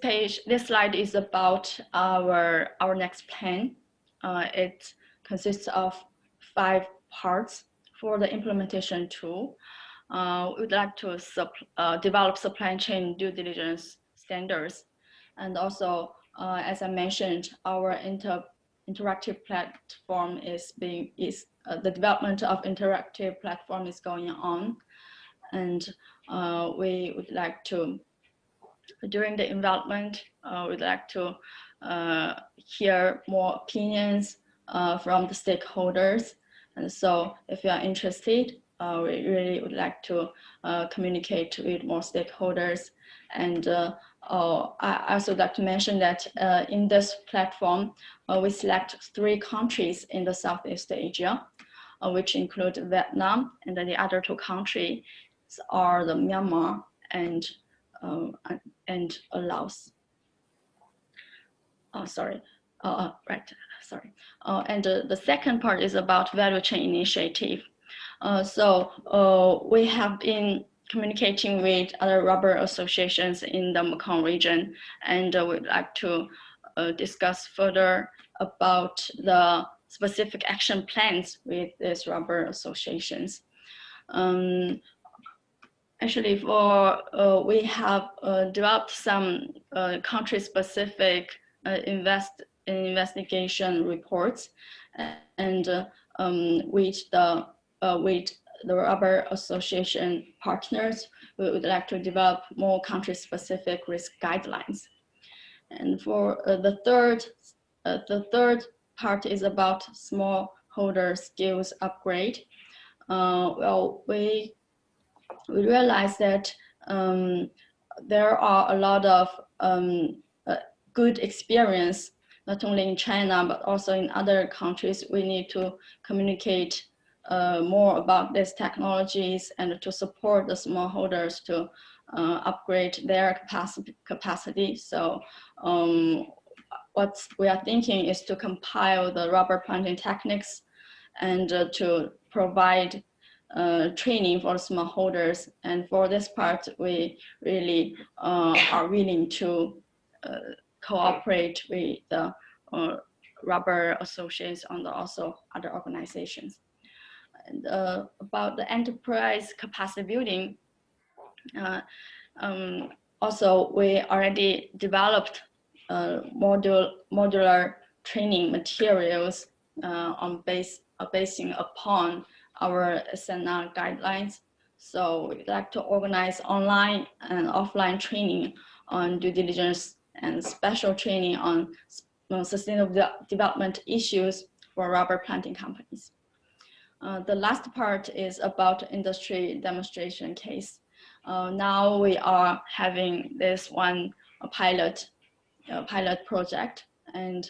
slide is about our next plan. It consists of 5 parts for the implementation tool. We would like to develop supply chain due diligence standards, and also, as I mentioned, our interactive platform the development of interactive platform is going on, and we would like to, during the development, we'd like to hear more opinions from the stakeholders. And so if you are interested, we really would like to communicate with more stakeholders. And I also like to mention that in this platform, we select 3 countries in the Southeast Asia, which include Vietnam, and then the other 2 countries are the Myanmar and Laos. Sorry. Right. Sorry. And the second part is about value chain initiative. So we have been communicating with other rubber associations in the Mekong region, and we'd like to discuss further about the specific action plans with these rubber associations. Actually, we have developed some country-specific investigation reports, and with the rubber association partners, we would like to develop more country-specific risk guidelines. And for the third part is about smallholder skills upgrade. Well, we realize that there are a lot of good experience, not only in China, but also in other countries. We need to communicate more about these technologies and to support the smallholders to upgrade their capacity. So what we are thinking is to compile the rubber planting techniques and to provide training for smallholders. And for this part, we really are willing to cooperate with the rubber associations and also other organizations. And about the enterprise capacity building, also we already developed modular training materials basing upon our SNR guidelines. So we'd like to organize online and offline training on due diligence and special training on sustainable development issues for rubber planting companies. The last part is about industry demonstration case. Now we are having this one pilot project, and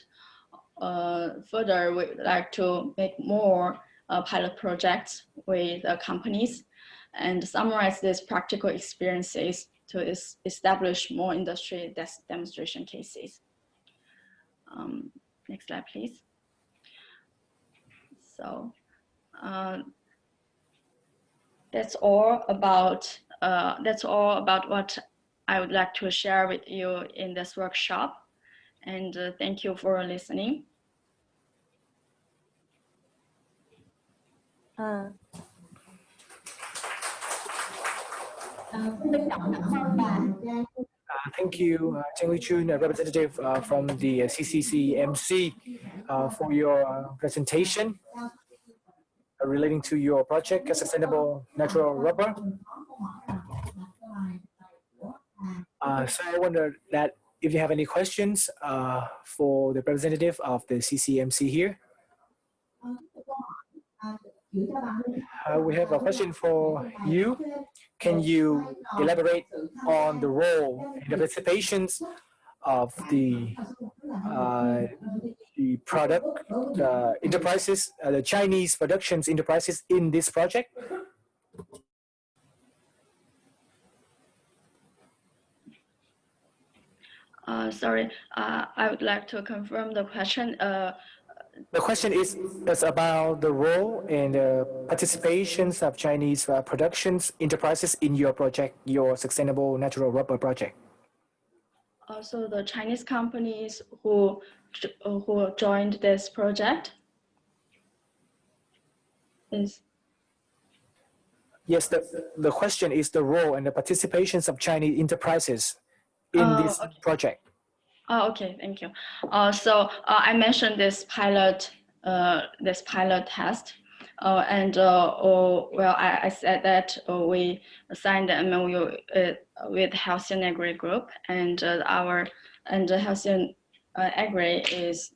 further we'd like to make more pilot projects with companies and summarize these practical experiences to establish more industry demonstration cases. Next slide, please. So that's all about what I would like to share with you in this workshop. And thank you for listening. Thank you, Cheng Li Chun, a representative from the CCCMC, for your presentation relating to your project, Sustainable Natural Rubber. So I wonder that if you have any questions for the representative of the CCMC here. We have a question for you. Can you elaborate on the role and the participations of the product enterprises, the Chinese productions enterprises in this project? Sorry, I would like to confirm the question. The question is about the role and participations of Chinese productions enterprises in your project, your Sustainable Natural Rubber project. Also, the Chinese companies who joined this project is. Yes, the question is the role and the participations of Chinese enterprises in this project. Oh, okay, thank you. So I mentioned this pilot test, and well, I said that we signed an MOU with Halcyon Agri Group, and Halcyon Agri is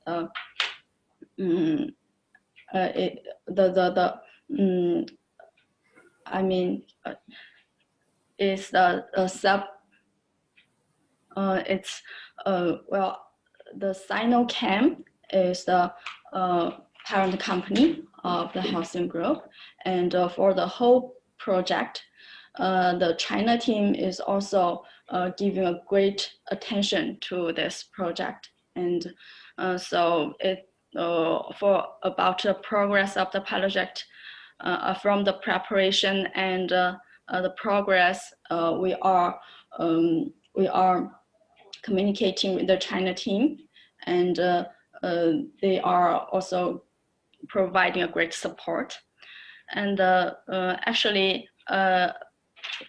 is the sub. Well, the Sinochem is the parent company of the Halcyon Group, and for the whole project, the China team is also giving a great attention to this project, and so it for about the progress of the project from the preparation and the progress. We are communicating with the China team, and they are also providing a great support. And actually,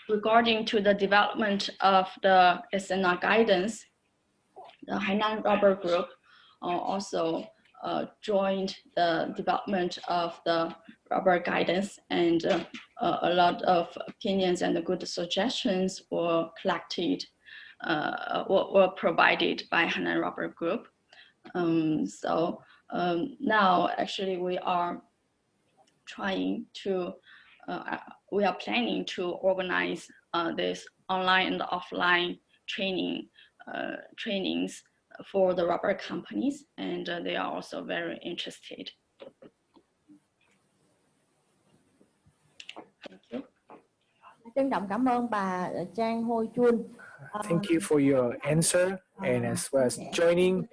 regarding to the development of the SNR guidance, the Hainan Rubber Group also joined the development of the rubber guidance, and a lot of opinions and good suggestions were collected, were provided by Hainan Rubber Group. Now actually we are trying to, we are planning to organize this online and offline trainings for the rubber companies, and they are also very interested. Thank you. Trân trọng cảm ơn bà Trang Hôi Chun. Thank you for your answer, and as well as joining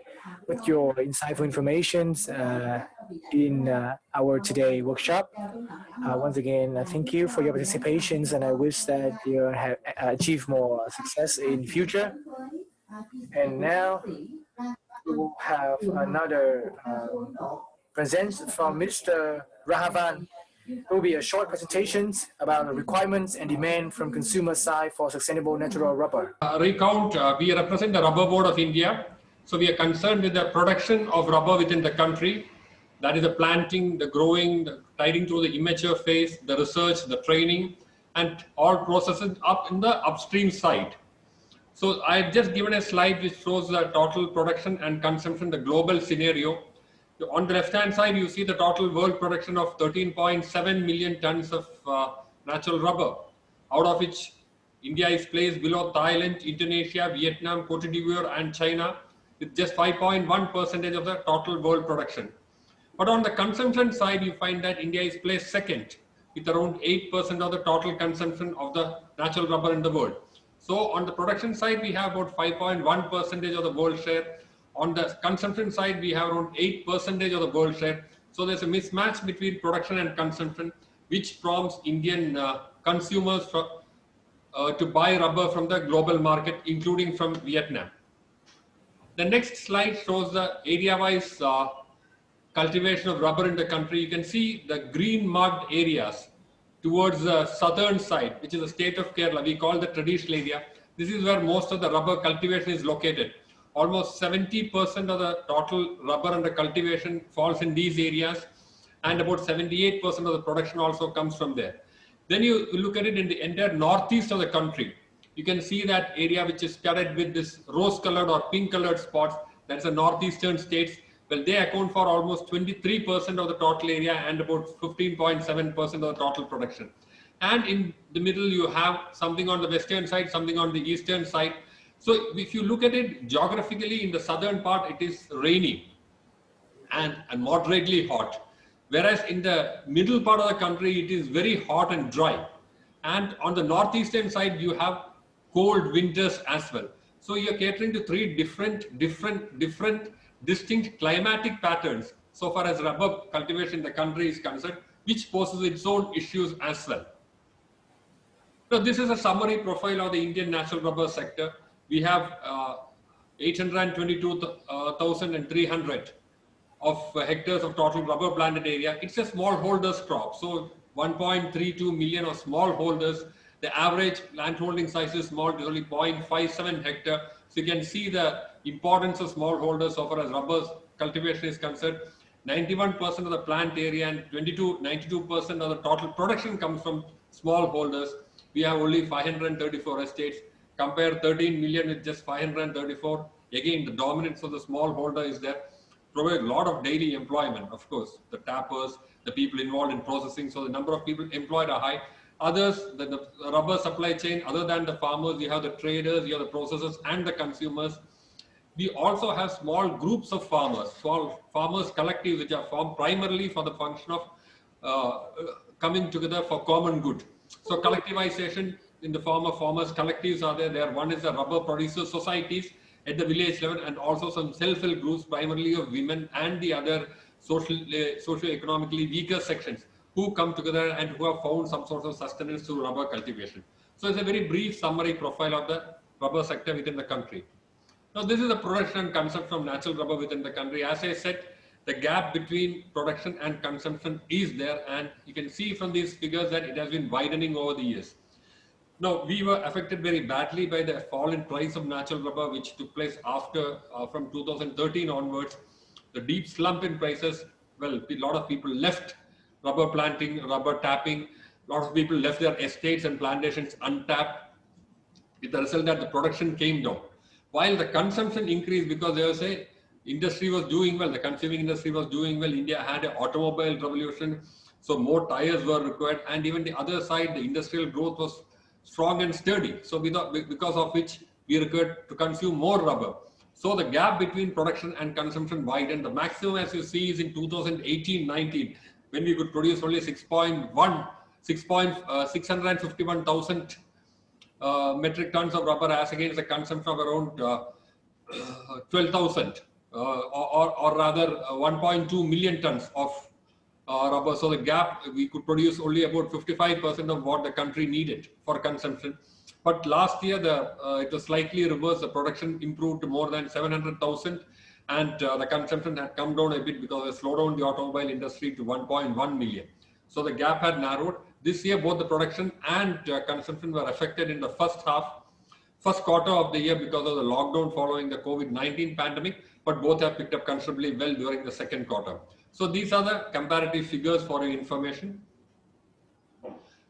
with your insightful information in our today workshop. Once again, thank you for your participation, and I wish that you have achieved more success in future. And now we will have another present from Mr. Rahavan. There will be a short presentation about the requirements and demand from consumer side for sustainable natural rubber. We represent the Rubber Board of India. So we are concerned with the production of rubber within the country. That is the planting, the growing, the tiding through the immature phase, the research, the training, and all processes up in the upstream side. So I've just given a slide which shows the total production and consumption, the global scenario. On the left-hand side, you see the total world production of 13.7 million tons of natural rubber, out of which India is placed below Thailand, Indonesia, Vietnam, Cote d'Ivoire, and China, with just 5.1% of the total world production. But on the consumption side, you find that India is placed second, with around 8% of the total consumption of the natural rubber in the world. So on the production side, we have about 5.1% of the world share. On the consumption side, we have around 8% of the world share. So there's a mismatch between production and consumption, which prompts Indian consumers to buy rubber from the global market, including from Vietnam. The next slide shows the area-wise cultivation of rubber in the country. You can see the green marked areas towards the southern side, which is the state of Kerala. We call the traditional area. This is where most of the rubber cultivation is located. Almost 70% of the total rubber under cultivation falls in these areas, and about 78% of the production also comes from there. Then you look at it in the entire northeast of the country. You can see that area which is studded with this rose-colored or pink-colored spots. That's the northeastern states. Well, they account for almost 23% of the total area and about 15.7% of the total production. And in the middle, you have something on the western side, something on the eastern side. So if you look at it geographically, in the southern part, it is rainy and moderately hot. Whereas in the middle part of the country, it is very hot and dry. And on the northeastern side, you have cold winters as well. So you're catering to three different distinct climatic patterns so far as rubber cultivation in the country is concerned, which poses its own issues as well. So this is a summary profile of the Indian natural rubber sector. We have 822,300 of hectares of total rubber planted area. It's a smallholders crop. So 1.32 million of smallholders. The average landholding size is small, it's only 0.57 hectare. So you can see the importance of smallholders so far as rubber cultivation is concerned. 91% of the plant area and 92% of the total production comes from smallholders. We have only 534 estates. Compare 13 million with just 534. Again, the dominance of the smallholder is there. Provide a lot of daily employment, of course, the tappers, the people involved in processing. So the number of people employed are high. Others, the rubber supply chain, other than the farmers, you have the traders, you have the processors and the consumers. We also have small groups of farmers, small farmers collectives, which are formed primarily for the function of coming together for common good. So collectivization in the form of farmers collectives are there. One is the rubber producers societies at the village level, and also some self-help groups, primarily of women and the other socio-economically weaker sections, who come together and who have found some sort of sustenance through rubber cultivation. So it's a very brief summary profile of the rubber sector within the country. Now, this is the production and consumption of natural rubber within the country. As I said, the gap between production and consumption is there, and you can see from these figures that it has been widening over the years. Now, we were affected very badly by the fall in price of natural rubber, which took place after, from 2013 onwards. The deep slump in prices, well, a lot of people left rubber planting, rubber tapping. A lot of people left their estates and plantations untapped, with the result that the production came down. While the consumption increased because there was a industry was doing well, the consuming industry was doing well. India had an automobile revolution, so more tires were required, and even the other side, the industrial growth was strong and sturdy. So because of which we required to consume more rubber. So the gap between production and consumption widened. The maximum, as you see, is in 2018-19, when we could produce only 651,000 metric tons of rubber, as against a consumption of around 12,000 or rather 1.2 million tons of rubber. So the gap, we could produce only about 55% of what the country needed for consumption. But last year, it was slightly reversed. The production improved to more than 700,000, and the consumption had come down a bit because of a slowdown in the automobile industry to 1.1 million. So the gap had narrowed. This year, both the production and consumption were affected in the first quarter of the year because of the lockdown following the COVID-19 pandemic, but both have picked up considerably well during the second quarter. So these are the comparative figures for your information.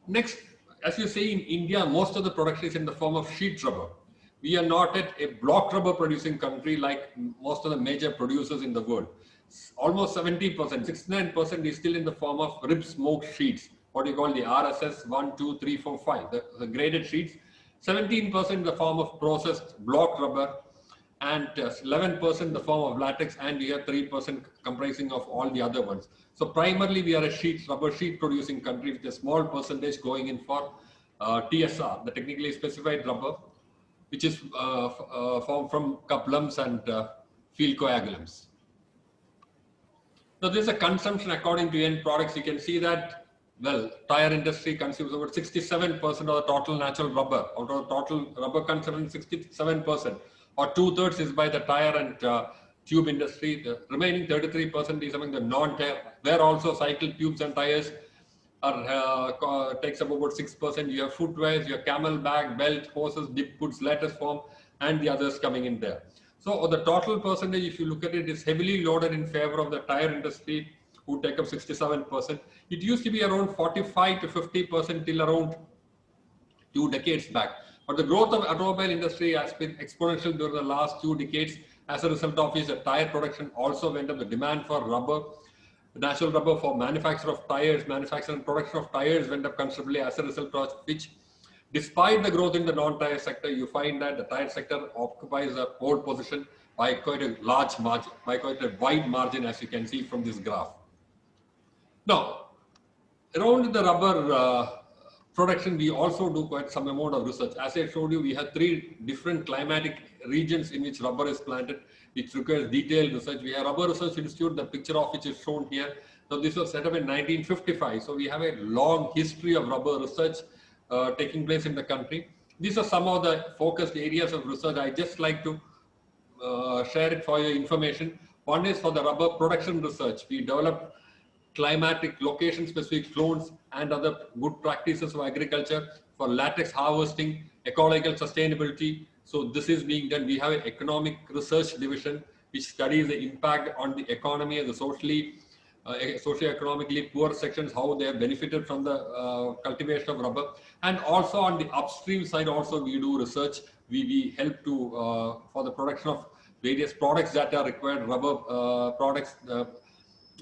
Next, as you see, in India, most of the production is in the form of sheet rubber. We are not at a block rubber producing country like most of the major producers in the world. Almost 70%, 69% is still in the form of rib smoke sheets, what you call the RSS 1, 2, 3, 4, 5, the graded sheets. 17% in the form of processed block rubber, and 11% in the form of latex, and we have 3% comprising of all the other ones. So primarily we are a rubber sheet producing country with a small percentage going in for TSR, the technically specified rubber, which is formed from couplums and field coagulants. Now this is a consumption according to end products. You can see that, well, tire industry consumes about 67% of the total natural rubber. Out of total rubber consumption, 67%, or 2/3 is by the tire and tube industry. The remaining 33% is among the non-tire, where also cycle tubes and tires are takes up about 6%. You have footwear, you have camel bag, belt, hoses, dip goods, lattice form, and the others coming in there. So the total percentage, if you look at it, is heavily loaded in favor of the tire industry, who take up 67%. It used to be around 45 to 50% till around 2 decades back. But the growth of automobile industry has been exponential during the last 2 decades. As a result of which, the tire production also went up. The demand for rubber, natural rubber for manufacture of tires, manufacture and production of tires went up considerably, as a result of which, despite the growth in the non-tire sector, you find that the tire sector occupies a pole position by quite a large margin, by quite a wide margin, as you can see from this graph. Now, around the rubber production, we also do quite some amount of research. As I showed you, we have 3 different climatic regions in which rubber is planted, which requires detailed research. We have Rubber Research Institute, the picture of which is shown here. So this was set up in 1955. So we have a long history of rubber research taking place in the country. These are some of the focused areas of research. I just like to share it for your information. One is for the rubber production research. We developed climatic location specific clones and other good practices of agriculture for latex harvesting, ecological sustainability. So this is being done. We have an economic research division which studies the impact on the economy and the socio-economically poor sections, how they have benefited from the cultivation of rubber. And also on the upstream side also we do research. We help to for the production of various products that are required, rubber products.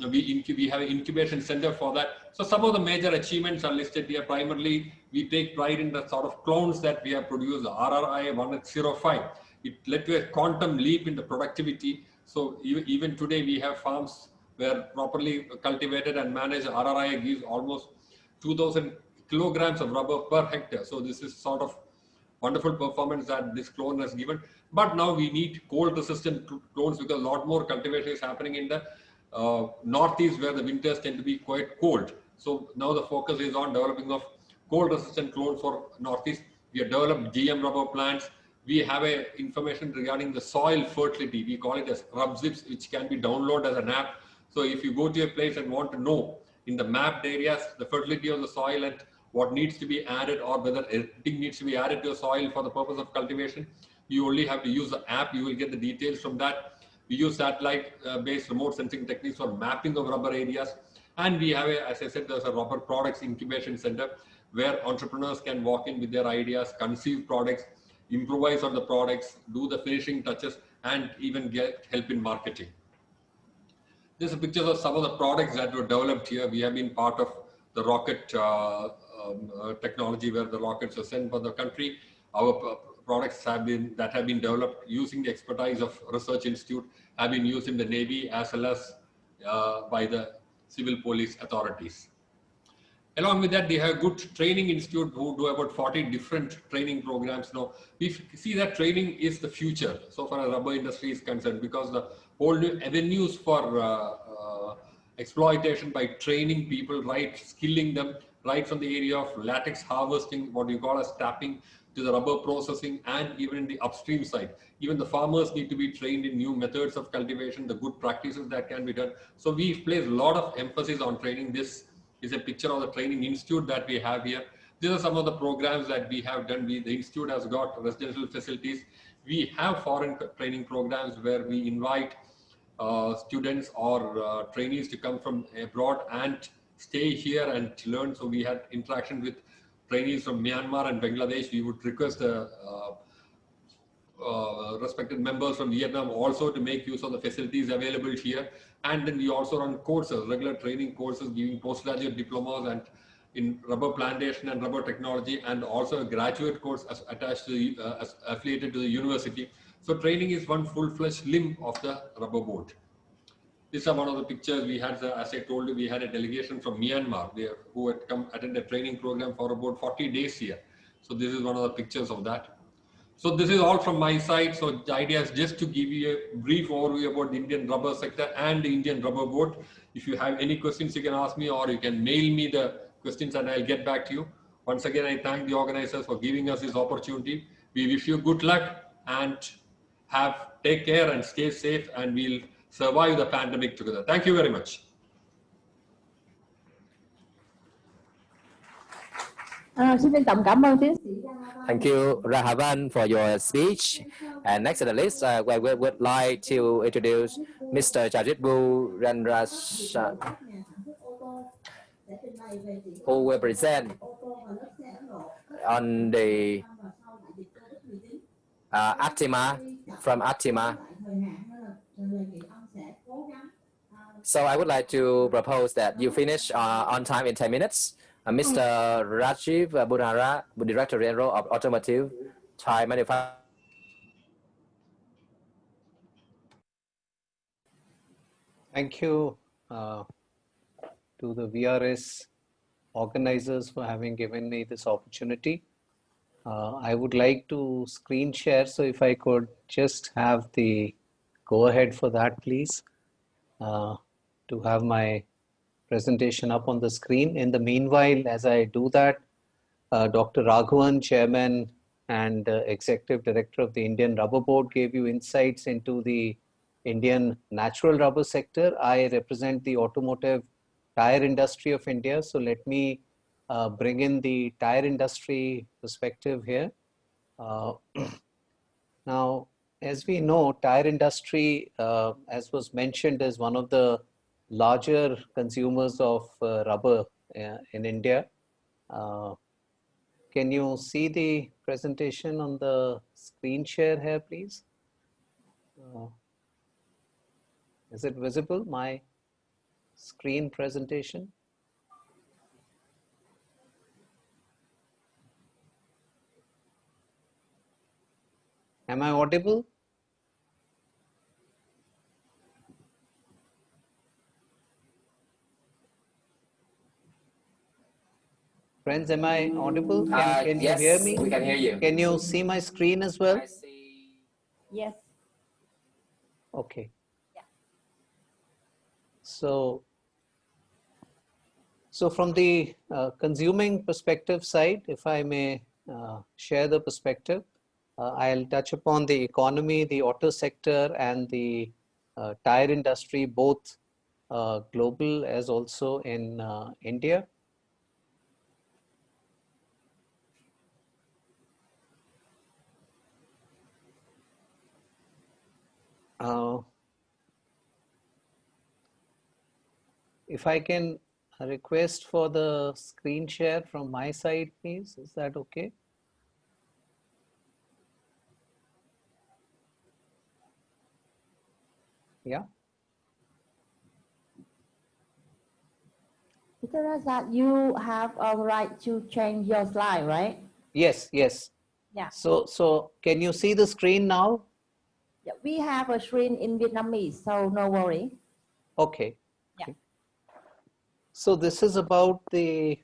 We have an incubation center for that. So some of the major achievements are listed here. Primarily, we take pride in the sort of clones that we have produced, the RRI 105. It led to a quantum leap in the productivity. So even today, we have farms where properly cultivated and managed RRI gives almost 2,000 kilograms of rubber per hectare. So this is sort of wonderful performance that this clone has given. But now we need cold resistant clones because a lot more cultivation is happening in the northeast, where the winters tend to be quite cold. So now the focus is on developing of cold resistant clones for Northeast. We have developed GM rubber plants. We have information regarding the soil fertility. We call it as RubZips, which can be downloaded as an app. So if you go to a place and want to know in the mapped areas, the fertility of the soil and what needs to be added, or whether anything needs to be added to the soil for the purpose of cultivation, you only have to use the app. You will get the details from that. We use satellite-based remote sensing techniques for mapping of rubber areas. And we have, as I said, there's a rubber products incubation center where entrepreneurs can walk in with their ideas, conceive products, improvise on the products, do the finishing touches, and even get help in marketing. These are pictures of some of the products that were developed here. We have been part of the rocket technology where the rockets are sent for the country. Our products have been developed using the expertise of Research Institute, have been used in the Navy as well as by the civil police authorities. Along with that, they have a good training institute who do about 40 different training programs. Now, we see that training is the future so far as rubber industry is concerned, because the whole new avenues for exploitation by training people, right, skilling them, right from the area of latex harvesting, what you call as tapping, to the rubber processing, and even in the upstream side. Even the farmers need to be trained in new methods of cultivation, the good practices that can be done. So we place a lot of emphasis on training. This is a picture of the training institute that we have here. These are some of the programs that we have done. The institute has got residential facilities. We have foreign training programs where we invite students or trainees to come from abroad and stay here and learn. So we had interaction with trainees from Myanmar and Bangladesh. We would request the respected members from Vietnam also to make use of the facilities available here. And then we also run courses, regular training courses, giving postgraduate diplomas and in rubber plantation and rubber technology, and also a graduate course attached to the, affiliated to the university. So training is one full-fledged limb of the rubber board. These are one of the pictures we had. As I told you, we had a delegation from Myanmar who had come attend a training program for about 40 days here. So this is one of the pictures of that. So this is all from my side. So the idea is just to give you a brief overview about the Indian rubber sector and the Indian rubber board. If you have any questions, you can ask me, or you can mail me the questions and I'll get back to you. Once again, I thank the organizers for giving us this opportunity. We wish you good luck and take care and stay safe, and we'll survive the pandemic together. Thank you very much. Xin trân trọng cảm ơn tiến sĩ. Thank you, Rahavan, for your speech. And next on the list, we would like to introduce Mr. Chajitbu Ranraj, who will present on the Actima, from Actima. So I would like to propose that you finish on time in 10 minutes. Mr. Rajiv Bunara, Director General of Automotive Thai Manufacturing. Thank you to the VRS organizers for having given me this opportunity. I would like to screen share, so if I could just have the go ahead for that, please, to have my presentation up on the screen. In the meanwhile, as I do that, Dr. Raghavan, Chairman and Executive Director of the Indian Rubber Board, gave you insights into the Indian natural rubber sector. I represent the automotive tire industry of India. So let me bring in the tire industry perspective here. Now, as we know, tire industry, as was mentioned, is one of the larger consumers of rubber in India. Can you see the presentation on the screen share here, please? Is it visible, my screen presentation? Am I audible? Friends, am I audible? Can Yes, you hear me? we can hear you. Can you see my screen as well? Yes. Okay. Yeah. So So from the consuming perspective side, if I may share the perspective, I'll touch upon the economy, the auto sector, and the tire industry, both global as also in India. If I can request for the screen share from my side, please, is that okay? Yeah. Mr. Razak, you have a right to change your slide, right? Yes, yes. Yeah. So can you see the screen now? Yeah, we have a screen in Vietnamese, so no worry. Okay. Yeah. Okay. So this is about the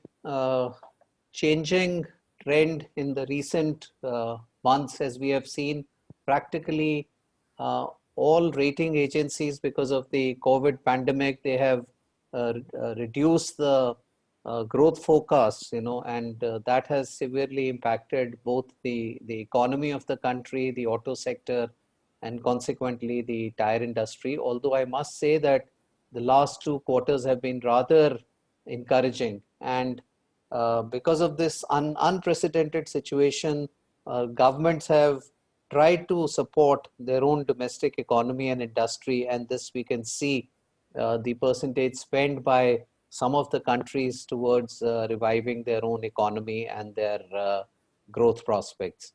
changing trend in the recent months, as we have seen practically all rating agencies, because of the COVID pandemic, they have reduced the growth forecasts, and that has severely impacted both the economy of the country, the auto sector, and consequently the tire industry. Although I must say that the last 2 quarters have been rather encouraging, and because of this unprecedented situation, governments have tried to support their own domestic economy and industry, and this we can see the percentage spent by some of the countries towards reviving their own economy and their growth prospects.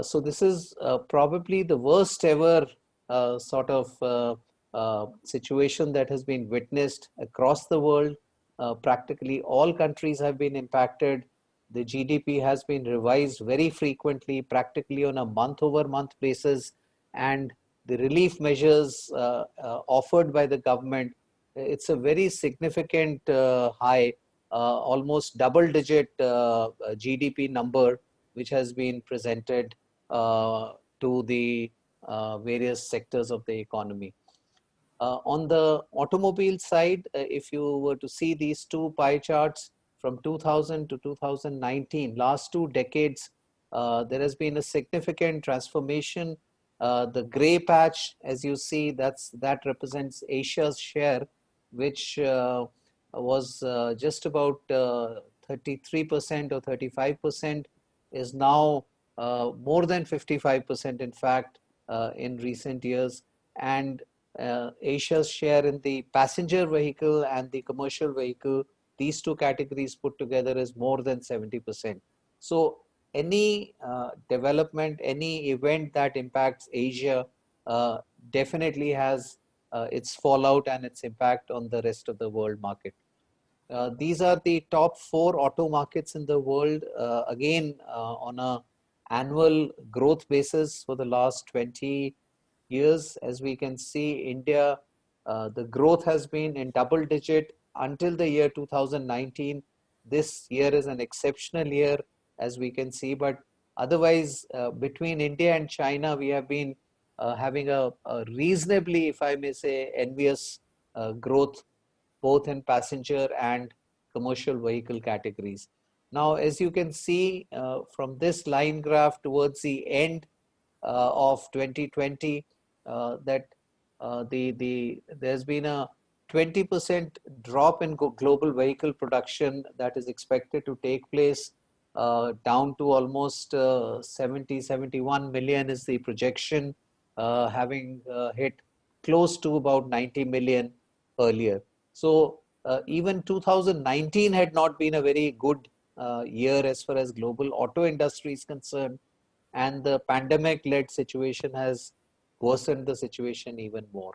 So this is probably the worst ever sort of situation that has been witnessed across the world. Practically all countries have been impacted. The GDP has been revised very frequently, practically on a month-over-month basis, and the relief measures offered by the government, it's a very significant high, almost double-digit GDP number, which has been presented to the various sectors of the economy. On the automobile side, if you were to see these two pie charts from 2000 to 2019, last 2 decades, there has been a significant transformation. The gray patch, as you see, that represents Asia's share, which was just about 33% or 35%, is now more than 55%, in fact, in recent years. And Asia's share in the passenger vehicle and the commercial vehicle, these two categories put together, is more than 70%. So any development, any event that impacts Asia definitely has its fallout and its impact on the rest of the world market. These are the top 4 auto markets in the world, again on a annual growth basis for the last 20 years. As we can see, India, the growth has been in double digit until the year 2019. This year is an exceptional year, as we can see, but otherwise between India and China, we have been having a reasonably, if I may say, envious growth, both in passenger and commercial vehicle categories. Now, as you can see from this line graph towards the end of 2020, that there's been a 20% drop in global vehicle production that is expected to take place, down to almost 71 million is the projection, having hit close to about 90 million earlier. So even 2019 had not been a very good year as far as global auto industry is concerned, and the pandemic-led situation has worsened the situation even more.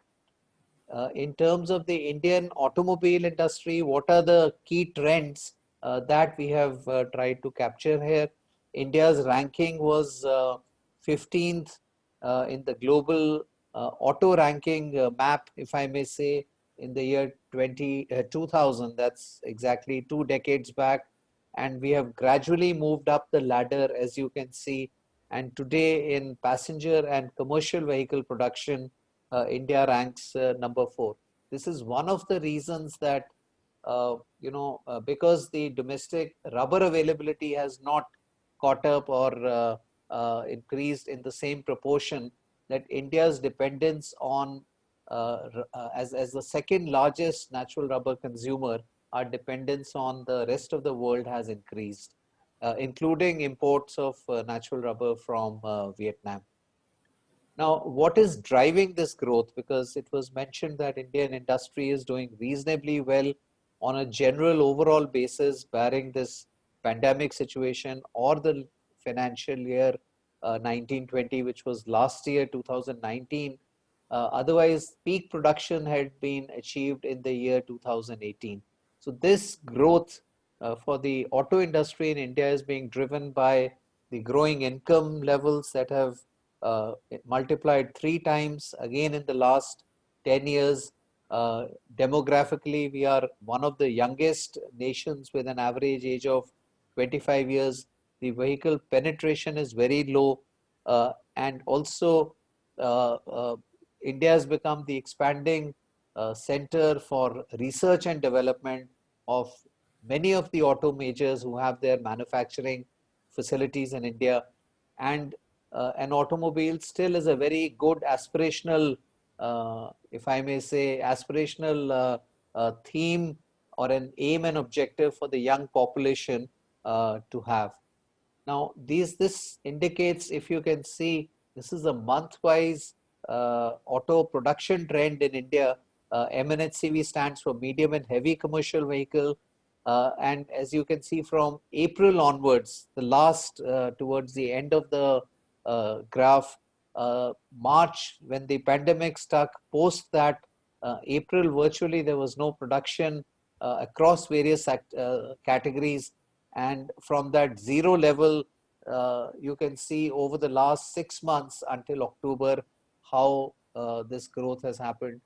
In terms of the Indian automobile industry, what are the key trends that we have tried to capture here? India's ranking was 15th in the global auto ranking map, if I may say, in the year 2000. That's exactly 2 decades back. And we have gradually moved up the ladder, as you can see. And today in passenger and commercial vehicle production, India ranks number 4. This is one of the reasons that because the domestic rubber availability has not caught up or increased in the same proportion, that India's dependence on as the second largest natural rubber consumer, our dependence on the rest of the world has increased, including imports of natural rubber from Vietnam. Now, what is driving this growth? Because it was mentioned that Indian industry is doing reasonably well on a general overall basis, barring this pandemic situation or the financial year 1920, which was last year, 2019. Otherwise, peak production had been achieved in the year 2018. So this growth for the auto industry in India is being driven by the growing income levels that have multiplied 3 times again in the last 10 years. Demographically, we are one of the youngest nations with an average age of 25 years. The vehicle penetration is very low, and also India has become the expanding center for research and development of many of the auto majors who have their manufacturing facilities in India. And an automobile still is a very good aspirational, if I may say, aspirational theme or an aim and objective for the young population to have. Now, this indicates, if you can see, this is a month-wise auto production trend in India. MNHCV stands for medium and heavy commercial vehicle. And as you can see from April onwards, the last towards the end of the graph, March, when the pandemic stuck, post that April, virtually there was no production across various categories. And from that zero level, you can see over the last 6 months until October how this growth has happened.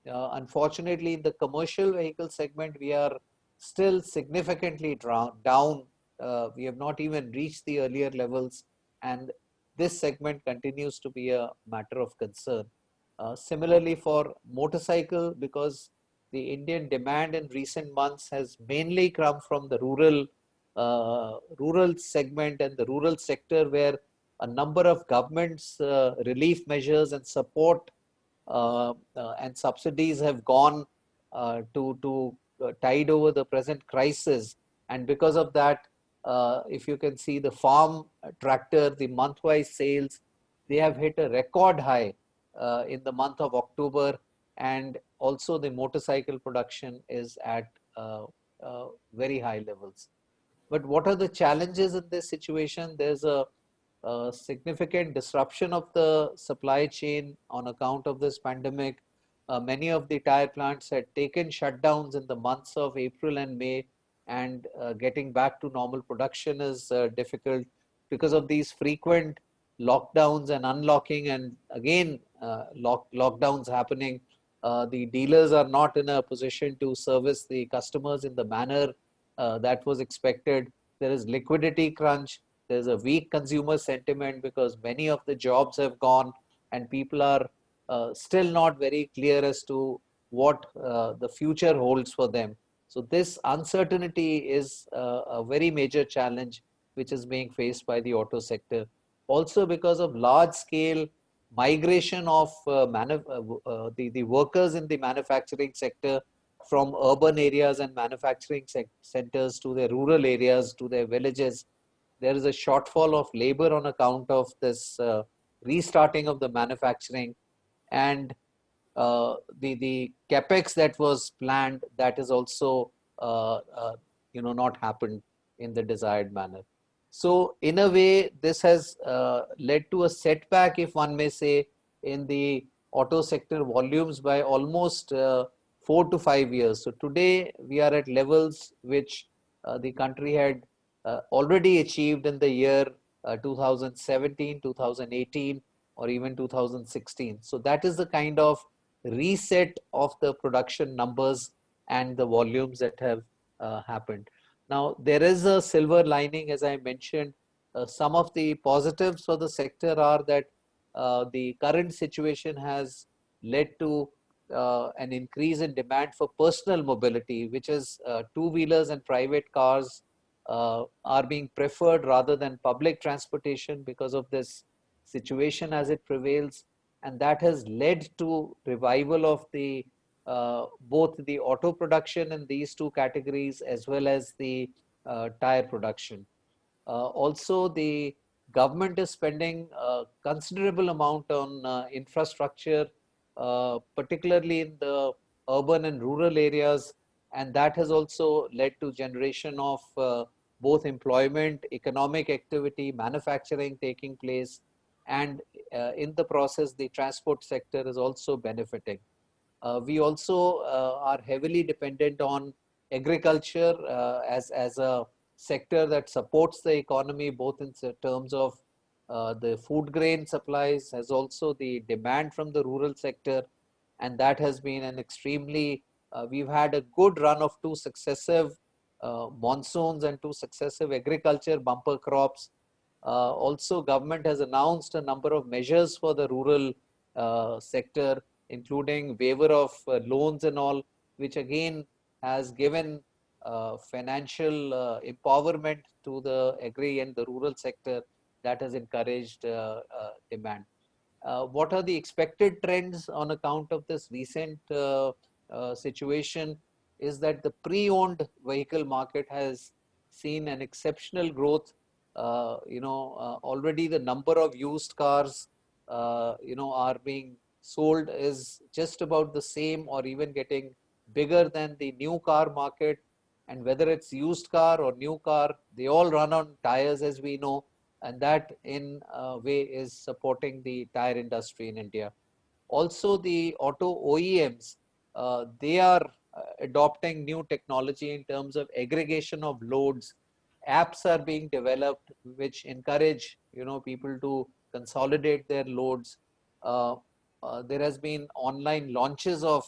Unfortunately, in the commercial vehicle segment, we are still significantly down. We have not even reached the earlier levels, and this segment continues to be a matter of concern. Similarly, for motorcycle, because the Indian demand in recent months has mainly come from the rural segment and the rural sector, where a number of governments relief measures and support and subsidies have gone to tide over the present crisis. And because of that, if you can see the farm tractor, the month-wise sales, they have hit a record high in the month of October, and also the motorcycle production is at very high levels. But what are the challenges in this situation? There's a significant disruption of the supply chain on account of this pandemic. Many of the tire plants had taken shutdowns in the months of April and May, and getting back to normal production is difficult because of these frequent lockdowns and unlocking, and again lockdowns happening. The dealers are not in a position to service the customers in the manner that was expected. There is liquidity crunch. There's a weak consumer sentiment because many of the jobs have gone, and people are still not very clear as to what the future holds for them. So this uncertainty is a very major challenge which is being faced by the auto sector. Also because of large scale migration of the workers in the manufacturing sector from urban areas and manufacturing centers to their rural areas, to their villages. There is a shortfall of labor on account of this restarting of the manufacturing, and the capex that was planned, that is also not happened in the desired manner. So in a way, this has led to a setback, if one may say, in the auto sector volumes by almost 4 to 5 years. So today we are at levels which the country had already achieved in the year 2017, 2018, or even 2016. So that is the kind of reset of the production numbers and the volumes that have happened. Now, there is a silver lining, as I mentioned. Some of the positives for the sector are that the current situation has led to an increase in demand for personal mobility, which is two-wheelers and private cars are being preferred rather than public transportation because of this situation as it prevails. And that has led to revival of the both the auto production in these two categories as well as the tire production. Also, the government is spending a considerable amount on infrastructure, particularly in the urban and rural areas, and that has also led to generation of both employment, economic activity, manufacturing taking place, and in the process, the transport sector is also benefiting. We also are heavily dependent on agriculture as a sector that supports the economy, both in terms of the food grain supplies, as also the demand from the rural sector. And that has been an extremely, we've had a good run of two successive monsoons and two successive agriculture bumper crops. Also, government has announced a number of measures for the rural sector, including waiver of loans and all, which again has given financial empowerment to the agri and the rural sector that has encouraged demand. What are the expected trends on account of this recent situation is that the pre-owned vehicle market has seen an exceptional growth. Already the number of used cars, are being sold is just about the same or even getting bigger than the new car market. And whether it's used car or new car, they all run on tires, as we know, and that in a way is supporting the tire industry in India. Also, the auto OEMs, they are adopting new technology in terms of aggregation of loads. Apps are being developed which encourage people to consolidate their loads. There has been online launches of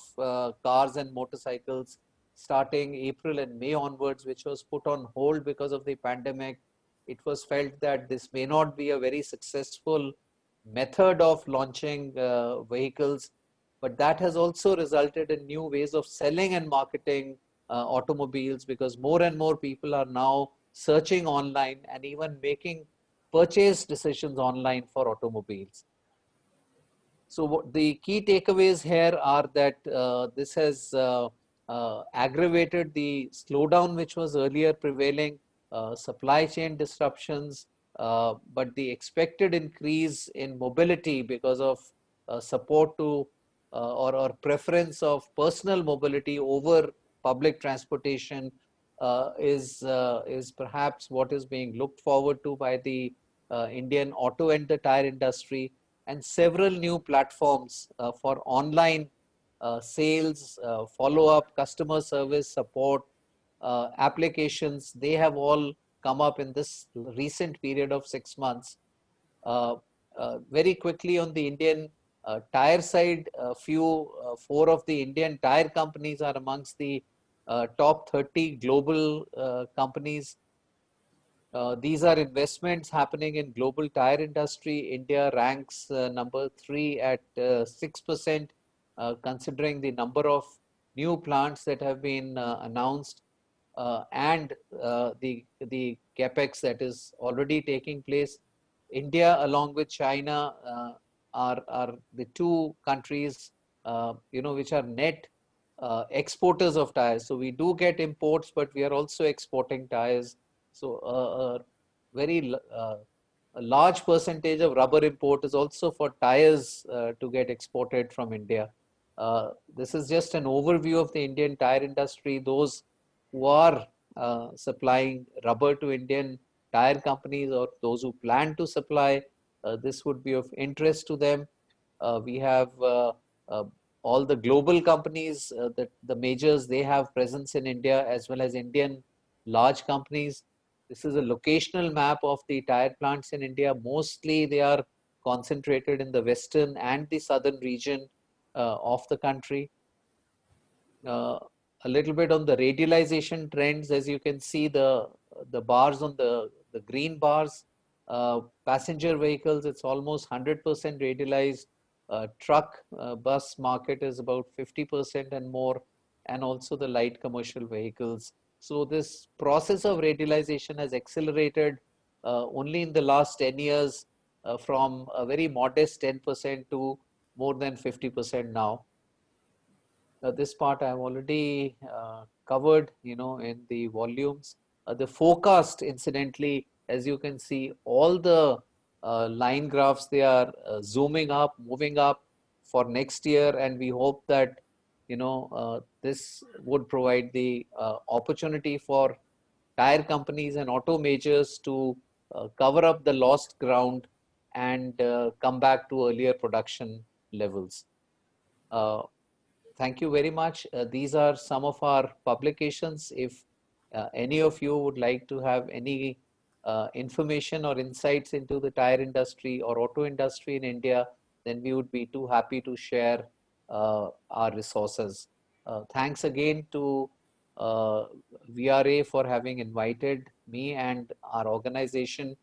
cars and motorcycles starting April and May onwards, which was put on hold because of the pandemic. It was felt that this may not be a very successful method of launching vehicles, but that has also resulted in new ways of selling and marketing automobiles, because more and more people are now searching online and even making purchase decisions online for automobiles. So the key takeaways here are that this has aggravated the slowdown which was earlier prevailing, supply chain disruptions, but the expected increase in mobility because of support to or preference of personal mobility over public transportation is perhaps what is being looked forward to by the Indian auto and the tire industry. And several new platforms for online sales, follow-up, customer service support, applications, they have all come up in this recent period of 6 months. Very quickly on the Indian tire side, four of the Indian tire companies are amongst the top 30 global companies. These are investments happening in global tire industry. India ranks number 3 at 6%, considering the number of new plants that have been announced and the capex that is already taking place. India, along with China, are the two countries which are net exporters of tires. So we do get imports, but we are also exporting tires. So a large percentage of rubber import is also for tires to get exported from India. This is just an overview of the Indian tire industry. Those who are supplying rubber to Indian tire companies or those who plan to supply, this would be of interest to them. We have all the global companies, the majors, they have presence in India, as well as Indian large companies. This is a locational map of the tire plants in India. Mostly they are concentrated in the western and the southern region of the country. A little bit on the radialization trends, as you can see the bars on the green bars, passenger vehicles, it's almost 100% radialized. truck bus market is about 50% and more, and also the light commercial vehicles. So this process of radialization has accelerated only in the last 10 years from a very modest 10% to more than 50% now. This part I have already covered, in the volumes. The forecast, incidentally, as you can see, all the line graphs, they are zooming up, moving up for next year, and we hope that this would provide the opportunity for tire companies and auto majors to cover up the lost ground and come back to earlier production levels. Thank you very much. These are some of our publications. If any of you would like to have any information or insights into the tire industry or auto industry in India, then we would be too happy to share our resources. Thanks again to VRA for having invited me and our organization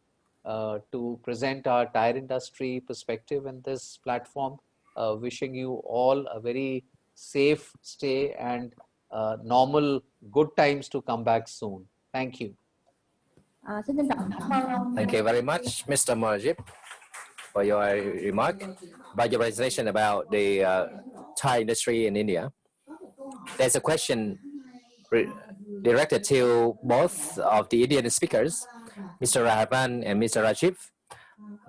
to present our tire industry perspective in this platform. Wishing you all a very safe stay and normal good times to come back soon. Thank you. Xin trân trọng cảm ơn ông. Thank you very much, Mr. Mojib, for your remark about your presentation about the tire industry in India. There's a question directed to both of the Indian speakers, Mr. Rahavan and Mr. Rajiv.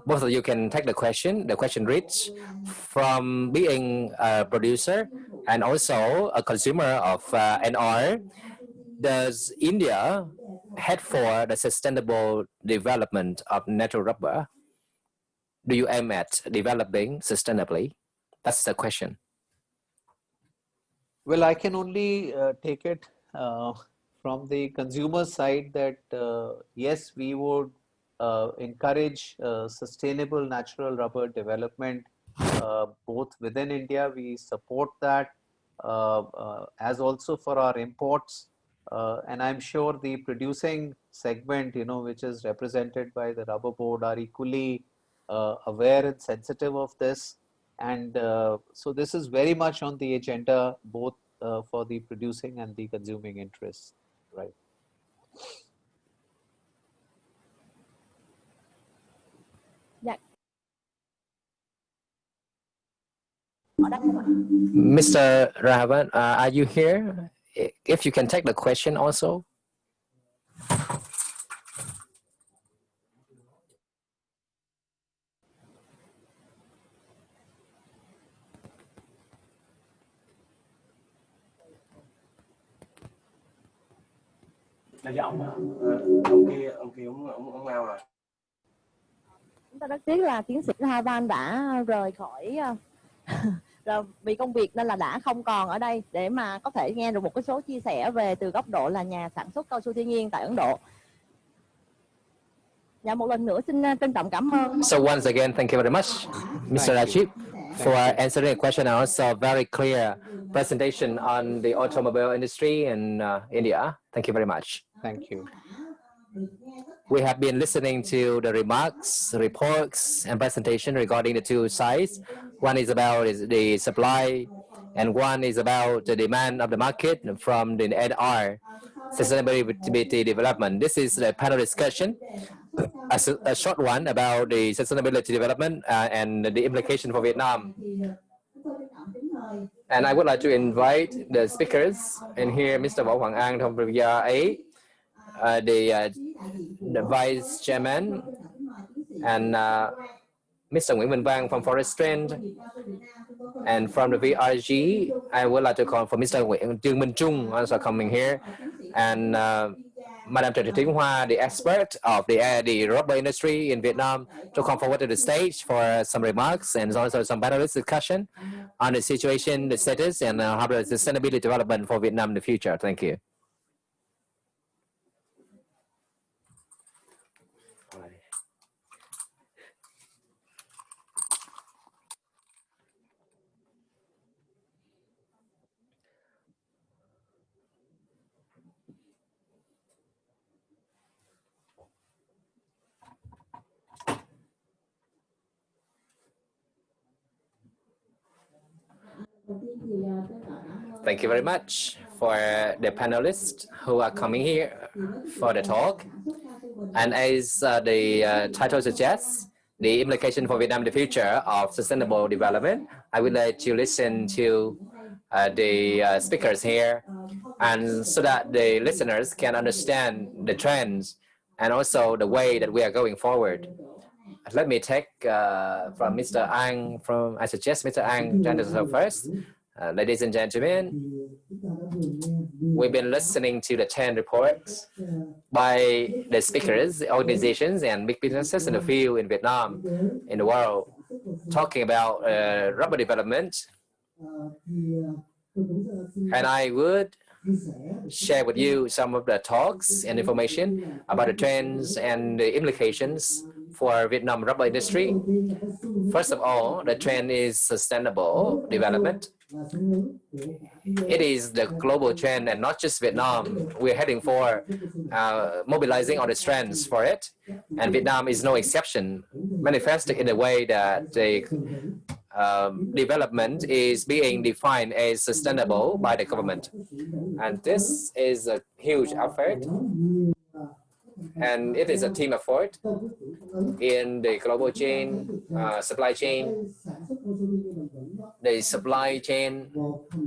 Both of you can take the question. The question reads, from being a producer and also a consumer of NR, does India head for the sustainable development of natural rubber? Do you aim at developing sustainably? That's the question. Well, I can only take it from the consumer side that yes, we would encourage sustainable natural rubber development both within India. We support that as also for our imports. And I'm sure the producing segment, which is represented by the rubber board, are equally aware and sensitive of this. And so this is very much on the agenda, both for the producing and the consuming interests, right? Dạ. Mr. Rahavan, are you here? If you can take the question also. Chúng ta rất tiếc là tiến sĩ Havan đã rời khỏi rồi vì công việc nên là đã không còn ở đây để mà có thể nghe được một cái số chia sẻ về từ góc độ là nhà sản xuất cao su thiên nhiên tại Ấn Độ. Dạ, một lần nữa xin trân trọng cảm ơn. So once again, thank you very much, Mr. Rajib, for answering the question and also very clear presentation on the automobile industry in India. Thank you very much. Thank you. We have been listening to the remarks, reports, and presentation regarding the two sides. One is about the supply, and one is about the demand of the market from the NR, sustainability development. This is the panel discussion, a short one about the sustainability development and the implication for Vietnam. And I would like to invite the speakers in here, Mr. Võ Hoàng An from VRA, the Vice Chairman, and Mr. Nguyễn Minh Vang from Forest Trend, and from the VRG, I would like to call for Mr. Trương Minh Trung also coming here, and Madam Trần Thị Thúy Hoa, the expert of the rubber industry in Vietnam, to come forward to the stage for some remarks and also some panelist discussion on the situation, the status, and how the sustainability development for Vietnam in the future. Thank you. Thank you very much for the panelists who are coming here for the talk. And as the title suggests, the implication for Vietnam, the future of sustainable development, I would like you listen to the speakers here, and so that the listeners can understand the trends and also the way that we are going forward. Let me take from Mr. Ang. I suggest Mr. Ang to answer first. Ladies and gentlemen, we've been listening to the 10 reports by the speakers, organizations, and big businesses in the field in Vietnam, in the world, talking about rubber development. And I would share with you some of the talks and information about the trends and the implications for Vietnam rubber industry. First of all, the trend is sustainable development. It is the global trend, and not just Vietnam. We're heading for mobilizing all the strengths for it, and Vietnam is no exception, manifested in a way that the development is being defined as sustainable by the government. And this is a huge effort, and it is a team effort in the global chain, supply chain. The supply chain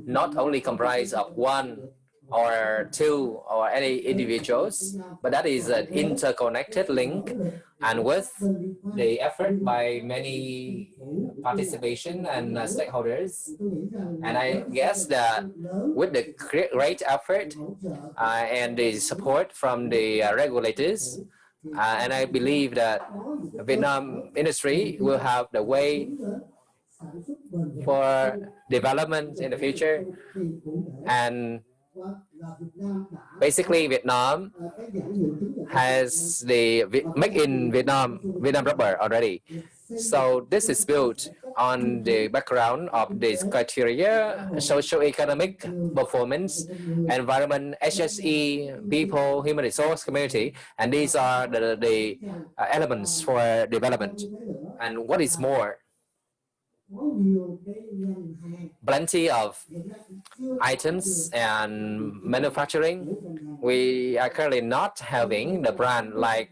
not only comprised of one or two or any individuals, but that is an interconnected link, and with the effort by many participation and stakeholders. And I guess that with the great effort and the support from the regulators, and I believe that Vietnam industry will have the way for development in the future. And basically Vietnam has the make in Vietnam rubber already. So this is built on the background of this criteria: socio-economic performance, environment, HSE, people, human resource, community, and these are the elements for development. And what is more, plenty of items and manufacturing. We are currently not having the brand like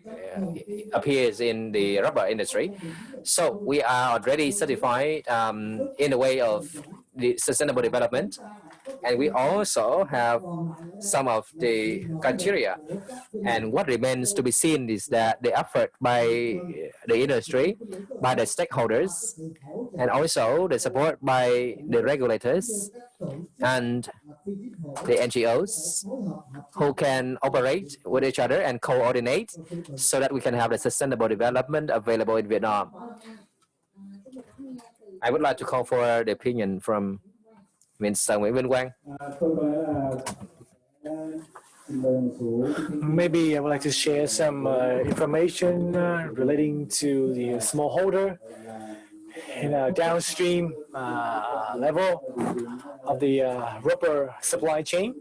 appears in the rubber industry. So we are already certified in the way of the sustainable development. And we also have some of the criteria. And what remains to be seen is that the effort by the industry, by the stakeholders, and also the support by the regulators and the NGOs who can operate with each other and coordinate so that we can have the sustainable development available in Vietnam. I would like to call for the opinion from Mr. Nguyễn Vinh Quang. Maybe I would like to share some information relating to the smallholder in a downstream level of the rubber supply chain.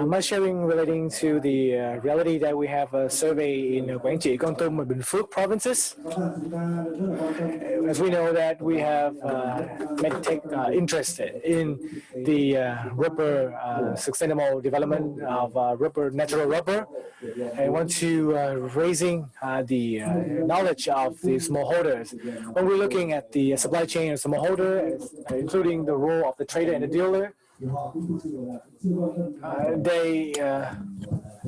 My sharing relating to the reality that we have a survey in Quảng Trị, Kon Tum, and Bình Phước provinces. As we know that we have medtech interested in the rubber sustainable development of rubber, natural rubber. I want to raising the knowledge of the smallholders. When we're looking at the supply chain of smallholder, including the role of the trader and the dealer, they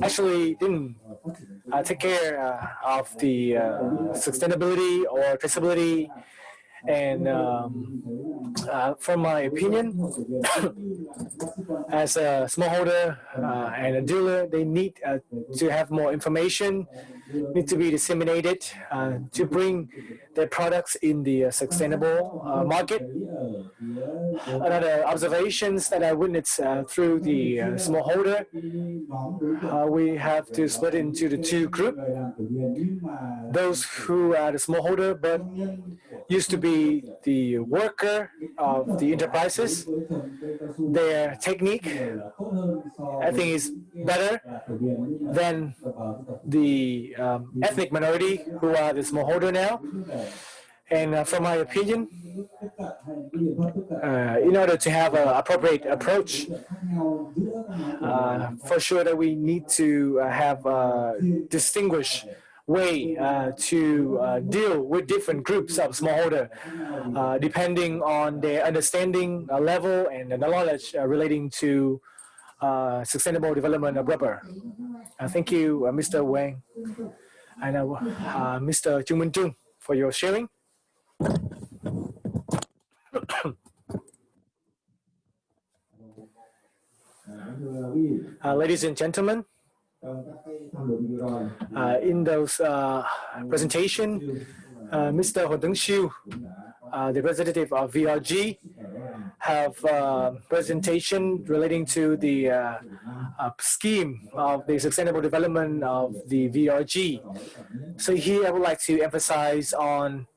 actually didn't take care of the sustainability or traceability. And from my opinion, as a smallholder and a dealer, they need to have more information, need to be disseminated to bring their products in the sustainable market. Another observations that I witnessed through the smallholder, we have to split into the two groups. Those who are the smallholder but used to be the worker of the enterprises, their technique, I think, is better than the ethnic minority who are the smallholder now. And from my opinion, in order to have an appropriate approach, for sure that we need to have a distinguished way to deal with different groups of smallholder, depending on their understanding level and the knowledge relating to sustainable development of rubber. Thank you, Mr. Wang, and Mr. Chung Min Chung, for your sharing. Ladies and gentlemen, in those presentation, Mr. Huân Tấn Siêu, the representative of VRG, have presentation relating to the scheme of the sustainable development of the VRG. So here I would like to emphasize on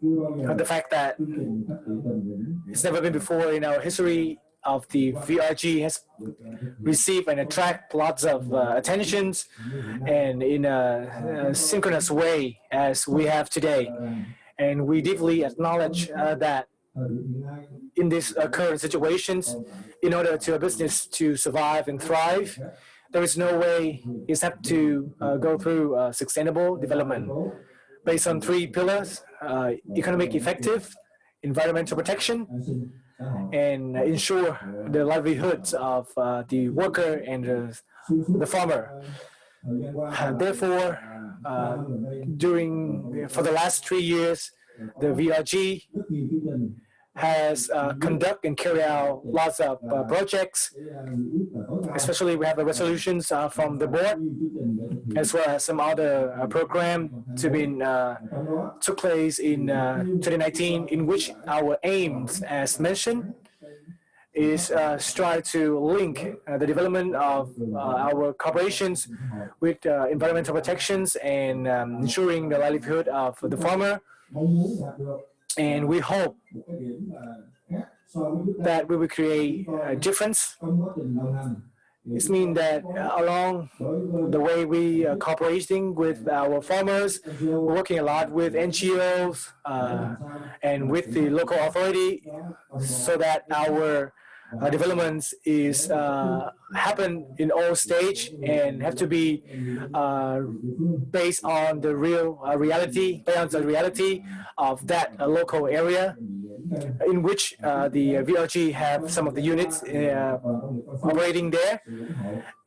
the fact that it's never been before in our history of the VRG has received and attract lots of attentions and in a synchronous way as we have today. And we deeply acknowledge that in these current situations, in order to a business to survive and thrive, there is no way except to go through sustainable development based on 3 pillars: economic effective, environmental protection, and ensure the livelihoods of the worker and the farmer. Therefore, for the last 3 years, the VRG has conducted and carried out lots of projects. Especially, we have resolutions from the board, as well as some other program took place in 2019, in which our aims, as mentioned, is strive to link the development of our corporations with environmental protections and ensuring the livelihood of the farmer. And we hope that we will create a difference. This means that along the way we are cooperating with our farmers, we're working a lot with NGOs and with the local authority, so that our developments is happen in all stage and have to be based on the real reality, based on the reality of that local area, in which the VRG have some of the units operating there.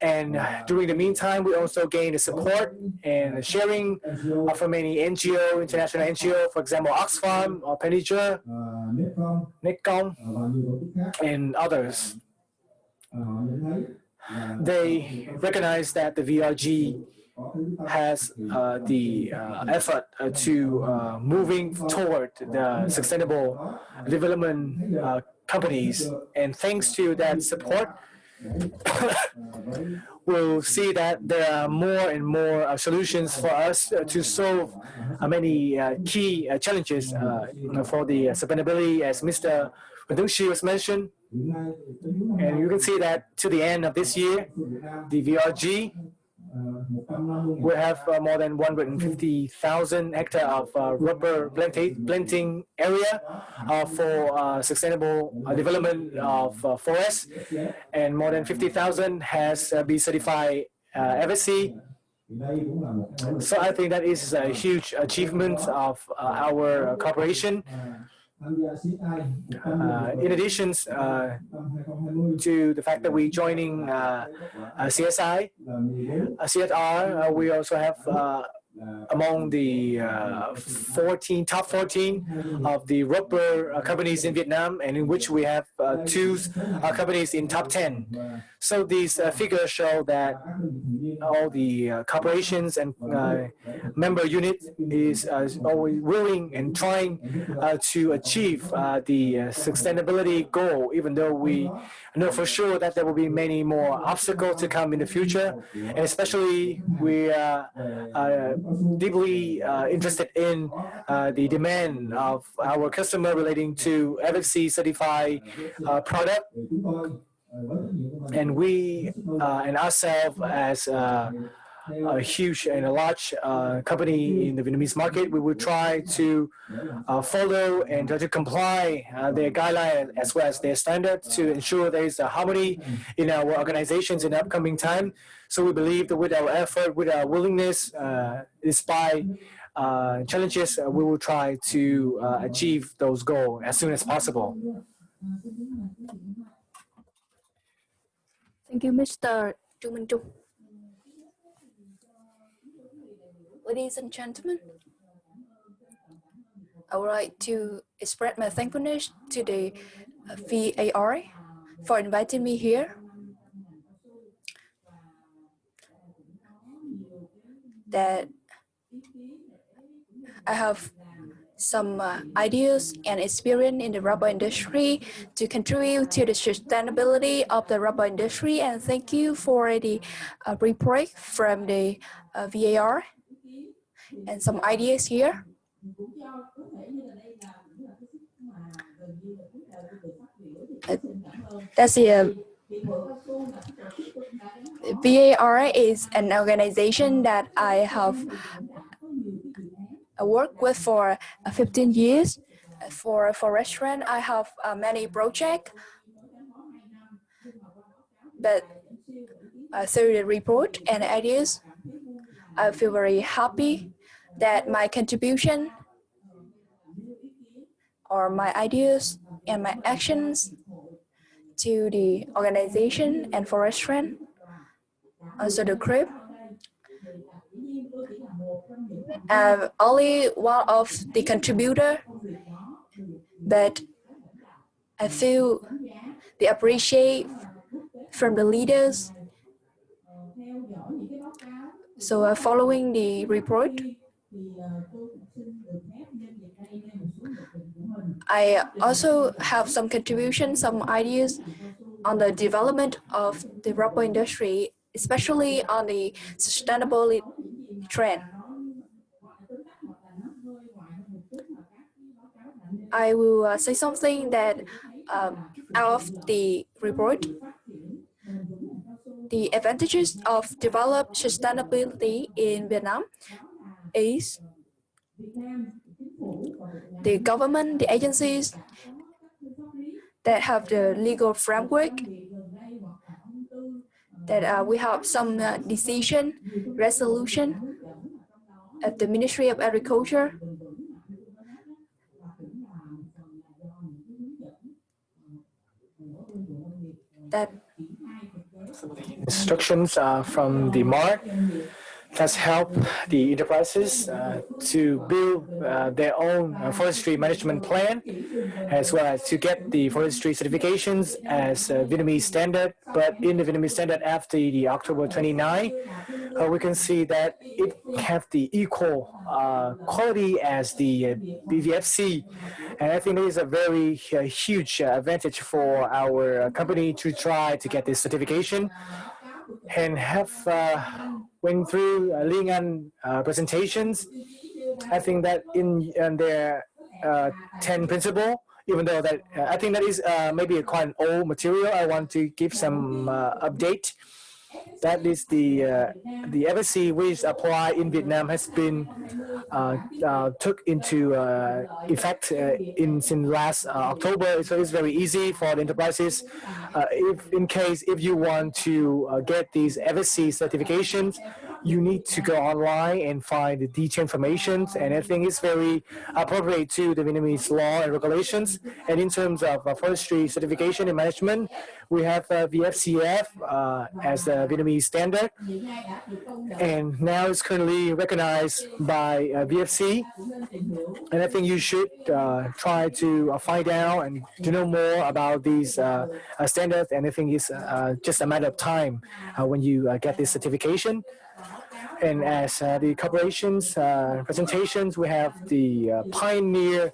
And during the meantime, we also gain the support and sharing from many NGO, international NGO, for example, Oxfam or Penninger, Netcom, and others. They recognize that the VRG has the effort to moving toward the sustainable development companies, and thanks to that support, we'll see that there are more and more solutions for us to solve many key challenges for the sustainability, as Mr. Huân Tấn Siêu was mentioned. And you can see that to the end of this year, the VRG we have more than 150,000 hectares of rubber planting area for sustainable development of forests, and more than 50,000 has been certified FSC. So I think that is a huge achievement of our corporation. In addition to the fact that we're joining CSR, we also have among the top 14 of the rubber companies in Vietnam, and in which we have 2 companies in top 10. So these figures show that all the corporations and member units is always willing and trying to achieve the sustainability goal, even though we know for sure that there will be many more obstacles to come in the future. And especially we are deeply interested in the demand of our customer relating to FSC certified product. And we and ourselves as a huge and a large company in the Vietnamese market, we will try to follow and try to comply their guidelines as well as their standards to ensure there is a harmony in our organizations in the upcoming time. So we believe that with our effort, with our willingness, despite challenges, we will try to achieve those goals as soon as possible. Thank you, Mr. Chu Minh Trung. Ladies and gentlemen, I would like to express my thankfulness to the VAR for inviting me here. That I have some ideas and experience in the rubber industry to contribute to the sustainability of the rubber industry, and thank you for the report from the VAR and some ideas here. That's the VAR is an organization that I have worked with for 15 years. For restaurant, I have many projects, but through the report and ideas, I feel very happy that my contribution or my ideas and my actions to the organization and for restaurant, also the group, I'm only one of the contributor, but I feel the appreciate from the leaders. So following the report, I also have some contribution, some ideas on the development of the rubber industry, especially on the sustainability trend. I will say something that out of the report, the advantages of develop sustainability in Vietnam is the government, the agencies that have the legal framework, that we have some decision, resolution at the Ministry of Agriculture, that instructions from the MAR has helped the enterprises to build their own forestry management plan, as well as to get the forestry certifications as Vietnamese standard. But in the Vietnamese standard after the October 29, we can see that it have the equal quality as the BVFC. And I think it is a very huge advantage for our company to try to get this certification, and have went through Ling An presentations. I think that in their 10 principle, even though that I think that is maybe a quite old material, I want to give some update. That is the FSC which apply in Vietnam has been took into effect since last October. So it's very easy for the enterprises. If you want to get these FSC certifications, you need to go online and find the detailed information. And I think it's very appropriate to the Vietnamese law and regulations. And in terms of forestry certification and management, we have the FCF as a Vietnamese standard, and now it's currently recognized by VFC. And I think you should try to find out and to know more about these standards. And I think it's just a matter of time when you get this certification. And as the corporations presentations, we have the pioneer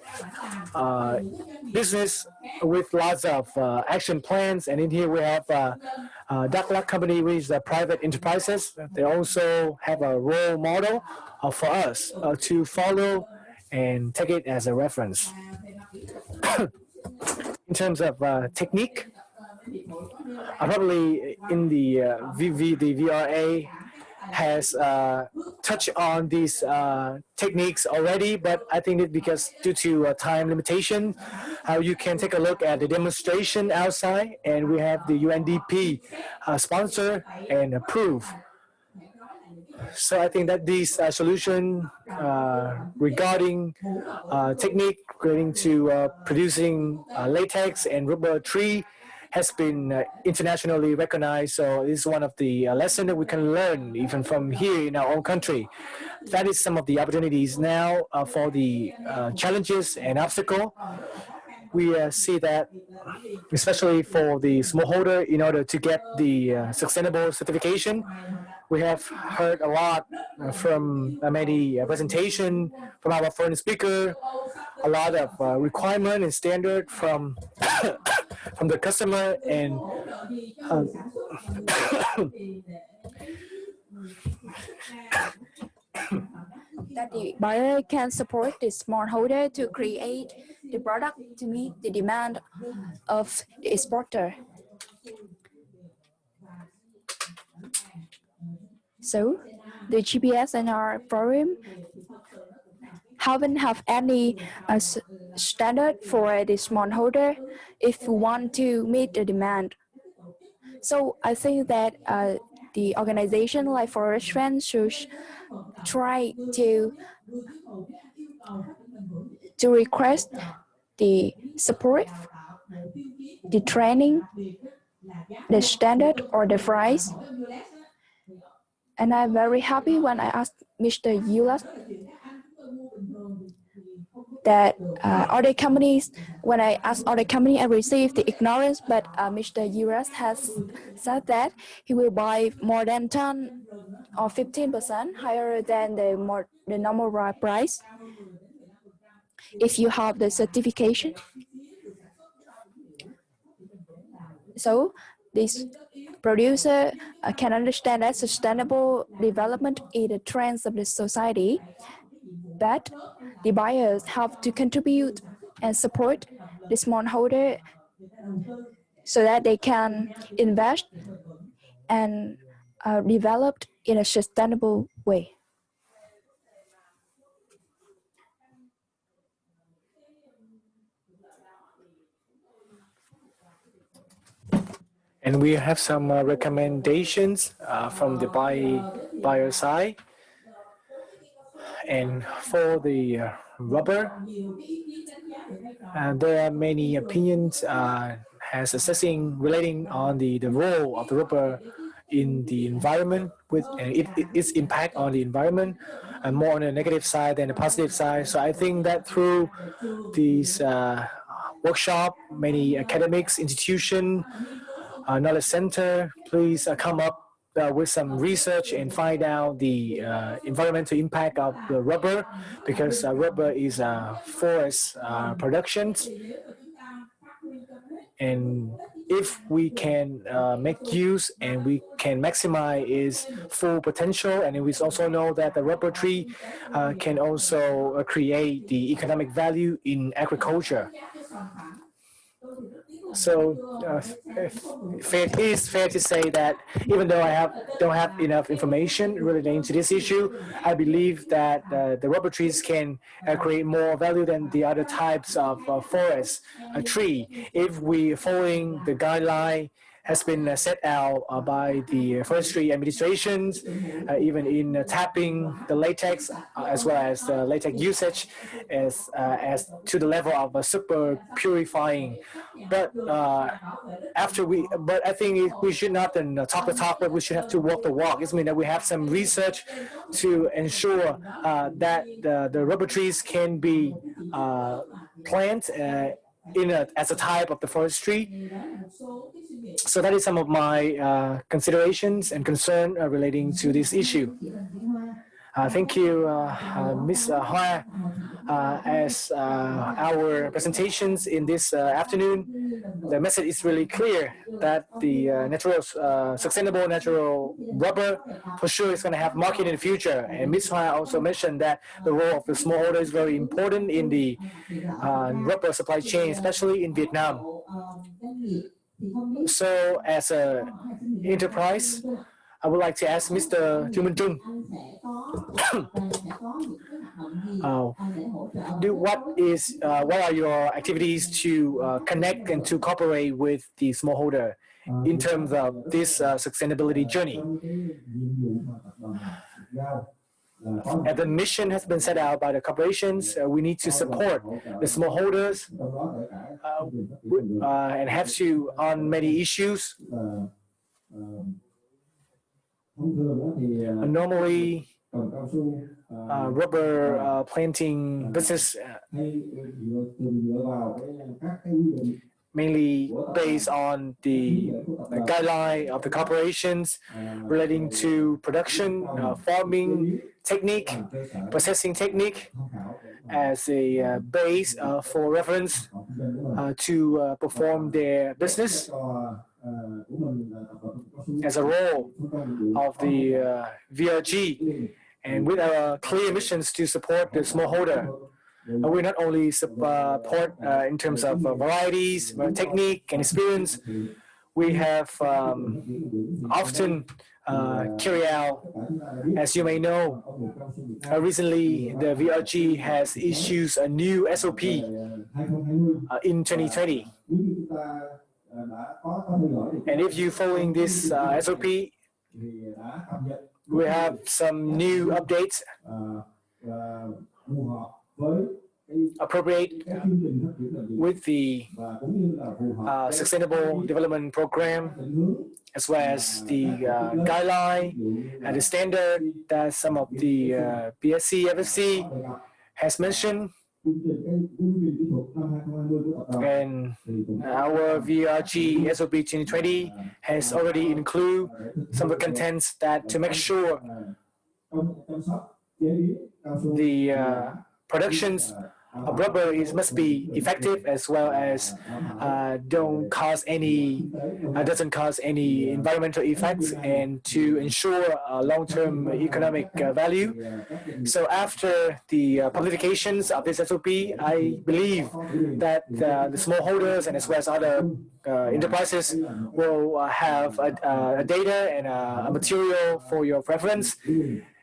business with lots of action plans. And in here we have Dak Lak company, which is a private enterprises. They also have a role model for us to follow and take it as a reference. In terms of technique, probably in the VRA has touched on these techniques already, but I think it's because due to time limitation, you can take a look at the demonstration outside, and we have the UNDP sponsor and approve. So I think that this solution regarding technique relating to producing latex and rubber tree has been internationally recognized. So this is one of the lessons that we can learn even from here in our own country. That is some of the opportunities now for the challenges and obstacles. We see that especially for the smallholder, in order to get the sustainable certification, we have heard a lot from many presentation from our foreign speaker, a lot of requirement and standard from from the customer, and that the buyer can support the smallholder to create the product to meet the demand of the exporter. So the GPS and our forum haven't have any standard for the smallholder if we want to meet the demand. So I think that the organization like Forest Friends should try to request the support, the training, the standard or the price. And I'm very happy when I asked Mr. Yulas that other companies, when I asked other company, I received the ignorance, but Mr. Yulas has said that he will buy more than 10 or 15% higher than the normal price if you have the certification. So this producer can understand that sustainable development is the trends of the society, but the buyers have to contribute and support the smallholder so that they can invest and develop in a sustainable way. And we have some recommendations from the buyer side. And for the rubber, there are many opinions as assessing relating on the role of the rubber in the environment with its impact on the environment, and more on the negative side than the positive side. So I think that through these workshop, many academics, institution, knowledge center, please come up with some research and find out the environmental impact of the rubber, because rubber is forest productions. And if we can make use and we can maximize its full potential, and we also know that the rubber tree can also create the economic value in agriculture. So it is fair to say that even though I don't have enough information relating to this issue, I believe that the rubber trees can create more value than the other types of forest tree if we following the guideline has been set out by the forestry administrations, even in tapping the latex as well as the latex usage as to the level of super purifying. But but I think we should not then talk the talk, but we should have to walk the walk. It means that we have some research to ensure that the rubber trees can be planted as a type of the forestry. So that is some of my considerations and concern relating to this issue. Thank you, Ms. Hoa. As our presentations in this afternoon, the message is really clear that the sustainable natural rubber for sure is going to have market in the future. And Ms. Hoa also mentioned that the role of the smallholder is very important in the rubber supply chain, especially in Vietnam. So as an enterprise, I would like to ask Mr. Chu Minh Trung. What are your activities to connect and to cooperate with the smallholder in terms of this sustainability journey? And the mission has been set out by the corporations. We need to support the smallholders and have to on many issues. Normally, rubber planting business mainly based on the guideline of the corporations relating to production, farming technique, processing technique as a base for reference to perform their business. As a role of the VRG, and with our clear missions to support the smallholder, we not only support in terms of varieties, technique, and experience. We have often carry out, as you may know, recently the VRG has issued a new SOP in 2020. And if you're following this SOP, we have some new updates appropriate with the Sustainable Development Program, as well as the guideline and the standard that some of the BSC, FSC has mentioned. And our VRG SOP 2020 has already included some of the contents that to make sure the productions of rubber must be effective, as well as doesn't cause any environmental effects, and to ensure long-term economic value. So after the publications of this SOP, I believe that the smallholders and as well as other enterprises will have a data and a material for your preference.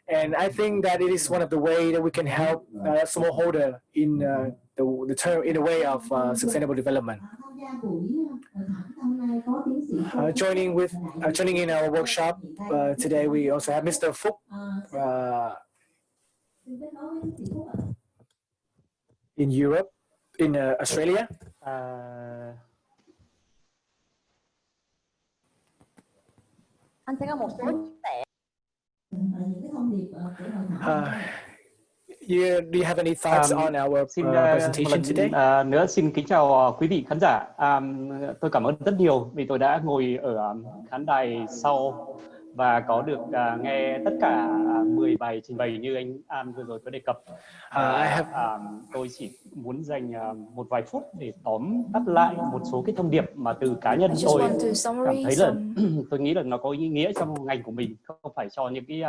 And I think that it is one of the ways that we can help smallholder in the way of sustainable development. Joining in our workshop today, we also have Mr. Phúc in Europe, in Australia. Anh sẽ có một số chia sẻ. Do you have any thoughts on our presentation today? Nữa xin kính chào quý vị khán giả. Tôi cảm ơn rất nhiều vì tôi đã ngồi ở khán đài sau và có được nghe tất cả 10 bài trình bày như anh An vừa rồi có đề cập. Tôi chỉ muốn dành một vài phút để tóm tắt lại một số cái thông điệp mà từ cá nhân tôi cảm thấy là tôi nghĩ là nó có ý nghĩa trong ngành của mình, không phải cho những cái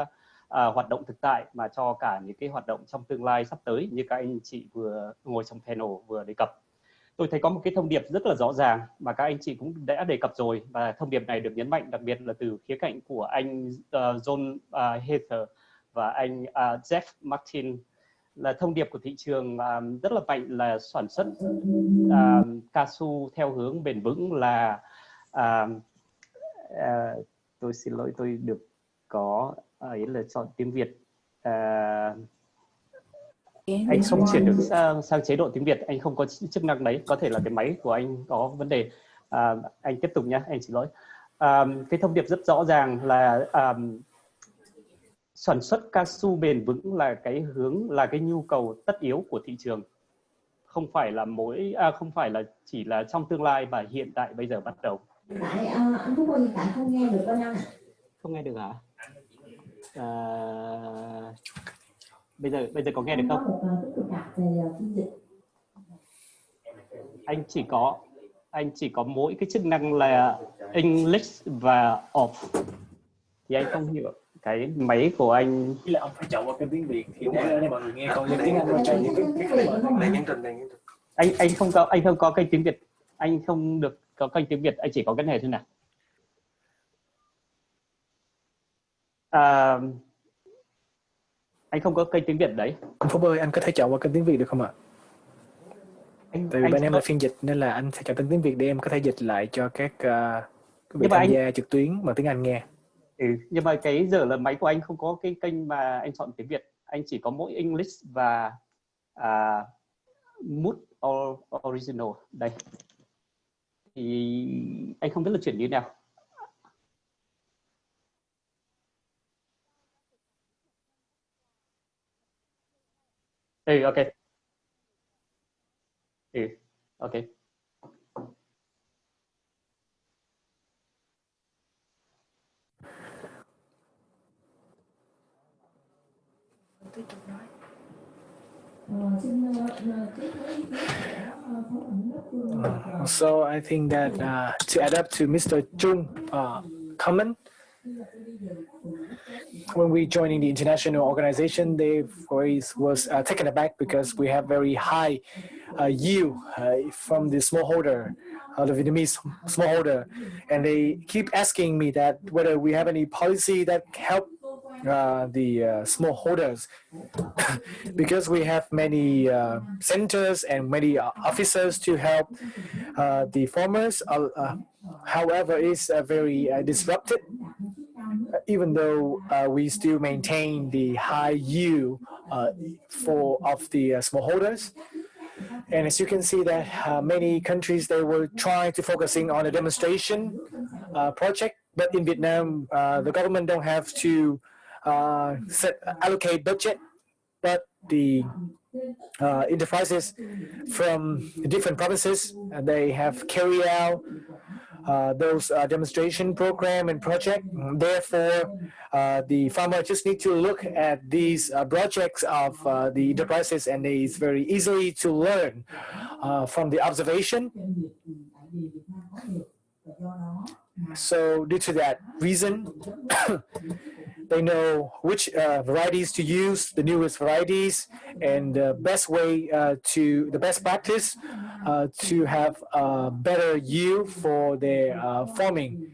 hoạt động thực tại mà cho cả những cái hoạt động trong tương lai sắp tới như các anh chị vừa ngồi trong panel vừa đề cập. Tôi thấy có một cái thông điệp rất là rõ ràng mà các anh chị cũng đã đề cập rồi, và thông điệp này được nhấn mạnh đặc biệt là từ khía cạnh của anh John Heather và anh Jeff Martin, là thông điệp của thị trường rất là mạnh là sản xuất cao su theo hướng bền vững, là tôi xin lỗi, tôi được có ấy là chọn tiếng Việt. Anh không chuyển được sang chế độ tiếng Việt, anh không có chức năng đấy, có thể là cái máy của anh có vấn đề. Anh tiếp tục nhé, anh xin lỗi. Cái thông điệp rất rõ ràng là sản xuất cao su bền vững là cái hướng, là cái nhu cầu tất yếu của thị trường, không phải là không phải là chỉ là trong tương lai mà hiện tại bây giờ bắt đầu. Anh Phúc ơi, hiện tại không nghe được anh. Không nghe được hả? Bây giờ có nghe được không? Anh chỉ có mỗi cái chức năng là English và off, thì anh không hiểu cái máy của anh. Là ông phải chọn vào cái tiếng Việt thì để mọi người nghe, còn những tiếng Anh anh không có kênh tiếng Việt, anh không được có kênh tiếng Việt, anh chỉ có cái này thôi nào. Anh không có kênh tiếng Việt đấy. Anh Phúc ơi, anh có thể chọn qua kênh tiếng Việt được không ạ? Tại vì bên em là phiên dịch nên là anh sẽ chọn kênh tiếng Việt để em có thể dịch lại cho các quý vị tham gia trực tuyến bằng tiếng Anh nghe. Nhưng mà cái giờ là máy của anh không có cái kênh mà anh chọn tiếng Việt, anh chỉ có mỗi English và Mood Original đây. Thì anh không biết là chuyển như thế nào. Ok. Ok. So I think that to add up to Mr. Chung comment, when we joining the international organization, the voice was taken aback because we have very high yield from the smallholder, the Vietnamese smallholder, and they keep asking me that whether we have any policy that help the smallholders, because we have many centers and many officers to help the farmers. However, it's very disrupted. Even though we still maintain the high yield of the smallholders. And as you can see that many countries, they were trying to focusing on a demonstration project, but in Vietnam, the government don't have to allocate budget, but the enterprises from different provinces, they have carried out those demonstration program and project. Therefore, the farmer just need to look at these projects of the enterprises, and it's very easily to learn from the observation. So due to that reason, they know which varieties to use, the newest varieties, and the best way the best practice to have a better yield for their farming.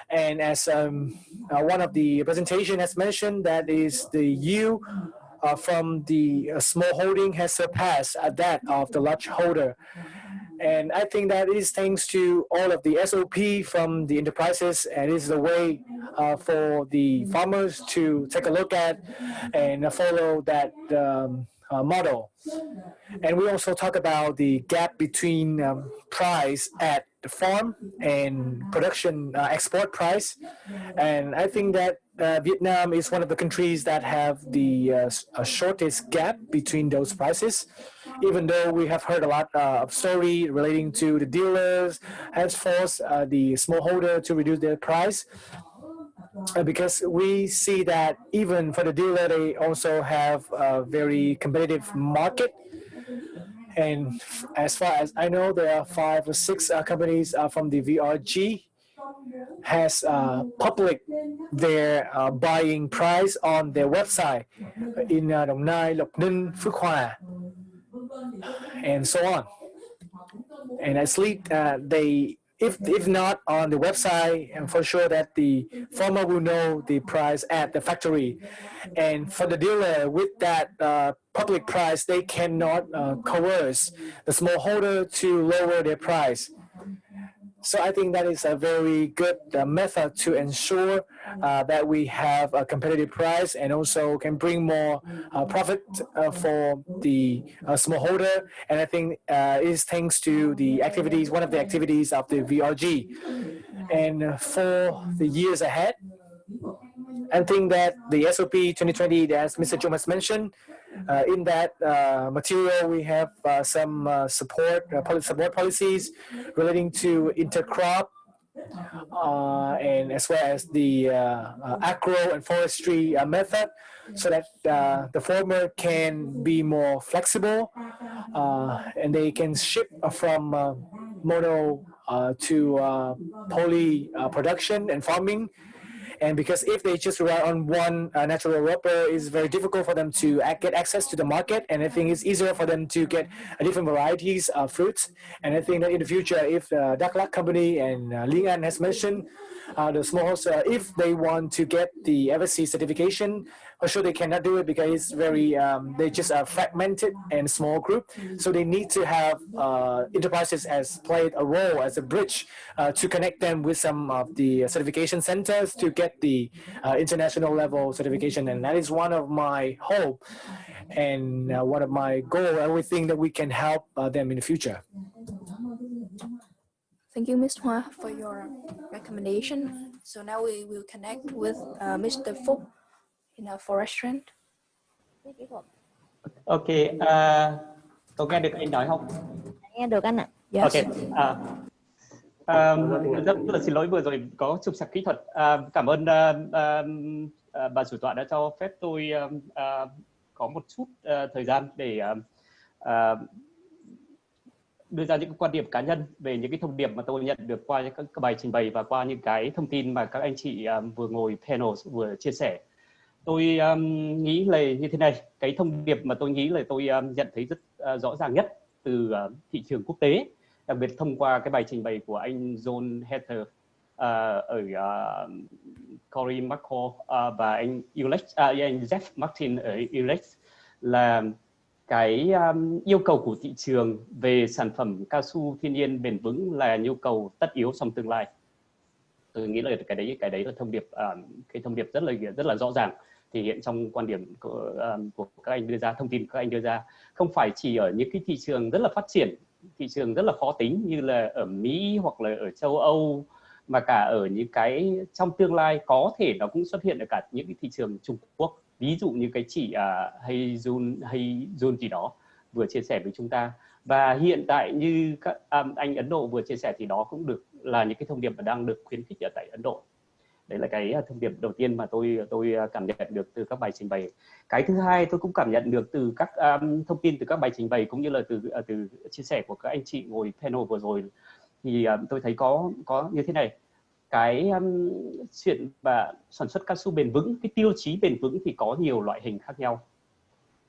And as one of the presentation has mentioned, that is the yield from the small holding has surpassed that of the large holder. And I think that is thanks to all of the SOP from the enterprises, and is the way for the farmers to take a look at and follow that model. And we also talk about the gap between price at the farm and production export price. And I think that Vietnam is one of the countries that have the shortest gap between those prices. Even though we have heard a lot of story relating to the dealers has forced the smallholder to reduce their price, because we see that even for the dealer, they also have a very competitive market. And as far as I know, there are 5 or 6 companies from the VRG has public their buying price on their website in Đồng Nai, Lộc Ninh, Phước Hòa, and so on. And at least they, if not on the website, and for sure that the farmer will know the price at the factory. And for the dealer, with that public price, they cannot coerce the smallholder to lower their price. So I think that is a very good method to ensure that we have a competitive price and also can bring more profit for the smallholder. And I think is thanks to the activities, one of the activities of the VRG. And for the years ahead, I think that the SOP 2020, as Mr. Chung has mentioned, in that material, we have some support policies relating to intercrop, and as well as the agro and forestry method, so that the farmer can be more flexible, and they can shift from mono to poly production and farming. And because if they just rely on one natural rubber, it's very difficult for them to get access to the market. And I think it's easier for them to get different varieties of fruits. And I think that in the future, if Dak Lak company and Linh An has mentioned, the smallholder, if they want to get the FSC certification, for sure they cannot do it because it's very, they just are fragmented and small group. So they need to have enterprises as played a role as a bridge to connect them with some of the certification centers to get the international level certification. And that is one of my hope and one of my goal. And we think that we can help them in the future. Thank you, Ms. Hoa, for your recommendation. So now we will connect with Mr. Phúc in a forest trend. Ok, có nghe được anh nói không? Nghe được anh ạ. Yes. Ok. Rất là xin lỗi vừa rồi có trục trặc kỹ thuật. Cảm ơn bà chủ tọa đã cho phép tôi có một chút thời gian để đưa ra những quan điểm cá nhân về những cái thông điệp mà tôi nhận được qua các bài trình bày và qua những cái thông tin mà các anh chị vừa ngồi panel vừa chia sẻ. Tôi nghĩ là như thế này, cái thông điệp mà tôi nghĩ là tôi nhận thấy rất rõ ràng nhất từ thị trường quốc tế, đặc biệt thông qua cái bài trình bày của anh John Heather ở Cory McCall và anh Jeff Martin ở Ulex, là cái yêu cầu của thị trường về sản phẩm cao su thiên nhiên bền vững là nhu cầu tất yếu trong tương lai. Tôi nghĩ là cái đấy là thông điệp, cái thông điệp rất là rõ ràng thể hiện trong quan điểm của các anh đưa ra, thông tin các anh đưa ra, không phải chỉ ở những cái thị trường rất là phát triển, thị trường rất là khó tính như là ở Mỹ hoặc là ở châu Âu, mà cả ở những cái trong tương lai có thể nó cũng xuất hiện ở cả những cái thị trường Trung Quốc, ví dụ như cái chị hay Jun gì đó vừa chia sẻ với chúng ta. Và hiện tại như các anh Ấn Độ vừa chia sẻ thì đó cũng được là những cái thông điệp mà đang được khuyến khích ở tại Ấn Độ. Đấy là cái thông điệp đầu tiên mà tôi cảm nhận được từ các bài trình bày. Cái thứ hai tôi cũng cảm nhận được từ các thông tin từ các bài trình bày cũng như là từ chia sẻ của các anh chị ngồi panel vừa rồi, thì tôi thấy có như thế này. Cái chuyện và sản xuất cao su bền vững, cái tiêu chí bền vững thì có nhiều loại hình khác nhau,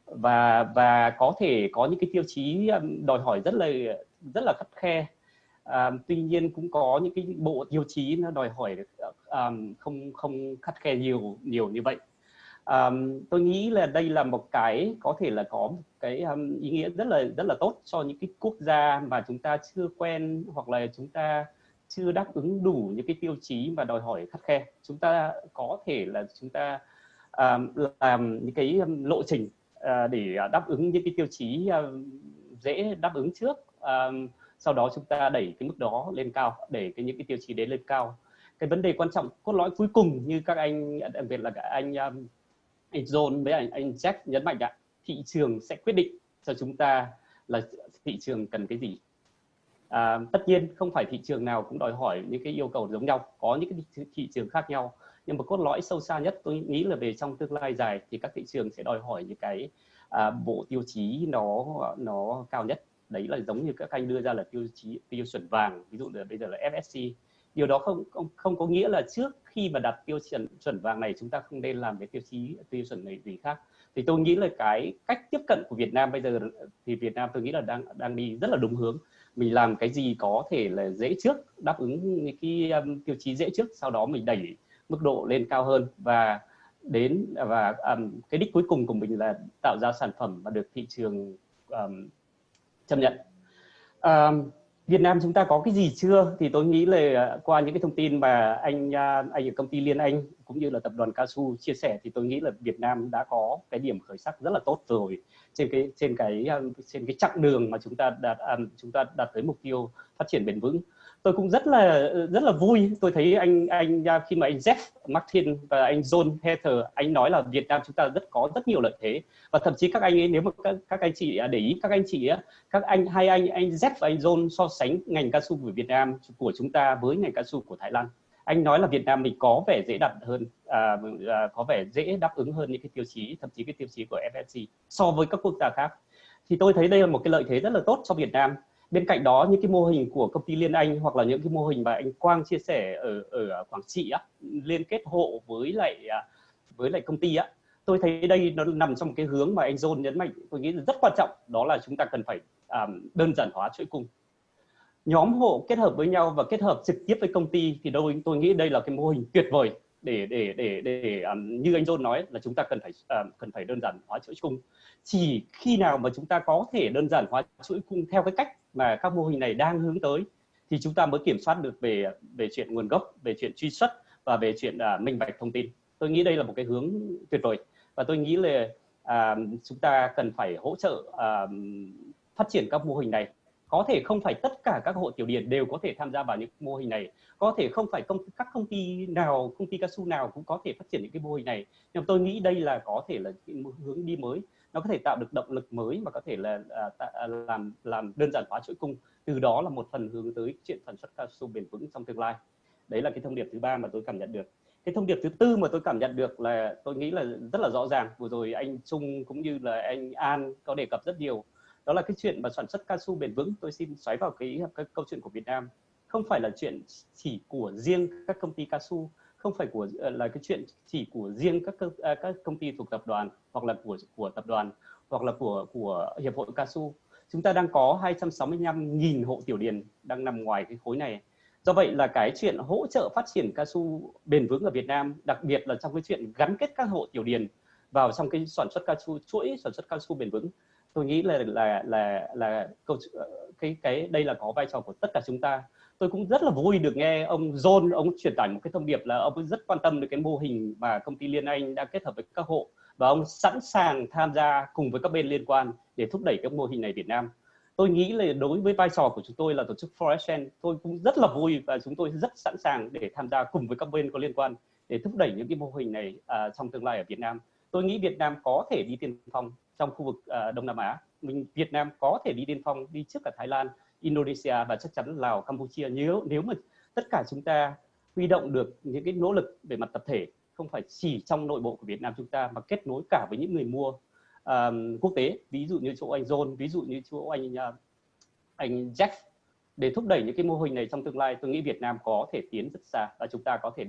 và có thể có những cái tiêu chí đòi hỏi rất là khắt khe. Tuy nhiên cũng có những cái bộ tiêu chí nó đòi hỏi không khắt khe nhiều như vậy. Tôi nghĩ là đây là một cái có thể là có một cái ý nghĩa rất là tốt cho những cái quốc gia mà chúng ta chưa quen hoặc là chúng ta chưa đáp ứng đủ những cái tiêu chí mà đòi hỏi khắt khe. Chúng ta có thể là chúng ta làm những cái lộ trình để đáp ứng những cái tiêu chí dễ đáp ứng trước, sau đó chúng ta đẩy cái mức đó lên cao, để những cái tiêu chí đấy lên cao. Cái vấn đề quan trọng cốt lõi cuối cùng như các anh, đặc biệt là cả anh John với anh Jack nhấn mạnh ạ, thị trường sẽ quyết định cho chúng ta là thị trường cần cái gì. Tất nhiên không phải thị trường nào cũng đòi hỏi những cái yêu cầu giống nhau, có những cái thị trường khác nhau, nhưng mà cốt lõi sâu xa nhất tôi nghĩ là về trong tương lai dài thì các thị trường sẽ đòi hỏi những cái bộ tiêu chí nó cao nhất. Đấy là giống như các anh đưa ra là tiêu chuẩn vàng, ví dụ là bây giờ là FSC. Điều đó không có nghĩa là trước khi mà đặt tiêu chuẩn vàng này chúng ta không nên làm cái tiêu chuẩn này gì khác. Thì tôi nghĩ là cái cách tiếp cận của Việt Nam bây giờ thì Việt Nam tôi nghĩ là đang đi rất là đúng hướng. Mình làm cái gì có thể là dễ trước, đáp ứng những cái tiêu chí dễ trước, sau đó mình đẩy mức độ lên cao hơn, và cái đích cuối cùng của mình là tạo ra sản phẩm mà được thị trường chấp nhận. Việt Nam chúng ta có cái gì chưa? Thì tôi nghĩ là qua những cái thông tin mà anh ở công ty Liên Anh cũng như là tập đoàn cao su chia sẻ, thì tôi nghĩ là Việt Nam đã có cái điểm khởi sắc rất là tốt rồi trên cái chặng đường mà chúng ta đạt tới mục tiêu phát triển bền vững. Tôi cũng rất là vui. Tôi thấy anh khi mà anh Jeff Martin và anh John Heather anh nói là Việt Nam chúng ta có rất nhiều lợi thế, và thậm chí các anh ấy, nếu mà các anh chị để ý, hai anh Jeff và anh John so sánh ngành cao su của Việt Nam của chúng ta với ngành cao su của Thái Lan. Anh nói là Việt Nam mình có vẻ dễ đặt hơn, có vẻ dễ đáp ứng hơn những cái tiêu chí, thậm chí cái tiêu chí của FSC so với các quốc gia khác. Thì tôi thấy đây là một cái lợi thế rất là tốt cho Việt Nam. Bên cạnh đó, những cái mô hình của công ty Liên Anh hoặc là những cái mô hình mà anh Quang chia sẻ ở Quảng Trị á, liên kết hộ với lại công ty á, tôi thấy đây nó nằm trong một cái hướng mà anh John nhấn mạnh, tôi nghĩ rất quan trọng, đó là chúng ta cần phải đơn giản hóa chuỗi cung. Nhóm hộ kết hợp với nhau và kết hợp trực tiếp với công ty thì tôi nghĩ đây là cái mô hình tuyệt vời để như anh John nói là chúng ta cần phải đơn giản hóa chuỗi cung. Chỉ khi nào mà chúng ta có thể đơn giản hóa chuỗi cung theo cái cách mà các mô hình này đang hướng tới thì chúng ta mới kiểm soát được về chuyện nguồn gốc, về chuyện truy xuất và về chuyện minh bạch thông tin. Tôi nghĩ đây là một cái hướng tuyệt vời và tôi nghĩ là chúng ta cần phải hỗ trợ phát triển các mô hình này. Có thể không phải tất cả các hộ tiểu điền đều có thể tham gia vào những mô hình này, có thể không phải các công ty cao su nào cũng có thể phát triển những cái mô hình này, nhưng tôi nghĩ đây là có thể là cái hướng đi mới, nó có thể tạo được động lực mới và có thể là làm đơn giản hóa chuỗi cung, từ đó là một phần hướng tới chuyện sản xuất cao su bền vững trong tương lai. Đấy là cái thông điệp thứ ba mà tôi cảm nhận được. Cái thông điệp thứ tư mà tôi cảm nhận được là tôi nghĩ là rất là rõ ràng, vừa rồi anh Trung cũng như là anh An có đề cập rất nhiều, đó là cái chuyện mà sản xuất cao su bền vững. Tôi xin xoáy vào cái câu chuyện của Việt Nam, không phải là chuyện chỉ của riêng các công ty cao su, không phải là cái chuyện chỉ của riêng các công ty thuộc tập đoàn hoặc là của tập đoàn hoặc là của hiệp hội cao su. Chúng ta đang có 265.000 hộ tiểu điền đang nằm ngoài cái khối này. Do vậy là cái chuyện hỗ trợ phát triển cao su bền vững ở Việt Nam, đặc biệt là trong cái chuyện gắn kết các hộ tiểu điền vào trong cái sản xuất cao su, chuỗi sản xuất cao su bền vững, tôi nghĩ là cái đây là có vai trò của tất cả chúng ta. Tôi cũng rất là vui được nghe ông John, ông truyền tải một cái thông điệp là ông rất quan tâm đến cái mô hình mà công ty Liên Anh đã kết hợp với các hộ và ông sẵn sàng tham gia cùng với các bên liên quan để thúc đẩy các mô hình này Việt Nam. Tôi nghĩ là đối với vai trò của chúng tôi là tổ chức Forest, tôi cũng rất là vui và chúng tôi rất sẵn sàng để tham gia cùng với các bên có liên quan để thúc đẩy những cái mô hình này trong tương lai ở Việt Nam. Tôi nghĩ Việt Nam có thể đi tiên phong trong khu vực Đông Nam Á. Việt Nam có thể đi tiên phong, đi trước cả Thái Lan, Indonesia và chắc chắn Lào, Campuchia, nếu mà tất cả chúng ta huy động được những cái nỗ lực về mặt tập thể, không phải chỉ trong nội bộ của Việt Nam chúng ta mà kết nối cả với những người mua quốc tế, ví dụ như chỗ anh John, ví dụ như chỗ anh Jack, để thúc đẩy những cái mô hình này trong tương lai. Tôi nghĩ Việt Nam có thể tiến rất xa và chúng ta có thể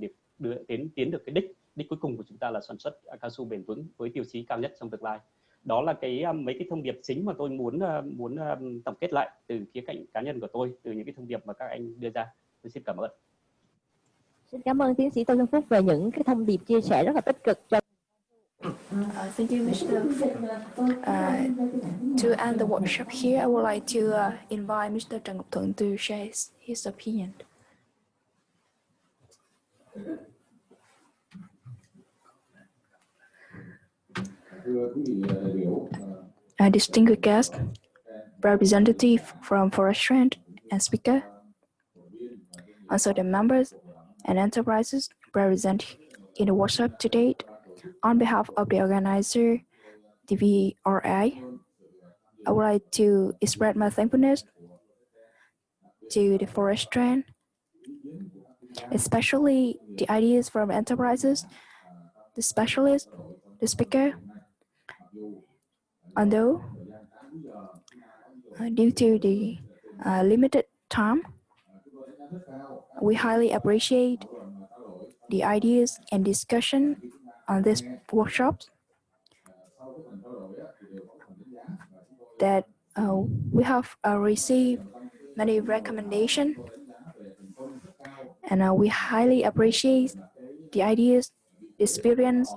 tiến được cái đích cuối cùng của chúng ta là sản xuất cao su bền vững với tiêu chí cao nhất trong tương lai. Đó là mấy cái thông điệp chính mà tôi muốn tổng kết lại từ khía cạnh cá nhân của tôi, từ những cái thông điệp mà các anh đưa ra. Tôi xin cảm ơn. Xin cảm ơn tiến sĩ Tô Xuân Phúc về những cái thông điệp chia sẻ rất là tích cực cho. Thank you, Mr. To end the workshop here, I would like to invite Mr. Trần Ngọc Thuận to share his opinion. Distinguished guest, representative from Forest and speaker, also the members and enterprises present in the workshop today. On behalf of the organizer, the VRA, I would like to express my thankfulness to the Forest Trend, especially the ideas from enterprises, the specialists, the speaker. Although, due to the limited time, we highly appreciate the ideas and discussion on this workshop that we have received many recommendations, and we highly appreciate the ideas, the experience,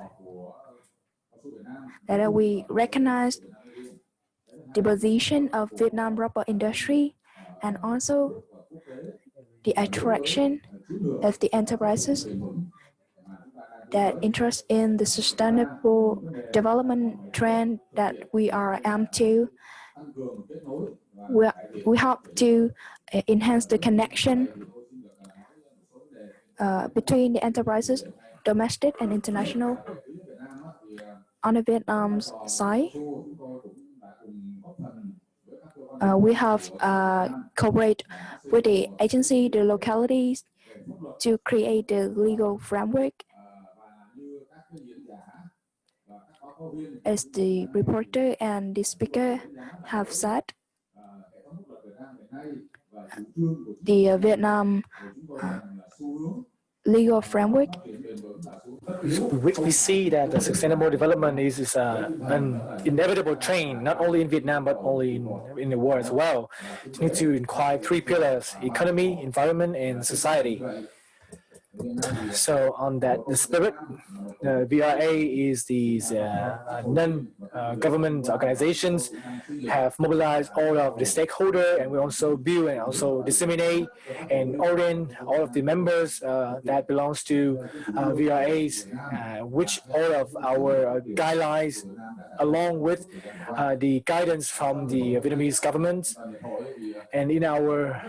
that we recognize the position of Vietnam rubber industry and also the attraction of the enterprises that interest in the sustainable development trend that we are aimed to. We hope to enhance the connection between the enterprises, domestic and international. On the Vietnam's side, we have cooperated with the agency, the localities, to create the legal framework. As the reporter and the speaker have said, the Vietnam legal framework? We see that the sustainable development is an inevitable trend, not only in Vietnam, but only in the world as well. You need to inquire three pillars: economy, environment, and society. So on that the spirit, VRA is these non-government organizations have mobilized all of the stakeholders, and we also build and also disseminate and orient all of the members that belongs to VRAs, which all of our guidelines along with the guidance from the Vietnamese government. And in our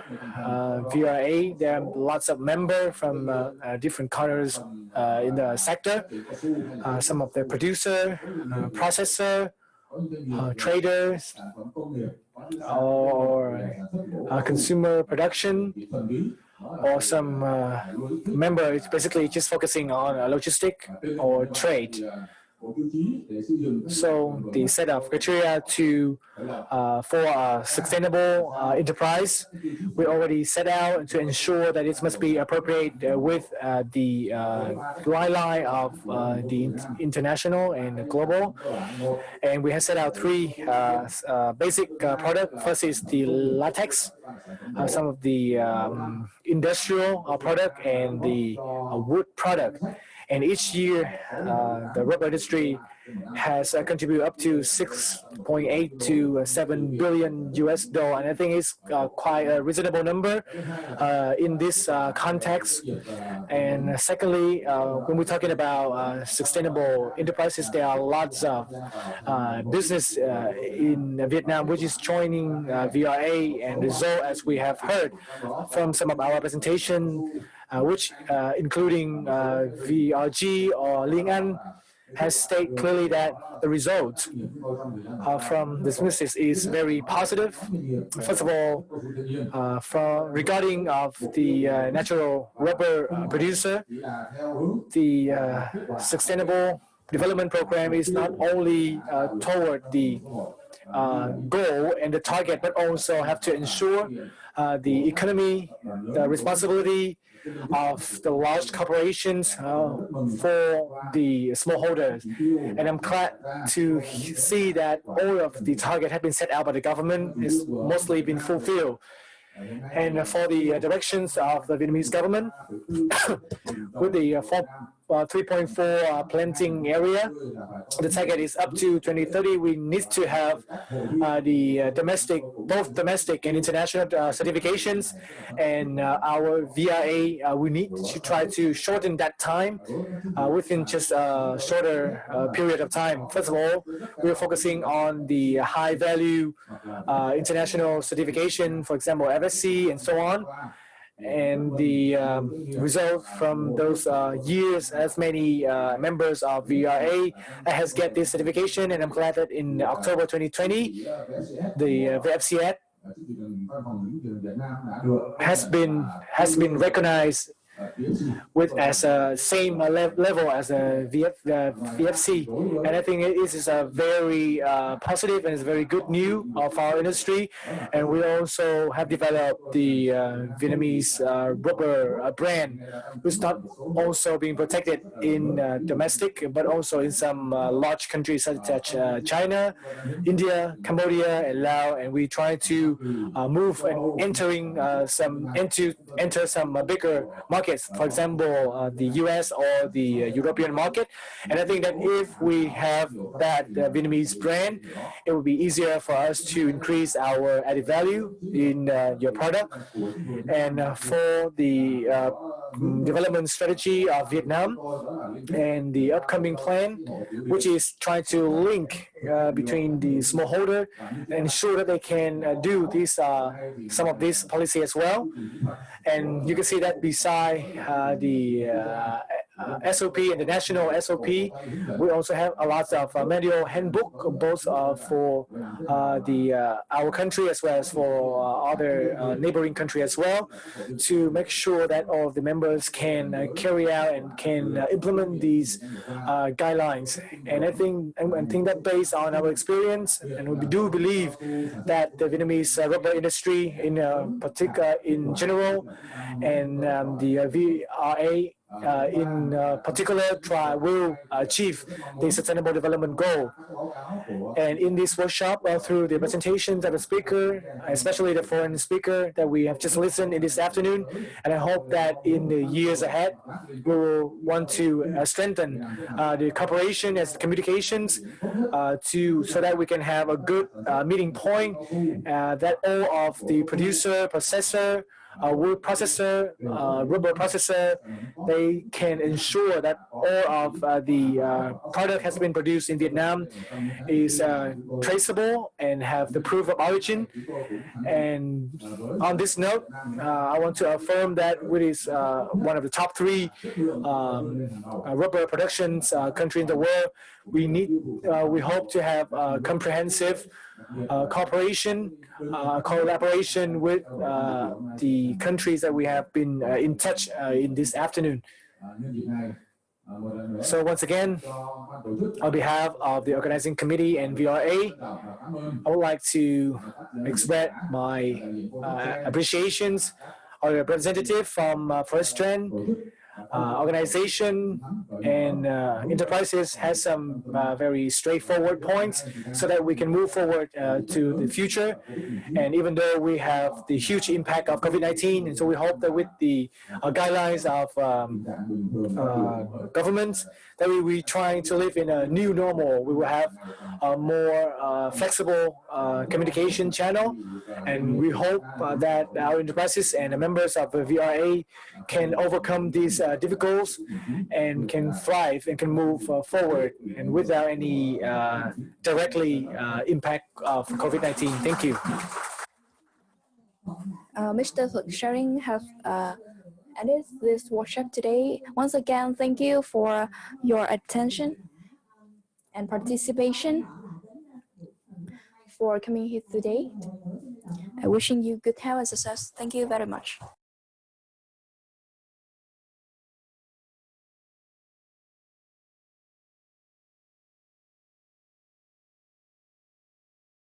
VRA, there are lots of members from different corners in the sector. Some of the producer, processor, traders, or consumer production, or some members basically just focusing on logistic or trade. So the set of criteria for a sustainable enterprise, we already set out to ensure that it must be appropriate with the guideline of the international and global. And we have set out three basic products. First is the latex, some of the industrial product, and the wood product. And each year, the rubber industry has contributed up to 6.8 to 7 billion US dollar, and I think it's quite a reasonable number in this context. And secondly, when we're talking about sustainable enterprises, there are lots of business in Vietnam which is joining VRA, and result, as we have heard from some of our presentation, which including VRG or Linh An, has stated clearly that the result from this business is very positive. First of all, regarding of the natural rubber producer, the sustainable development program is not only toward the goal and the target, but also have to ensure the economy, the responsibility of the large corporations for the smallholders. And I'm glad to see that all of the target have been set out by the government is mostly been fulfilled. And for the directions of the Vietnamese government, with the 3.4 planting area, the target is up to 2030. We need to have the both domestic and international certifications, and our VRA, we need to try to shorten that time within just a shorter period of time. First of all, we're focusing on the high value international certification, for example, FSC and so on. And the result from those years, as many members of VRA has get this certification, and I'm glad that in October 2020, the VFCS has been recognized with as a same level as a VFC, and I think it is a very positive and it's very good news of our industry. And we also have developed the Vietnamese rubber brand, which is not also being protected in domestic, but also in some large countries such as China, India, Cambodia, and Laos. And we try to move and enter some bigger markets. For example, the US or the European market. And I think that if we have that Vietnamese brand, it will be easier for us to increase our added value in your product. And for the development strategy of Vietnam and the upcoming plan, which is trying to link between the smallholder and ensure that they can do this, some of this policy as well. And you can see that beside the SOP and the national SOP. We also have a lot of manual handbook, both for our country as well as for other neighboring country as well, to make sure that all of the members can carry out and can implement these guidelines. And I think that based on our experience, and we do believe that the Vietnamese rubber industry in particular, in general, and the VRA in particular will achieve the Sustainable Development Goal. And in this workshop, through the presentations of the speaker, especially the foreign speaker that we have just listened in this afternoon, and I hope that in the years ahead, we will want to strengthen the cooperation and communications so that we can have a good meeting point that all of the producer, processor, wood processor, rubber processor, they can ensure that all of the product has been produced in Vietnam is traceable and have the proof of origin. And on this note, I want to affirm that it is one of the top 3 rubber productions country in the world. We hope to have comprehensive cooperation, collaboration with the countries that we have been in touch in this afternoon. So once again, on behalf of the organizing committee and VRA, I would like to express my appreciations of the representative from Forest Trend organization and enterprises has some very straightforward points so that we can move forward to the future. And even though we have the huge impact of COVID-19, and so we hope that with the guidelines of governments, that we trying to live in a new normal. We will have a more flexible communication channel, and we hope that our enterprises and the members of the VRA can overcome these difficulties and can thrive and can move forward and without any directly impact of COVID-19. Thank you. Mr. Thuận Sharing have ended this workshop today. Once again, thank you for your attention and participation for coming here today. Wishing you good health and success. Thank you very much.